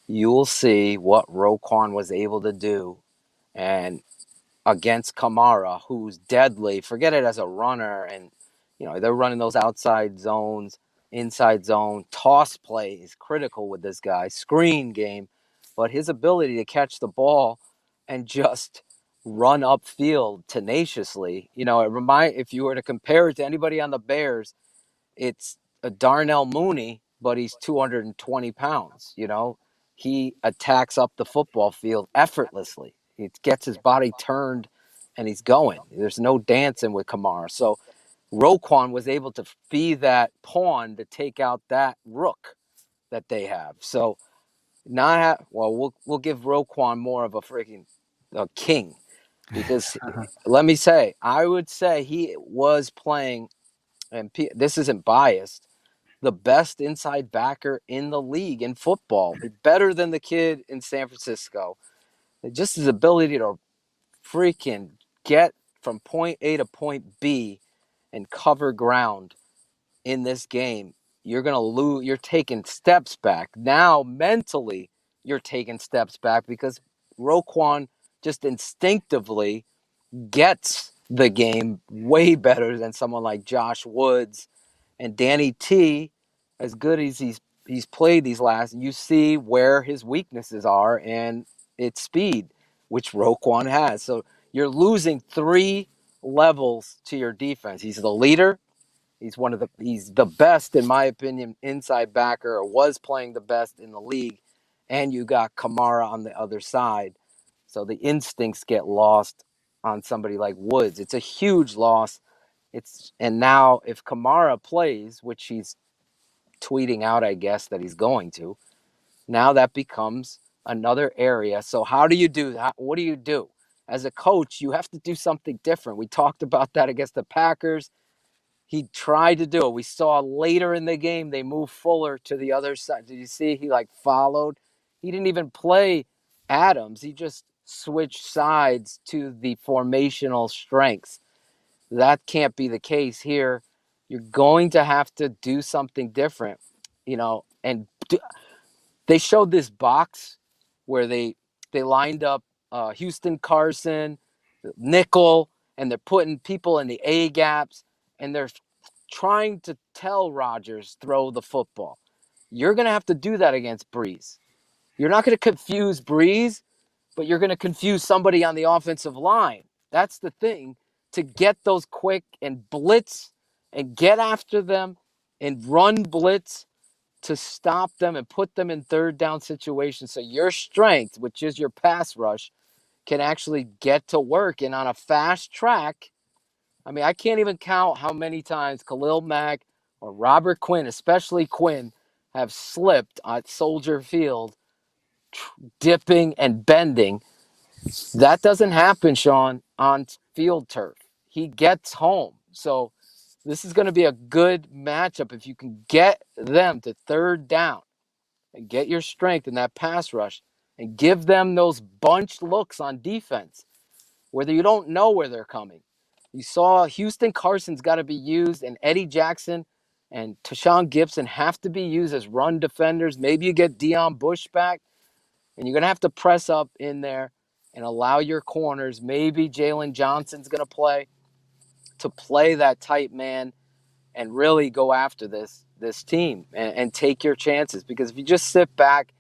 you will see what Roquan was able to do, and against Kamara, who's deadly. Forget it as a runner, and you know they're running those outside zones, inside zone, toss play is critical with this guy. Screen game, but his ability to catch the ball and just run upfield tenaciously. You know, if you were to compare it to anybody on the Bears, it's a Darnell Mooney, but he's 220 pounds. You know, he attacks up the football field effortlessly. He gets his body turned and he's going. There's no dancing with Kamara. So Roquan was able to be that pawn to take out that rook that they have. So we'll give Roquan more of a freaking king, because let me say, I would say he was playing, and this isn't biased, the best inside backer in the league in football, better than the kid in San Francisco. Just his ability to freaking get from point A to point B and cover ground in this game. You're going to lose. You're taking steps back. Now, mentally, you're taking steps back because Roquan just instinctively gets the game way better than someone like Josh Woods and Danny T. As good as he's played these last, you see where his weaknesses are, and it's speed, which Roquan has. So you're losing 3 levels to your defense. He's the leader. He's the best, in my opinion, inside backer, or was playing the best in the league. And you got Kamara on the other side. So the instincts get lost on somebody like Woods. It's a huge loss. And now if Kamara plays, which he's tweeting out, I guess, that he's going to, now that becomes another area. So how do you do that? What do you do? as a coach, you have to do something different. We talked about that against the Packers. He tried to do it. We saw later in the game, they moved Fuller to the other side. Did you see? He followed. He didn't even play Adams. He just switched sides to the formational strengths. That can't be the case here. You're going to have to do something different, and they showed this box where they lined up Houston Carson, nickel, and they're putting people in the A gaps, and they're trying to tell Rodgers throw the football. You're going to have to do that against Breeze. You're not going to confuse Breeze, but you're going to confuse somebody on the offensive line. That's the thing, to get those quick and blitz and get after them and run blitz to stop them and put them in third down situations. So your strength, which is your pass rush, can actually get to work. And on a fast track, I mean, I can't even count how many times Khalil Mack or Robert Quinn, especially Quinn, have slipped at Soldier Field, dipping and bending. That doesn't happen, Shawn, on field turf. He gets home. So this is going to be a good matchup if you can get them to third down and get your strength in that pass rush and give them those bunched looks on defense, whether you don't know where they're coming. You saw Houston Carson's got to be used, and Eddie Jackson and Tashawn Gibson have to be used as run defenders. Maybe you get Deion Bush back, and you're going to have to press up in there and allow your corners. Maybe Jalen Johnson's going to play that tight man and really go after this team and take your chances. Because if you just sit back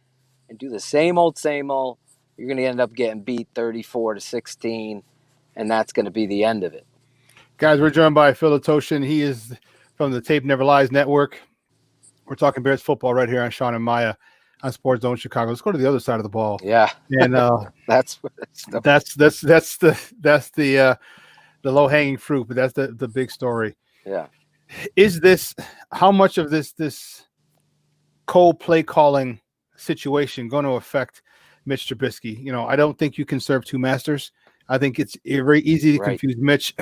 and do the same old, you're going to end up getting beat 34-16, and that's going to be the end of it. Guys, we're joined by Phil Toshin. He is from the Tape Never Lies Network. We're talking Bears football right here on Shawn and Maya on SportsZone Chicago. Let's go to the other side of the ball. Yeah, and that's the low hanging fruit, but that's the big story. Yeah, how much of this cold play calling situation going to affect Mitch Trubisky? I don't think you can serve two masters. I think it's very easy to confuse Mitch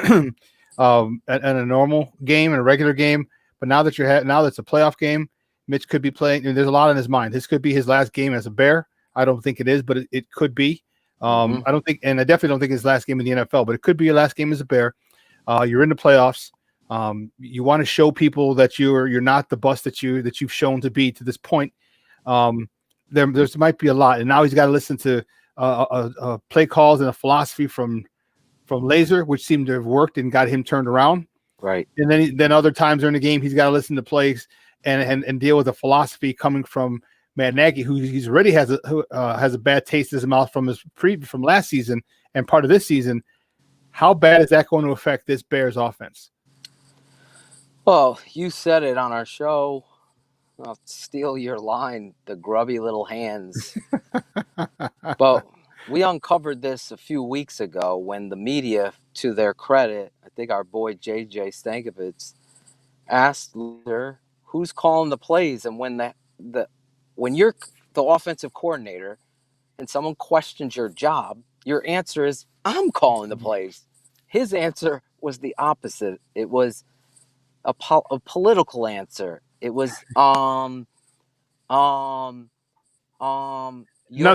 at a normal game and a regular game. But now that it's a playoff game, Mitch could be playing, and there's a lot on his mind. This could be his last game as a Bear. I don't think it is, but it could be. I don't think, and I definitely don't think his last game in the NFL, but it could be your last game as a Bear. You're in the playoffs. You want to show people that you're not the bust that you've shown to be to this point. There might be a lot, and now he's got to listen to play calls and a philosophy from Laser, which seemed to have worked and got him turned around. Right. And then other times during the game, he's got to listen to plays and deal with a philosophy coming from Matt Nagy, who he's already has a bad taste in his mouth from last season and part of this season. How bad is that going to affect this Bears offense? Well, you said it on our show. I'll steal your line, the grubby little hands. But we uncovered this a few weeks ago when the media, to their credit, I think our boy JJ Stankovitz asked Luther, who's calling the plays? And when you're the offensive coordinator and someone questions your job, your answer is, I'm calling the plays. His answer was the opposite. It was a political answer. It was Enough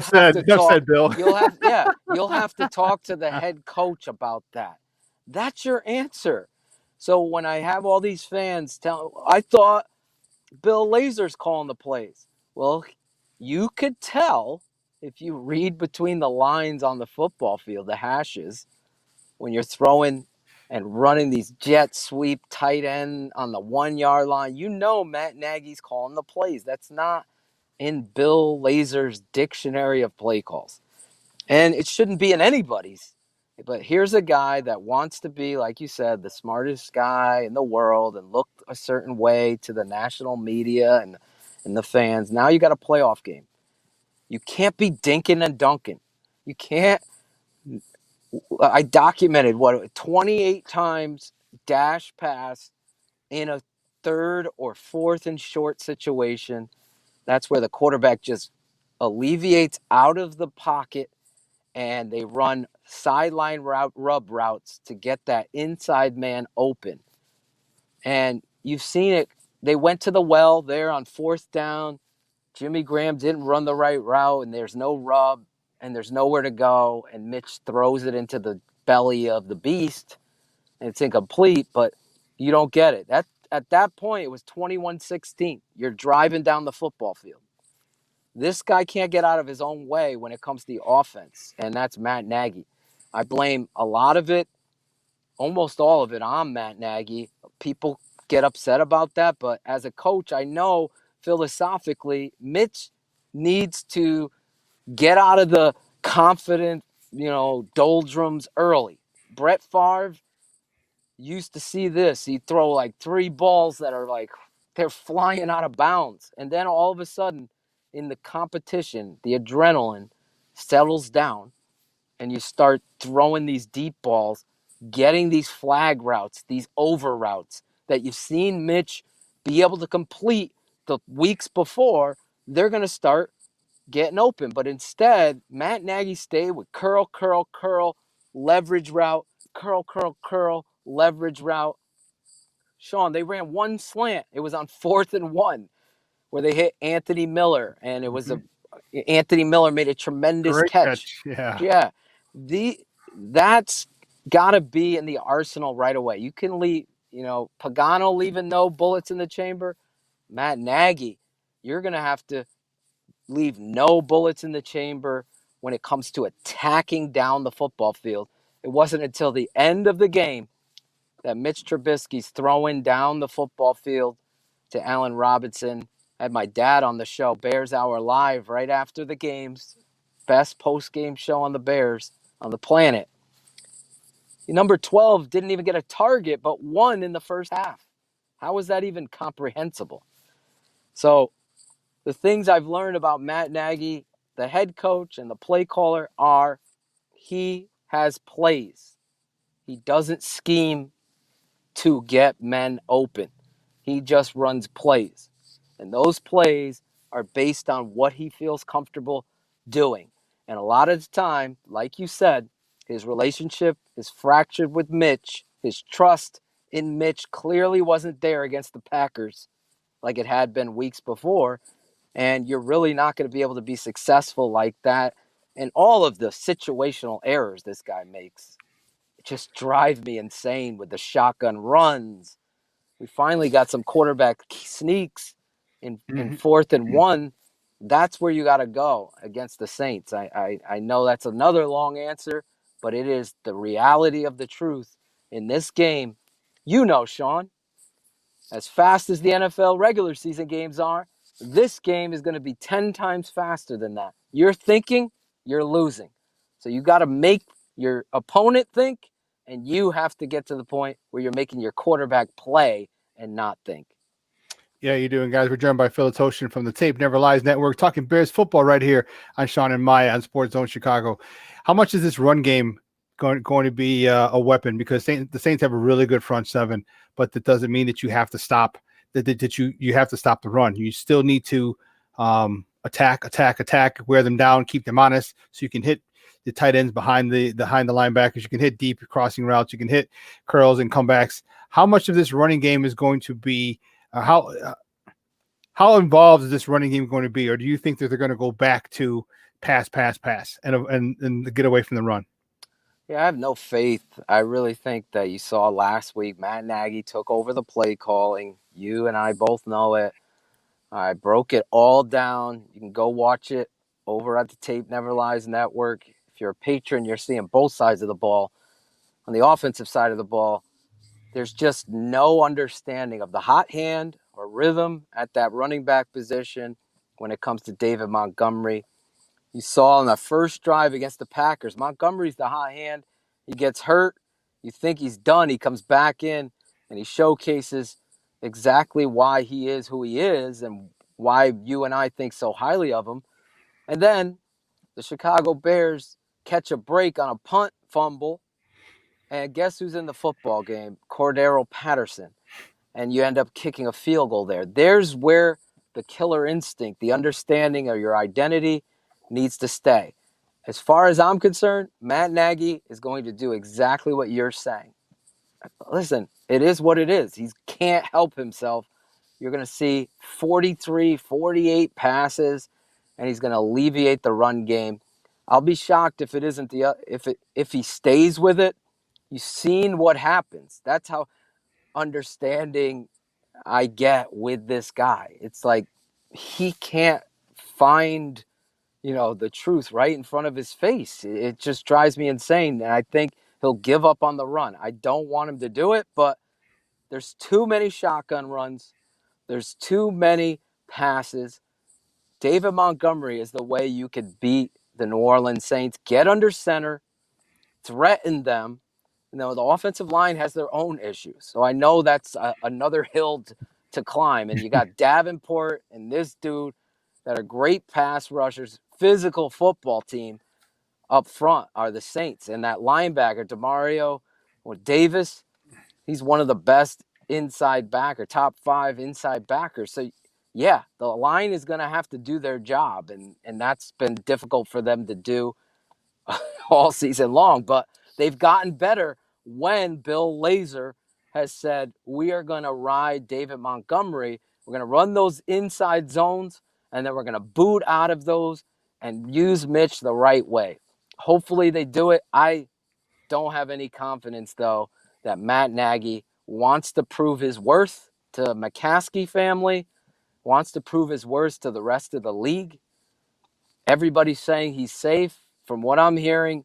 said, Bill. You'll have to talk to the head coach about that. That's your answer. So when I have all these fans I thought Bill Lazor's calling the plays. Well, you could tell if you read between the lines on the football field, the hashes, when you're throwing and running these jet sweep tight end on the 1 yard line. Matt Nagy's calling the plays. That's not in Bill Lazor's dictionary of play calls. And it shouldn't be in anybody's. But here's a guy that wants to be, like you said, the smartest guy in the world and look a certain way to the national media and the fans. Now you got a playoff game. You can't be dinking and dunking. You can't. I documented 28 times dash pass in a third or fourth and short situation. That's where the quarterback just alleviates out of the pocket and they run sideline rub routes to get that inside man open. And you've seen it. They went to the well there on 4th down. Jimmy Graham didn't run the right route, and there's no rub, and there's nowhere to go, and Mitch throws it into the belly of the beast, and it's incomplete, but you don't get it. At that point, it was 21-16. You're driving down the football field. This guy can't get out of his own way when it comes to the offense, and that's Matt Nagy. I blame a lot of it, almost all of it, on Matt Nagy. People get upset about that, but as a coach, I know philosophically Mitch needs to get out of the confident, doldrums early. Brett Favre used to see this. He'd throw like 3 balls that are like they're flying out of bounds. And then all of a sudden, in the competition, the adrenaline settles down and you start throwing these deep balls, getting these flag routes, these over routes that you've seen Mitch be able to complete the weeks before. They're going to start getting open. But instead, Matt Nagy stayed with curl, curl, curl, leverage route, curl, curl, curl, leverage route. Shawn, they ran one slant. It was on 4th and 1 where they hit Anthony Miller, and it was Anthony Miller made a tremendous catch. Yeah. That's got to be in the arsenal right away. You can leave, Pagano leaving no bullets in the chamber. Matt Nagy, you're going to have to leave no bullets in the chamber when it comes to attacking down the football field. It wasn't until the end of the game that Mitch Trubisky's throwing down the football field to Allen Robinson. I had my dad on the show, Bears Hour Live, right after the games. Best post-game show on the Bears on the planet. Number 12 didn't even get a target, but won in the first half. How was that even comprehensible? So the things I've learned about Matt Nagy, the head coach and the play caller, are he has plays. He doesn't scheme to get men open. He just runs plays. And those plays are based on what he feels comfortable doing. And a lot of the time, like you said, his relationship is fractured with Mitch. His trust in Mitch clearly wasn't there against the Packers like it had been weeks before. And you're really not going to be able to be successful like that. And all of the situational errors this guy makes just drive me insane with the shotgun runs. We finally got some quarterback sneaks in 4th and 1. That's where you got to go against the Saints. I know that's another long answer, but it is the reality of the truth in this game. Shawn, as fast as the NFL regular season games are, this game is going to be 10 times faster than that. You're thinking, you're losing. So you got to make your opponent think, and you have to get to the point where you're making your quarterback play and not think. Yeah, you doing, guys? We're joined by Phil Toshin from the Tape Never Lies Network, talking Bears football right here on Shawn and Maya on SportsZone Chicago. How much is this run game going to be a weapon? Because the Saints have a really good front seven, but that doesn't mean that you have to stop that you have to stop the run. You still need to attack, wear them down, keep them honest, so you can hit the tight ends behind the linebackers. You can hit deep crossing routes. You can hit curls and comebacks. How much of this running game is going to be how involved is this running game going to be, or do you think that they're going to go back to pass and get away from the run? Yeah, I have no faith. I really think that you saw last week Matt Nagy took over the play calling. You and I both know it. I broke it all down. You can go watch it over at the Tape Never Lies Network. If you're a patron, you're seeing both sides of the ball. On the offensive side of the ball, there's just no understanding of the hot hand or rhythm at that running back position when it comes to David Montgomery. You saw on the first drive against the Packers, Montgomery's the hot hand. He gets hurt. You think he's done. He comes back in and he showcases exactly why he is who he is and why you and I think so highly of him. And then the Chicago Bears catch a break on a punt fumble. And guess who's in the football game? Cordero Patterson. And you end up kicking a field goal there. There's where the killer instinct, the understanding of your identity needs to stay. As far as I'm concerned, Matt Nagy is going to do exactly what you're saying. Listen, it is what it is. He can't help himself. You're going to see 43, 48 passes, and he's going to alleviate the run game. I'll be shocked if it isn't if he stays with it. You've seen what happens. That's how understanding I get with this guy. It's like he can't find, the truth right in front of his face. It just drives me insane. And I think he'll give up on the run. I don't want him to do it, but there's too many shotgun runs. There's too many passes. David Montgomery is the way you could beat the New Orleans Saints. Get under center, threaten them. The offensive line has their own issues. So I know that's another hill to climb. And you got Davenport and this dude that are great pass rushers, physical football team. Up front are the Saints. And that linebacker, Demario Davis, he's one of the best inside backer, top 5 inside backers. So, yeah, the line is going to have to do their job. And that's been difficult for them to do all season long. But they've gotten better when Bill Lazor has said, we are going to ride David Montgomery. We're going to run those inside zones, and then we're going to boot out of those and use Mitch the right way. Hopefully they do it. I don't have any confidence, though, that Matt Nagy wants to prove his worth to the McCaskey family, wants to prove his worth to the rest of the league. Everybody's saying he's safe. From what I'm hearing,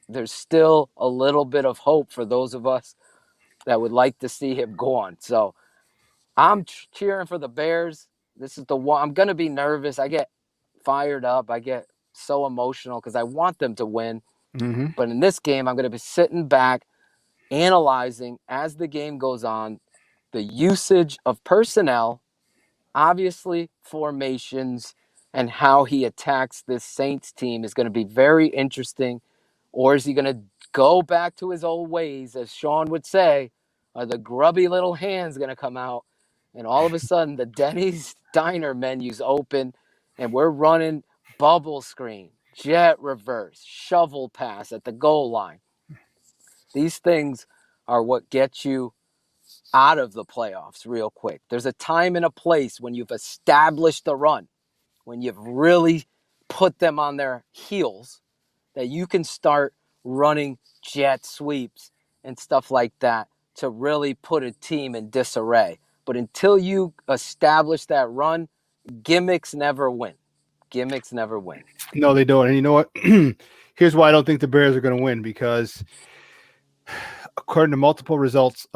there's still a little bit of hope for those of us that would like to see him gone. So I'm cheering for the Bears. This is the one. I'm going to be nervous. I get fired up. I get so emotional because I want them to win. Mm-hmm. But in this game, I'm going to be sitting back, analyzing as the game goes on, the usage of personnel, obviously formations, and how he attacks this Saints team is going to be very interesting. Or is he going to go back to his old ways, as Shawn would say? Are the grubby little hands going to come out? And all of a sudden, the Denny's Diner menu's open, and we're running bubble screen, jet reverse, shovel pass at the goal line. These things are what get you out of the playoffs real quick. There's a time and a place when you've established the run, when you've really put them on their heels, that you can start running jet sweeps and stuff like that to really put a team in disarray. But until you establish that run, gimmicks never win. Gimmicks never win. No, they don't. And you know what? Here's why I don't think the Bears are going to win, because according to multiple reports,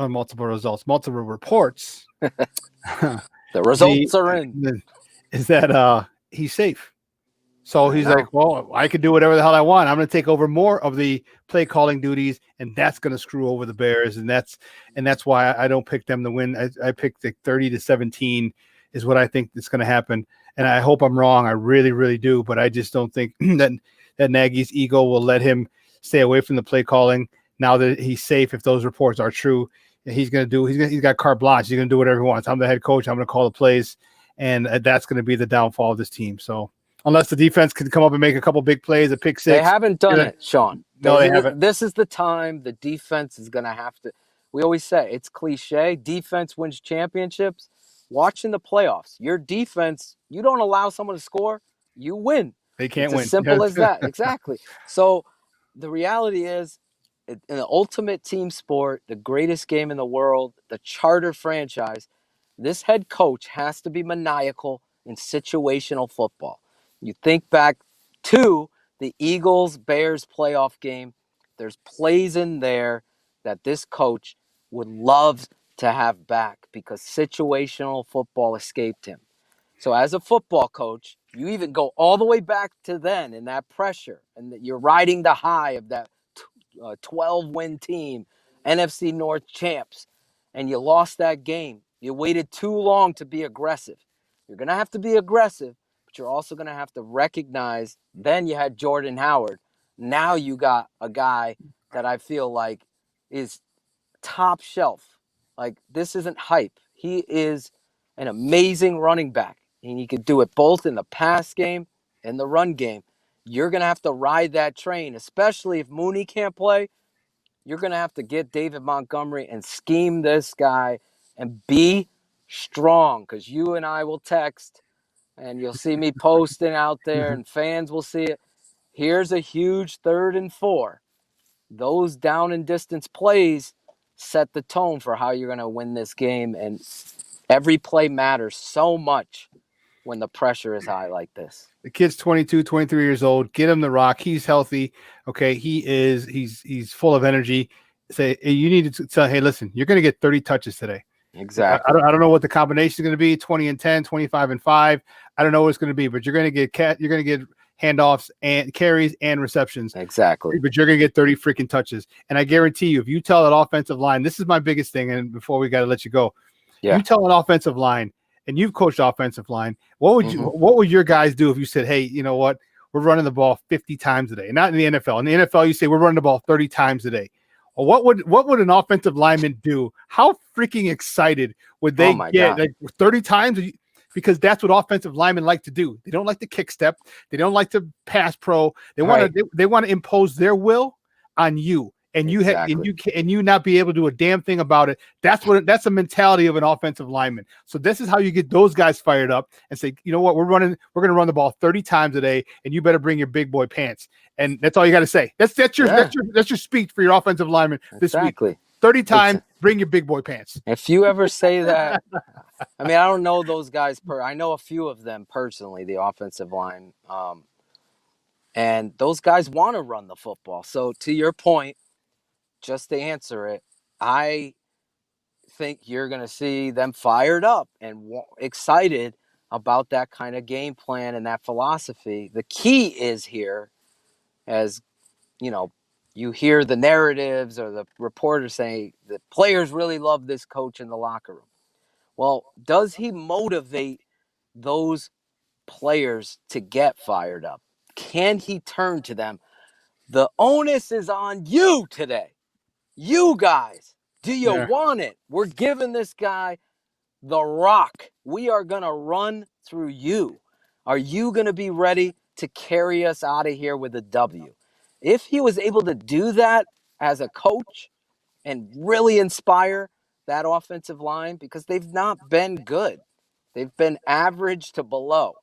the results are in. Is that he's safe. So he's like, well, I could do whatever the hell I want. I'm going to take over more of the play calling duties, and that's going to screw over the Bears. And that's why I don't pick them to win. I picked the 30-17 is what I think is going to happen. And I hope I'm wrong. I really, really do. But I just don't think that Nagy's ego will let him stay away from the play calling now that he's safe. If those reports are true, he's got carte blanche. He's going to do whatever he wants. I'm the head coach. I'm going to call the plays. And that's going to be the downfall of this team. So unless the defense can come up and make a couple big plays, a pick six. They haven't done it, Shawn. No, they haven't. This is the time the defense is going to have to. We always say it's cliche. Defense wins championships. Watching the playoffs, your defense, you don't allow someone to score, you win. They can't win. As simple as that. Exactly. So the reality is, in the ultimate team sport, the greatest game in the world, the charter franchise, this head coach has to be maniacal in situational football. You think back to the Eagles-Bears playoff game, there's plays in there that this coach would love to have back because situational football escaped him. So as a football coach, you even go all the way back to then in that pressure, and that you're riding the high of that 12-win team, NFC North champs, and you lost that game. You waited too long to be aggressive. You're going to have to be aggressive, but you're also going to have to recognize then you had Jordan Howard. Now you got a guy that I feel like is top shelf. Like, this isn't hype. He is an amazing running back, and he could do it both in the pass game and the run game. you're going to have to ride that train, especially if Mooney can't play. You're going to have to get David Montgomery and scheme this guy and be strong, because you and I will text and you'll see me posting out there and fans will see it. Here's a huge 3rd and 4. Those down and distance plays set the tone for how you're going to win this game. And every play matters so much when the pressure is high like this. The kid's 22, 23 years old. Get him the rock. He's healthy. Okay. He's full of energy. Say, hey, you need to tell, hey, listen, you're going to get 30 touches today. Exactly. I don't know what the combination is going to be, 20 and 10, 25 and 5. I don't know what it's going to be, but you're going to get handoffs and carries and receptions. Exactly. But you're going to get 30 freaking touches. And I guarantee you, if you tell that offensive line, this is my biggest thing, and before we got to let you go, you tell an offensive line, and you've coached offensive line, what would your guys do if you said, hey, you know what, we're running the ball 50 times a day? Not in the NFL. In the NFL, you say we're running the ball 30 times a day. Well, what would an offensive lineman do? How freaking excited would they get? Like 30 times? Because that's what offensive linemen like to do. They don't like to kick step. They don't like to pass pro. They want to impose their will on you. And you not be able to do a damn thing about it. That's the mentality of an offensive lineman. So this is how you get those guys fired up and say, you know what, we're going to run the ball 30 times a day, and you better bring your big boy pants. And that's all you got to say. That's your speech for your offensive lineman this week. 30 times, bring your big boy pants. If you ever say that, I mean, I don't know those guys. I know a few of them personally, the offensive line, and those guys want to run the football. So to your point, just to answer it, I think you're going to see them fired up and excited about that kind of game plan and that philosophy. The key is here, as you know, you hear the narratives or the reporters say the players really love this coach in the locker room. Well, does he motivate those players to get fired up? Can he turn to them? The onus is on you today. You guys, do you want it? We're giving this guy the rock. We are going to run through you. Are you going to be ready to carry us out of here with a W? If he was able to do that as a coach and really inspire that offensive line, because they've not been good. They've been average to below,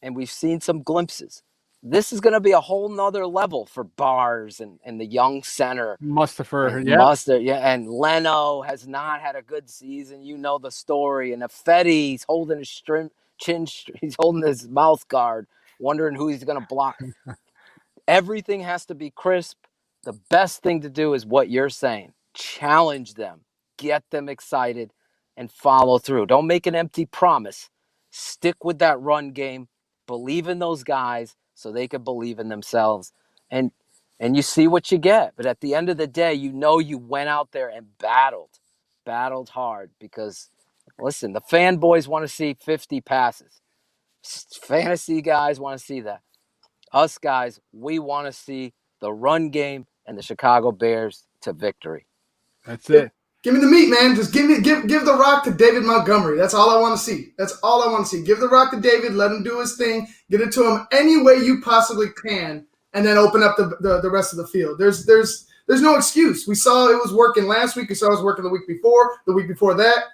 and we've seen some glimpses. This is going to be a whole nother level for Bars and the young center. Mustipher, and Leno has not had a good season. You know the story. And Affetti, he's holding his he's holding his mouth guard, wondering who he's going to block. Everything has to be crisp. The best thing to do is what you're saying. Challenge them, get them excited, and follow through. Don't make an empty promise. Stick with that run game. Believe in those guys so they can believe in themselves. And you see what you get. But at the end of the day, you know you went out there and battled hard, because, listen, the fanboys want to see 50 passes. Fantasy guys want to see that. Us guys, we want to see the run game and the Chicago Bears to victory. That's it. Give me the meat, man. Just give the rock to David Montgomery. That's all I want to see. That's all I want to see. Give the rock to David. Let him do his thing. Get it to him any way you possibly can, and then open up the rest of the field. There's no excuse. We saw it was working last week. We saw it was working the week before that.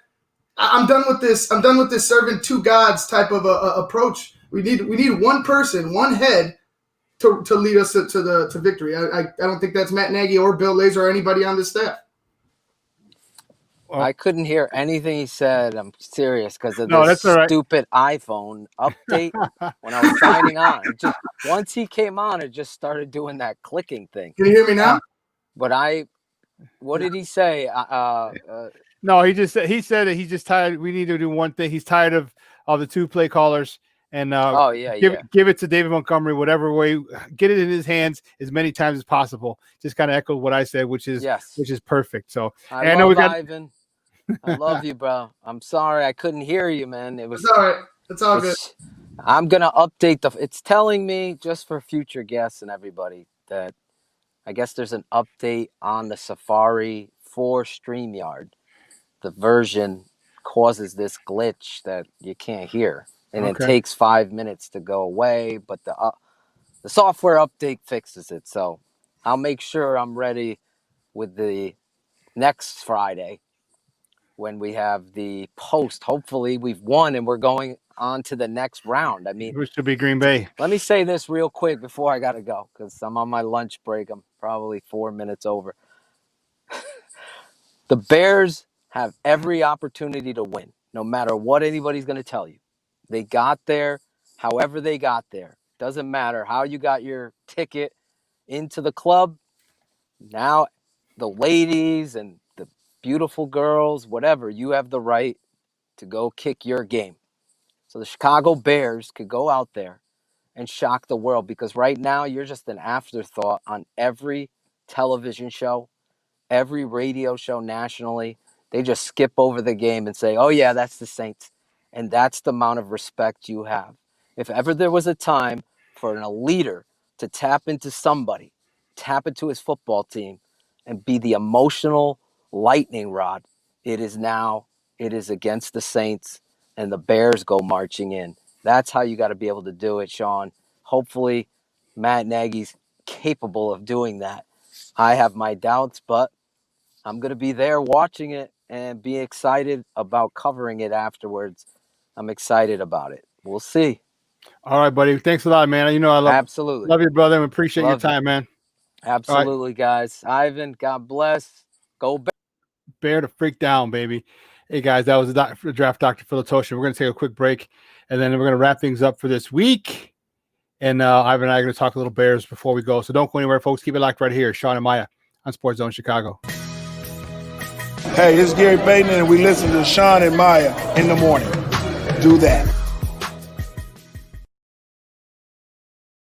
I'm done with this. I'm done with this serving two gods type of approach. We need one person, one head to lead us to victory. I don't think that's Matt Nagy or Bill Lazor or anybody on this staff. I couldn't hear anything he said. I'm serious, because of this stupid iPhone update when I was signing on. Once he came on, it just started doing that clicking thing. Can you hear me now? What did he say? No, he said that he's just tired. We need to do one thing. He's tired of the two play callers. And give it to David Montgomery, whatever way, get it in his hands as many times as possible. Just kind of echoed what I said, which is perfect. So I know Ivan. I love you, bro. I'm sorry I couldn't hear you, man. It's all right. It's all good. I'm gonna update it's telling me, just for future guests and everybody, that I guess there's an update on the Safari for StreamYard. The version causes this glitch that you can't hear. And it takes 5 minutes to go away, but The software update fixes it. So I'll make sure I'm ready with the next Friday when we have the post. Hopefully we've won and we're going on to the next round. I mean, which should be Green Bay. Let me say this real quick before I got to go because I'm on my lunch break. I'm probably 4 minutes over. The Bears have every opportunity to win, no matter what anybody's going to tell you. They got there however they got there. Doesn't matter how you got your ticket into the club. Now, the ladies and the beautiful girls, whatever, you have the right to go kick your game. So the Chicago Bears could go out there and shock the world because right now you're just an afterthought on every television show, every radio show nationally. They just skip over the game and say, oh, yeah, that's the Saints. And that's the amount of respect you have. If ever there was a time for a leader to tap into somebody, tap into his football team, and be the emotional lightning rod, it is now. It is against the Saints, and the Bears go marching in. That's how you got to be able to do it, Shawn. Hopefully, Matt Nagy's capable of doing that. I have my doubts, but I'm going to be there watching it and be excited about covering it afterwards. I'm excited about it. We'll see. All right, buddy. Thanks a lot, man. You know I love you, brother, and appreciate your time, man. Absolutely, guys. Ivan, God bless. Go Bears. Bear to freak down, baby. Hey, guys, that was the Draft Dr. Phil Toshin. We're going to take a quick break, and then we're going to wrap things up for this week. And Ivan and I are going to talk a little Bears before we go. So don't go anywhere, folks. Keep it locked right here. Shawn and Maya on SportsZone Chicago. Hey, this is Gary Payton, and we listen to Shawn and Maya in the morning. Do that.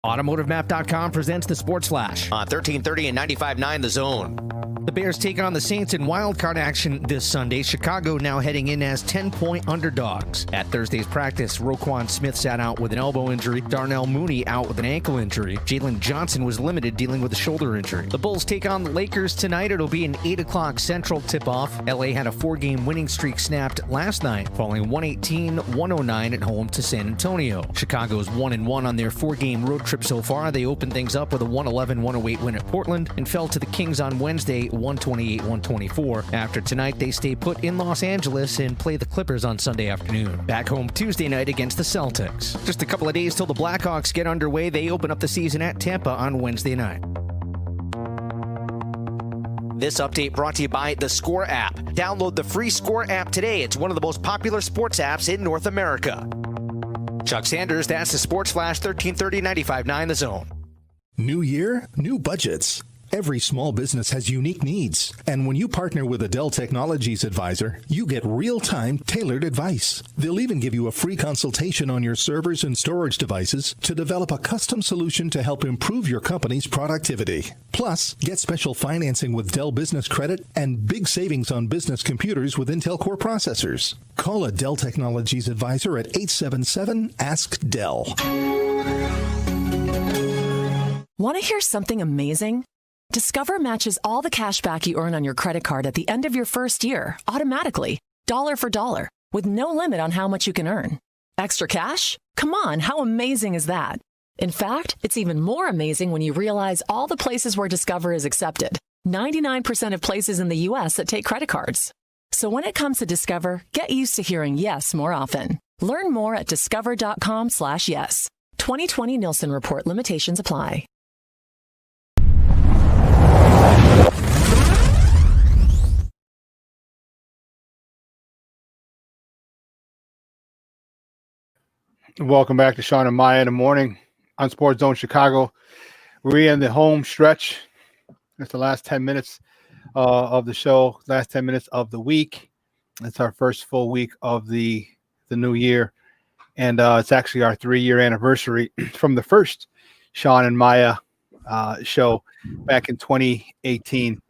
AutomotiveMap.com presents the Sports Flash on 1330 and 95.9 The Zone. The Bears take on the Saints in wildcard action this Sunday. Chicago now heading in as 10-point underdogs. At Thursday's practice, Roquan Smith sat out with an elbow injury. Darnell Mooney out with an ankle injury. Jalen Johnson was limited dealing with a shoulder injury. The Bulls take on the Lakers tonight. It'll be an 8 o'clock Central tip-off. LA had a 4-game winning streak snapped last night, falling 118-109 at home to San Antonio. Chicago's 1-1 on their 4-game road trip so far. They opened things up with a 111-108 win at Portland and fell to the Kings on Wednesday 128-124. After tonight, they stay put in Los Angeles and play the Clippers on Sunday afternoon. Back home Tuesday night against the Celtics. Just a couple of days till the Blackhawks get underway. They open up the season at Tampa on Wednesday night. This update brought to you by the Score app. Download the free Score app today. It's one of the most popular sports apps in North America. Chuck Sanders, that's the Sports Flash, 1330 95.9 The Zone. New year, new budgets. Every small business has unique needs. And when you partner with a Dell Technologies advisor, you get real-time tailored advice. They'll even give you a free consultation on your servers and storage devices to develop a custom solution to help improve your company's productivity. Plus, get special financing with Dell Business Credit and big savings on business computers with Intel Core processors. Call a Dell Technologies advisor at 877-ASK-DELL. Want to hear something amazing? Discover matches all the cash back you earn on your credit card at the end of your first year automatically, dollar for dollar, with no limit on how much you can earn. Extra cash? Come on, how amazing is that? In fact, it's even more amazing when you realize all the places where Discover is accepted. 99% of places in the U.S. that take credit cards. So when it comes to Discover, get used to hearing yes more often. Learn more at discover.com/yes. 2020 Nielsen Report limitations apply. Welcome back to Shawn and Maya in the morning on SportsZone Chicago. We're in the home stretch. It's the last 10 minutes of the show, last 10 minutes of the week. It's our first full week of the new year. And it's actually our 3-year anniversary from the first Shawn and Maya show back in 2018.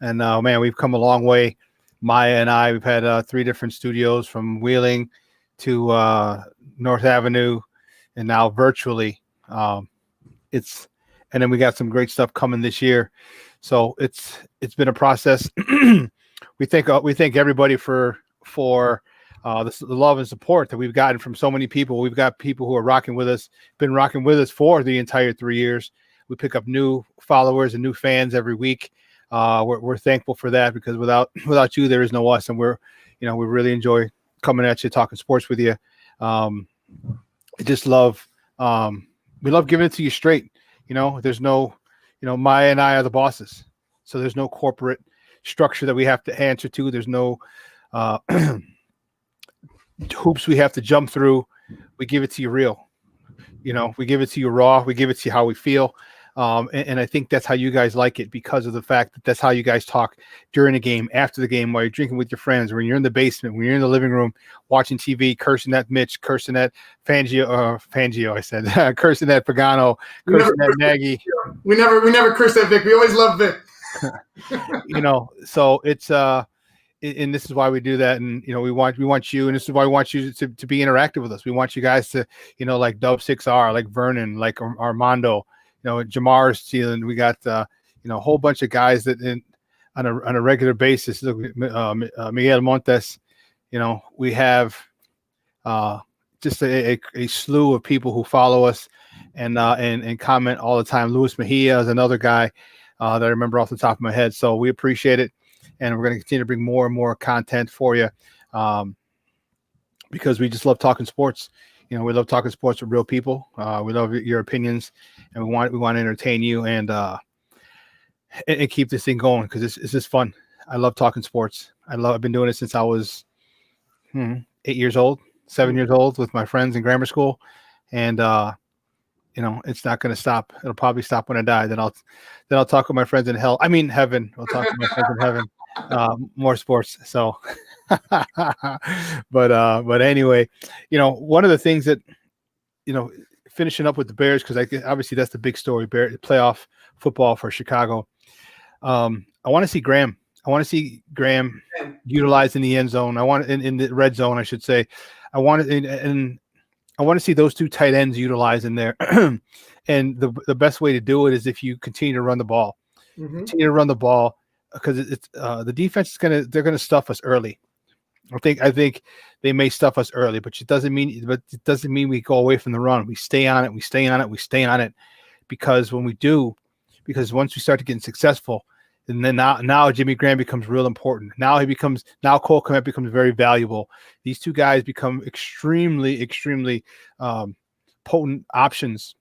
And man, we've come a long way. Maya and I, we've had 3 different studios from Wheeling to North Avenue, and now virtually. And then we got some great stuff coming this year. So it's been a process. we thank everybody for the love and support that we've gotten from so many people. We've got people who are been rocking with us for the entire 3 years. We pick up new followers and new fans every week. We're thankful for that, because without you, there is no us. And we really enjoy coming at you, talking sports with you. I just love, we love giving it to you straight. There's no, Maya and I are the bosses. So there's no corporate structure that we have to answer to. There's no hoops we have to jump through. We give it to you real. We give it to you raw. We give it to you how we feel. And I think that's how you guys like it, because of the fact that that's how you guys talk during the game, after the game, while you're drinking with your friends, when you're in the basement, when you're in the living room watching TV, cursing at Mitch, cursing at Fangio, I said, cursing at Pagano, cursing at Nagy. We never curse at Vic. We always love Vic. So it's and this is why we do that. And we want you, and this is why we want you to be interactive with us. We want you guys to, like Dub 6R, like Vernon, like Armando, Jamar's stealing. We got a whole bunch of guys that on a regular basis. Look, Miguel Montes. We have just a slew of people who follow us and comment all the time. Luis Mejia is another guy that I remember off the top of my head. So we appreciate it, and we're going to continue to bring more and more content for you, because we just love talking sports. We love talking sports with real people. We love your opinions, and we want to entertain you and keep this thing going, because it's just fun. I love talking sports. I've been doing it since I was 8 years old, 7 years old, with my friends in grammar school, and it's not going to stop. It'll probably stop when I die. Then I'll talk with my friends in heaven. I'll talk to my friends in heaven. More sports. So, but anyway, one of the things that, finishing up with the Bears, because obviously that's the big story, playoff football for Chicago. I want to see Graham. I want to see Graham utilized in the end zone. I want in the red zone, I should say. I want to see those two tight ends utilized in there. And the best way to do it is if you continue to run the ball. Mm-hmm. Continue to run the ball, because it's the defense is they're gonna stuff us early. I think they may stuff us early, but it doesn't mean we go away from the run. We stay on it, because when we do, because once we start to get successful, and then now Jimmy Graham becomes real important. Now Cole Kmet becomes very valuable. These two guys become extremely, extremely potent options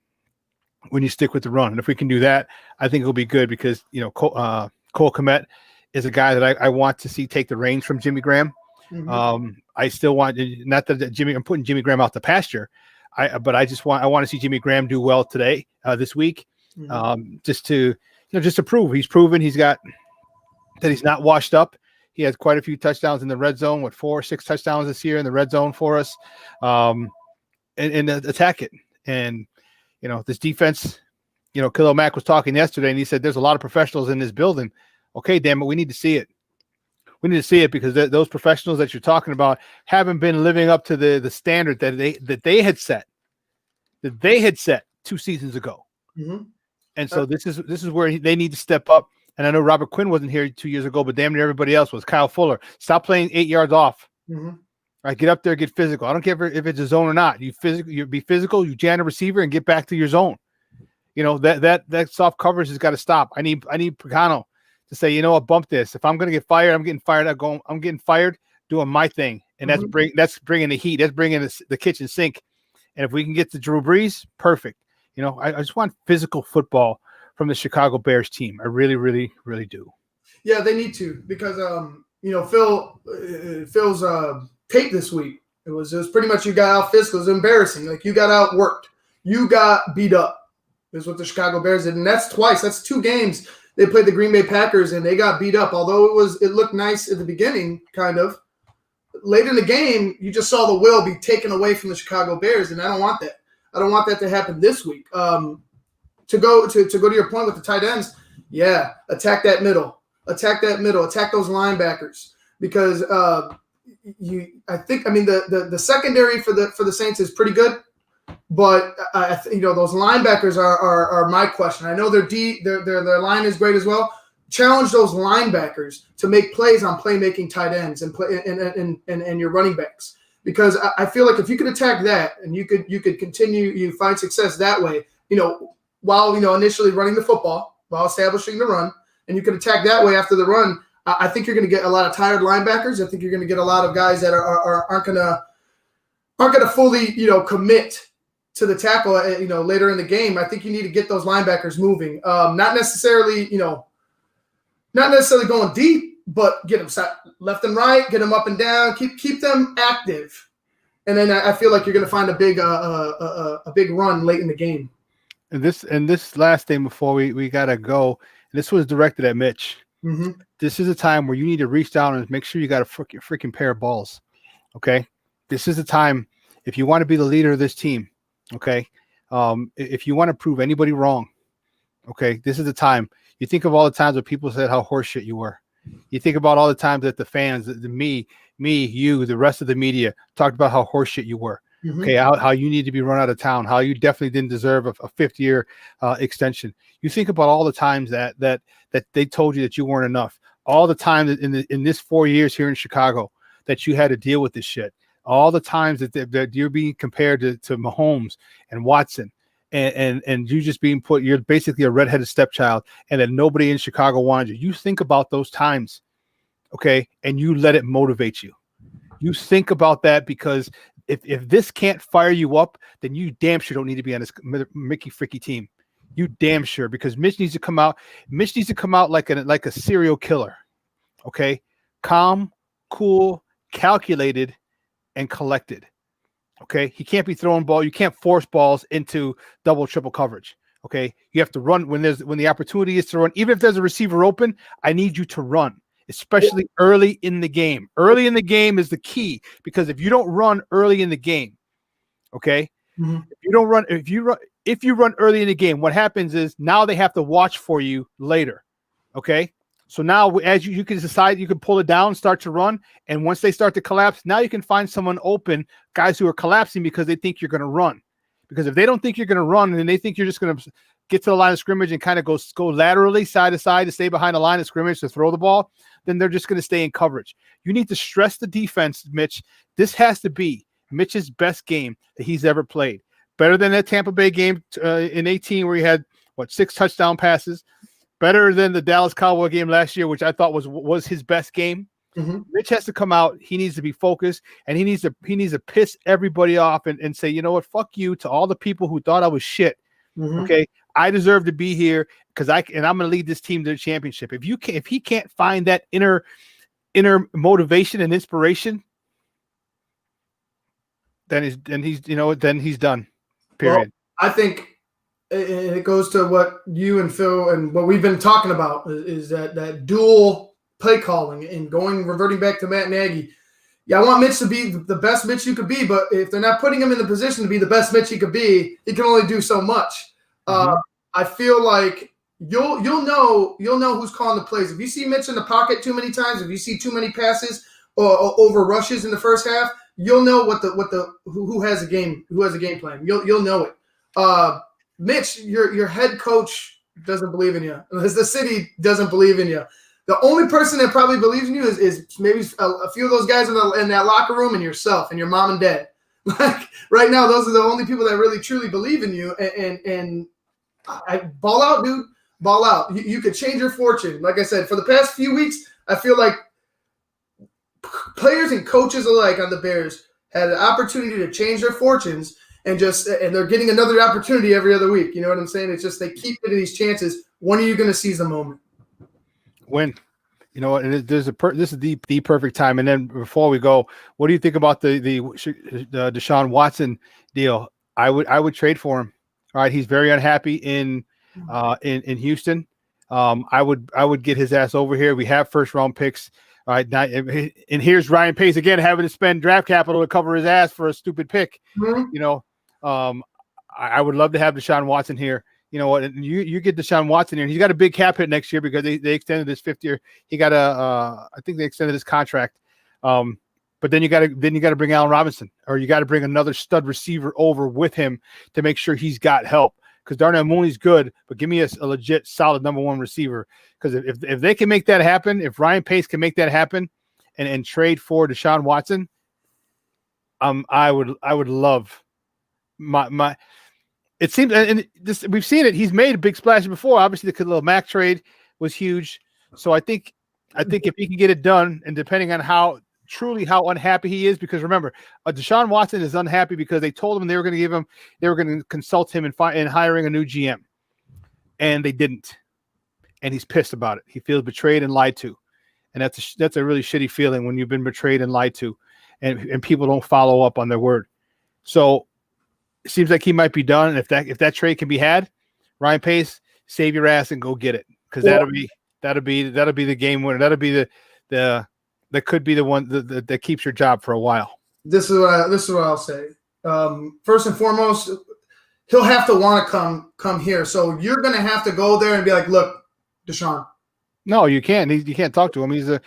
when you stick with the run. And if we can do that, I think it'll be good, because Cole Kmet is a guy that I want to see take the reins from Jimmy Graham. Mm-hmm. I still want, not that I'm putting Jimmy Graham out the pasture, but I want to see Jimmy Graham do well today, this week, just to prove he's proven that he's not washed up. He has quite a few touchdowns in the red zone. 4 or 6 touchdowns this year in the red zone for us, and attack it. And this defense, Khalil Mack was talking yesterday, and he said there's a lot of professionals in this building. Okay, damn it, we need to see it. We need to see it, because those professionals that you're talking about haven't been living up to the standard that they had set 2 seasons ago. Mm-hmm. And so this is where they need to step up. And I know Robert Quinn wasn't here 2 years ago, but damn near everybody else was. Kyle Fuller, stop playing 8 yards off. Mm-hmm. All right, get up there, get physical. I don't care if it's a zone or not. You be physical. You jam a receiver and get back to your zone. That soft coverage has got to stop. I need Pagano to say, bump this. If I'm going to get fired, I'm getting fired. I'm getting fired doing my thing, and that's bringing the heat. That's bringing the kitchen sink. And if we can get to Drew Brees, perfect. I just want physical football from the Chicago Bears team. I really, really, really do. Yeah, they need to, because Phil's tape this week, it was pretty much you got out physical. It was embarrassing. Like, you got outworked. You got beat up, is what the Chicago Bears did. And that's twice. That's 2 games. They played the Green Bay Packers, and they got beat up. Although it looked nice at the beginning, kind of. Late in the game, you just saw the will be taken away from the Chicago Bears, and I don't want that. I don't want that to happen this week. To go to your point with the tight ends, yeah, attack that middle. Attack those linebackers, because the secondary for the Saints is pretty good, but those linebackers are my question. I know their line is great as well, challenge those linebackers to make plays on playmaking tight ends and your running backs. Because I feel like if you could attack that and you could continue, you find success that way, while initially running the football, while establishing the run, and you could attack that way after the run, I think you're going to get a lot of tired linebackers. I think you're going to get a lot of guys that aren't going to fully commit to the tackle later in the game. I think you need to get those linebackers moving. Not necessarily going deep, but get them left and right, get them up and down, keep them active, and then I feel like you're going to find a big run late in the game. And this last thing before we gotta go, this was directed at Mitch. Mm-hmm. This is a time where you need to reach down and make sure you got a freaking pair of balls. Okay, this is a time if you want to be the leader of this team. Okay, if you want to prove anybody wrong, okay, this is the time. You think of all the times that people said how horseshit you were. You think about all the times that the fans, me, you, the rest of the media talked about how horseshit you were. Mm-hmm. Okay, how you need to be run out of town, how you definitely didn't deserve a fifth-year extension. You think about all the times that they told you that you weren't enough. All the time that in this 4 years here in Chicago that you had to deal with this shit. All the times that you're being compared to Mahomes and Watson. And you just being put, you're basically a redheaded stepchild, and that nobody in Chicago wanted you. You think about those times, okay, and you let it motivate you. You think about that because if this can't fire you up, then you damn sure don't need to be on this Mickey Fricky team. You damn sure, because Mitch needs to come out. Mitch needs to come out like a serial killer, okay, calm, cool, calculated, and collected. Okay, he can't be throwing ball. You can't force balls into double, triple coverage. Okay, you have to run when the opportunity is to run. Even if there's a receiver open, I need you to run, especially early in the game. Early in the game is the key, because if you don't run early in the game, okay, mm-hmm. if you run early in the game, what happens is now they have to watch for you later. Okay. So now as you can decide, you can pull it down, start to run. And once they start to collapse, now you can find someone open, guys who are collapsing because they think you're going to run. Because if they don't think you're going to run and they think you're just going to get to the line of scrimmage and kind of go laterally side to side to stay behind the line of scrimmage to throw the ball, then they're just going to stay in coverage. You need to stress the defense, Mitch. This has to be Mitch's best game that he's ever played. Better than that Tampa Bay game in 18 where he had, 6 touchdown passes. Better than the Dallas Cowboy game last year, which I thought was his best game. Mm-hmm. Mitch has to come out. He needs to be focused, and he needs to piss everybody off and say, you know what, fuck you to all the people who thought I was shit. Mm-hmm. Okay, I deserve to be here because I'm going to lead this team to the championship. If he can't find that inner motivation and inspiration, then he's done. Period. Well, I think it goes to what you and Phil and what we've been talking about is that dual play calling and reverting back to Matt Nagy. Yeah, I want Mitch to be the best Mitch you could be, but if they're not putting him in the position to be the best Mitch he could be, he can only do so much. Mm-hmm. I feel like you'll know who's calling the plays. If you see Mitch in the pocket too many times, if you see too many passes or over rushes in the first half, you'll know who has a game plan. You'll know it. Mitch, your head coach doesn't believe in you. The city doesn't believe in you. The only person that probably believes in you is maybe a few of those guys in that locker room and yourself and your mom and dad. Like right now, those are the only people that really truly believe in you. And I ball out, dude. Ball out. You could change your fortune. Like I said, for the past few weeks, I feel like players and coaches alike on the Bears had an opportunity to change their fortunes. And they're getting another opportunity every other week. You know what I'm saying? It's just they keep getting these chances. When are you going to seize the moment? When? You know what? This is the perfect time. And then before we go, what do you think about the Deshaun Watson deal? I would trade for him. All right, he's very unhappy in Houston. I would get his ass over here. We have first round picks. All right, and here's Ryan Pace again having to spend draft capital to cover his ass for a stupid pick. Mm-hmm. You know, I would love to have Deshaun Watson here. You know what? You get Deshaun Watson here. He's got a big cap hit next year because they extended his 5th year. He got I think they extended his contract. But then you got to bring Allen Robinson, or you got to bring another stud receiver over with him to make sure he's got help. because Darnell Mooney's good, but give me a legit solid number one receiver. Because if they can make that happen, if Ryan Pace can make that happen and trade for Deshaun Watson, I would love my it seems, and this we've seen it, he's made a big splash before. Obviously the Khalil Mack trade was huge. So I think if he can get it done, and depending on how unhappy he is, because remember, Deshaun Watson is unhappy because they told him they were going to consult him in hiring a new GM, and they didn't, and he's pissed about it. He feels betrayed and lied to, and that's a really shitty feeling when you've been betrayed and lied to, and people don't follow up on their word. So it seems like he might be done. And if that trade can be had, Ryan Pace, save your ass and go get it, because that'll be the game winner. That'll be that could be the one that keeps your job for a while. This is what I'll say. First and foremost, he'll have to want to come here. So you're going to have to go there and be like, look, Deshaun. No, you can't. You can't talk to him. You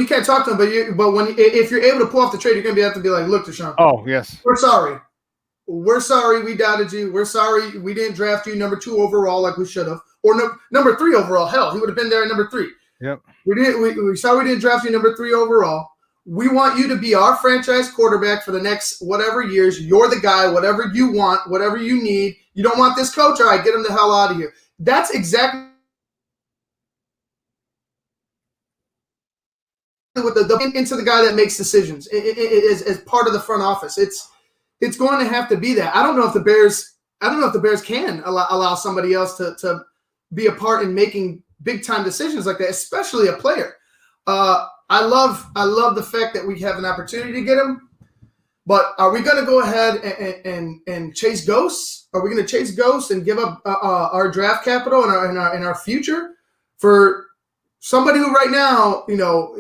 can't talk to him. If you're able to pull off the trade, you're going to have to be like, look, Deshaun. Oh yes, we're sorry. We're sorry we doubted you. We're sorry we didn't draft you number 2 overall like we should have, or number 3 overall. Hell, he would have been there at number 3. Yep. We sorry we didn't draft you number 3 overall. We want you to be our franchise quarterback for the next whatever years. You're the guy, whatever you want, whatever you need. You don't want this coach? All right, get him the hell out of here. That's exactly what into the guy that makes decisions as part of the front office. It's going to have to be that. I don't know if the Bears can allow somebody else to be a part in making big time decisions like that, especially a player. I love the fact that we have an opportunity to get him, but are we going to go ahead and chase ghosts? Are we going to chase ghosts and give up our draft capital and our future for somebody who right now,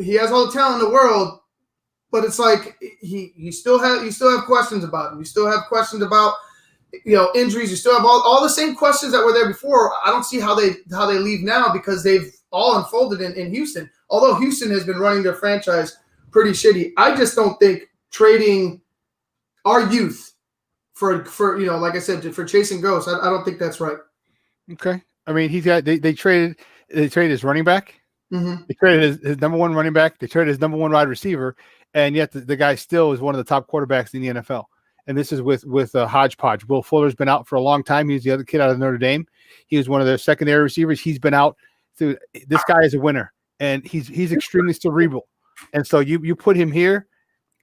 he has all the talent in the world, but it's like you still have questions about him. You still have questions about injuries. You still have all the same questions that were there before. I don't see how they leave now, because they've all unfolded in Houston. Although Houston has been running their franchise pretty shitty, I just don't think trading our youth for like I said, for chasing ghosts, I don't think that's right. Okay, I mean they traded his running back. Mm-hmm. They traded his number 1 running back. They traded his number 1 wide receiver, and yet the guy still is one of the top quarterbacks in the NFL. And this is with hodgepodge. Will Fuller's been out for a long time. He's the other kid out of Notre Dame. He was one of their secondary receivers. He's been out. This guy is a winner, and he's extremely cerebral. And so you put him here.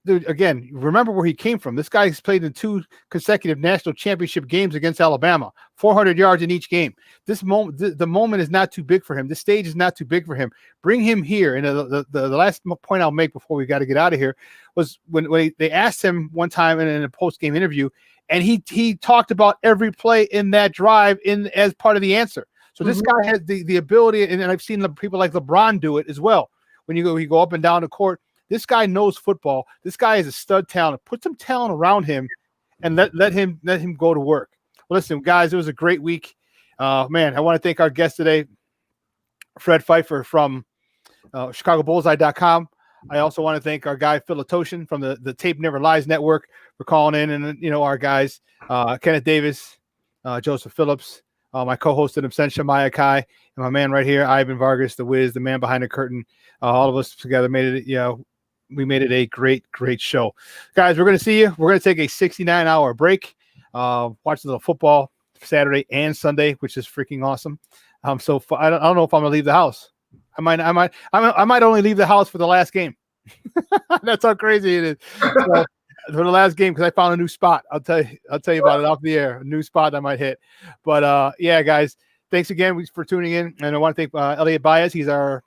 Dude, again, remember where he came from. This guy has played in 2 consecutive national championship games against Alabama, 400 yards in each game. This moment, the moment is not too big for him. The stage is not too big for him. Bring him here. And the last point I'll make before we got to get out of here was when they asked him one time in a post-game interview, and he talked about every play in that drive as part of the answer. So this guy has the ability, and I've seen people like LeBron do it as well. When you go up and down the court, this guy knows football. This guy is a stud talent. Put some talent around him, and let him go to work. Well, listen, guys, it was a great week. Man, I want to thank our guest today, Fred Pfeiffer from ChicagoBullseye.com. I also want to thank our guy Phil Latoshin from the Tape Never Lies Network for calling in, and our guys Kenneth Davis, Joseph Phillips, my co-host at Absentia, Maya Kai, and my man right here, Ivan Vargas, the Wiz, the man behind the curtain. All of us together made it. We made it a great show, guys. We're going to see you. We're going to take a 69-hour break. Watch a little football Saturday and Sunday, which is freaking awesome. So I don't know if I'm going to leave the house. I might only leave the house for the last game. That's how crazy it is. So, for the last game, because I found a new spot. I'll tell you about it off the air. A new spot I might hit. But yeah, guys, thanks again for tuning in. And I want to thank Elliot Baez. He's our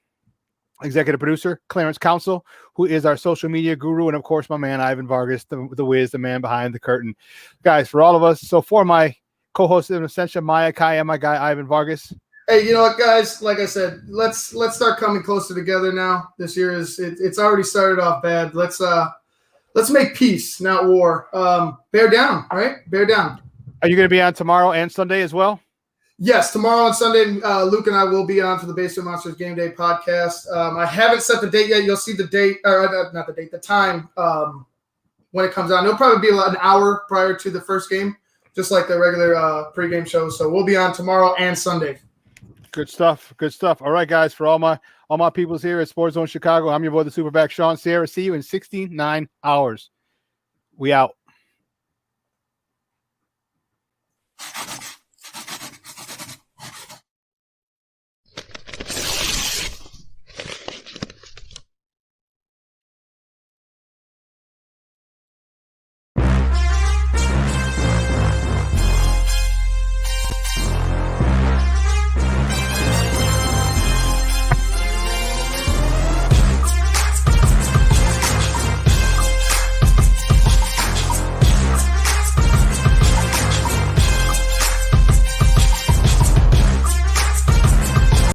executive producer, Clarence Council, who is our social media guru, and of course my man Ivan Vargas, the Wiz, the man behind the curtain. Guys, for all of us, so for my co-host in Essentia, Maya Kai, and my guy Ivan Vargas. Hey, you know what, guys? Like I said, let's start coming closer together now. This year it's already started off bad. Let's make peace, not war. Bear down, right? Bear down. Are you going to be on tomorrow and Sunday as well? Yes, tomorrow and Sunday, Luke and I will be on for the Basement Monsters Game Day podcast. I haven't set the date yet. You'll see the date, or not the date, the time when it comes out. It'll probably be an hour prior to the first game, just like the regular pregame shows. So we'll be on tomorrow and Sunday. Good stuff. Good stuff. All right, guys, for all my peoples here at SportsZone Chicago, I'm your boy, the Superback, Shawn Sierra. See you in 69 hours. We out.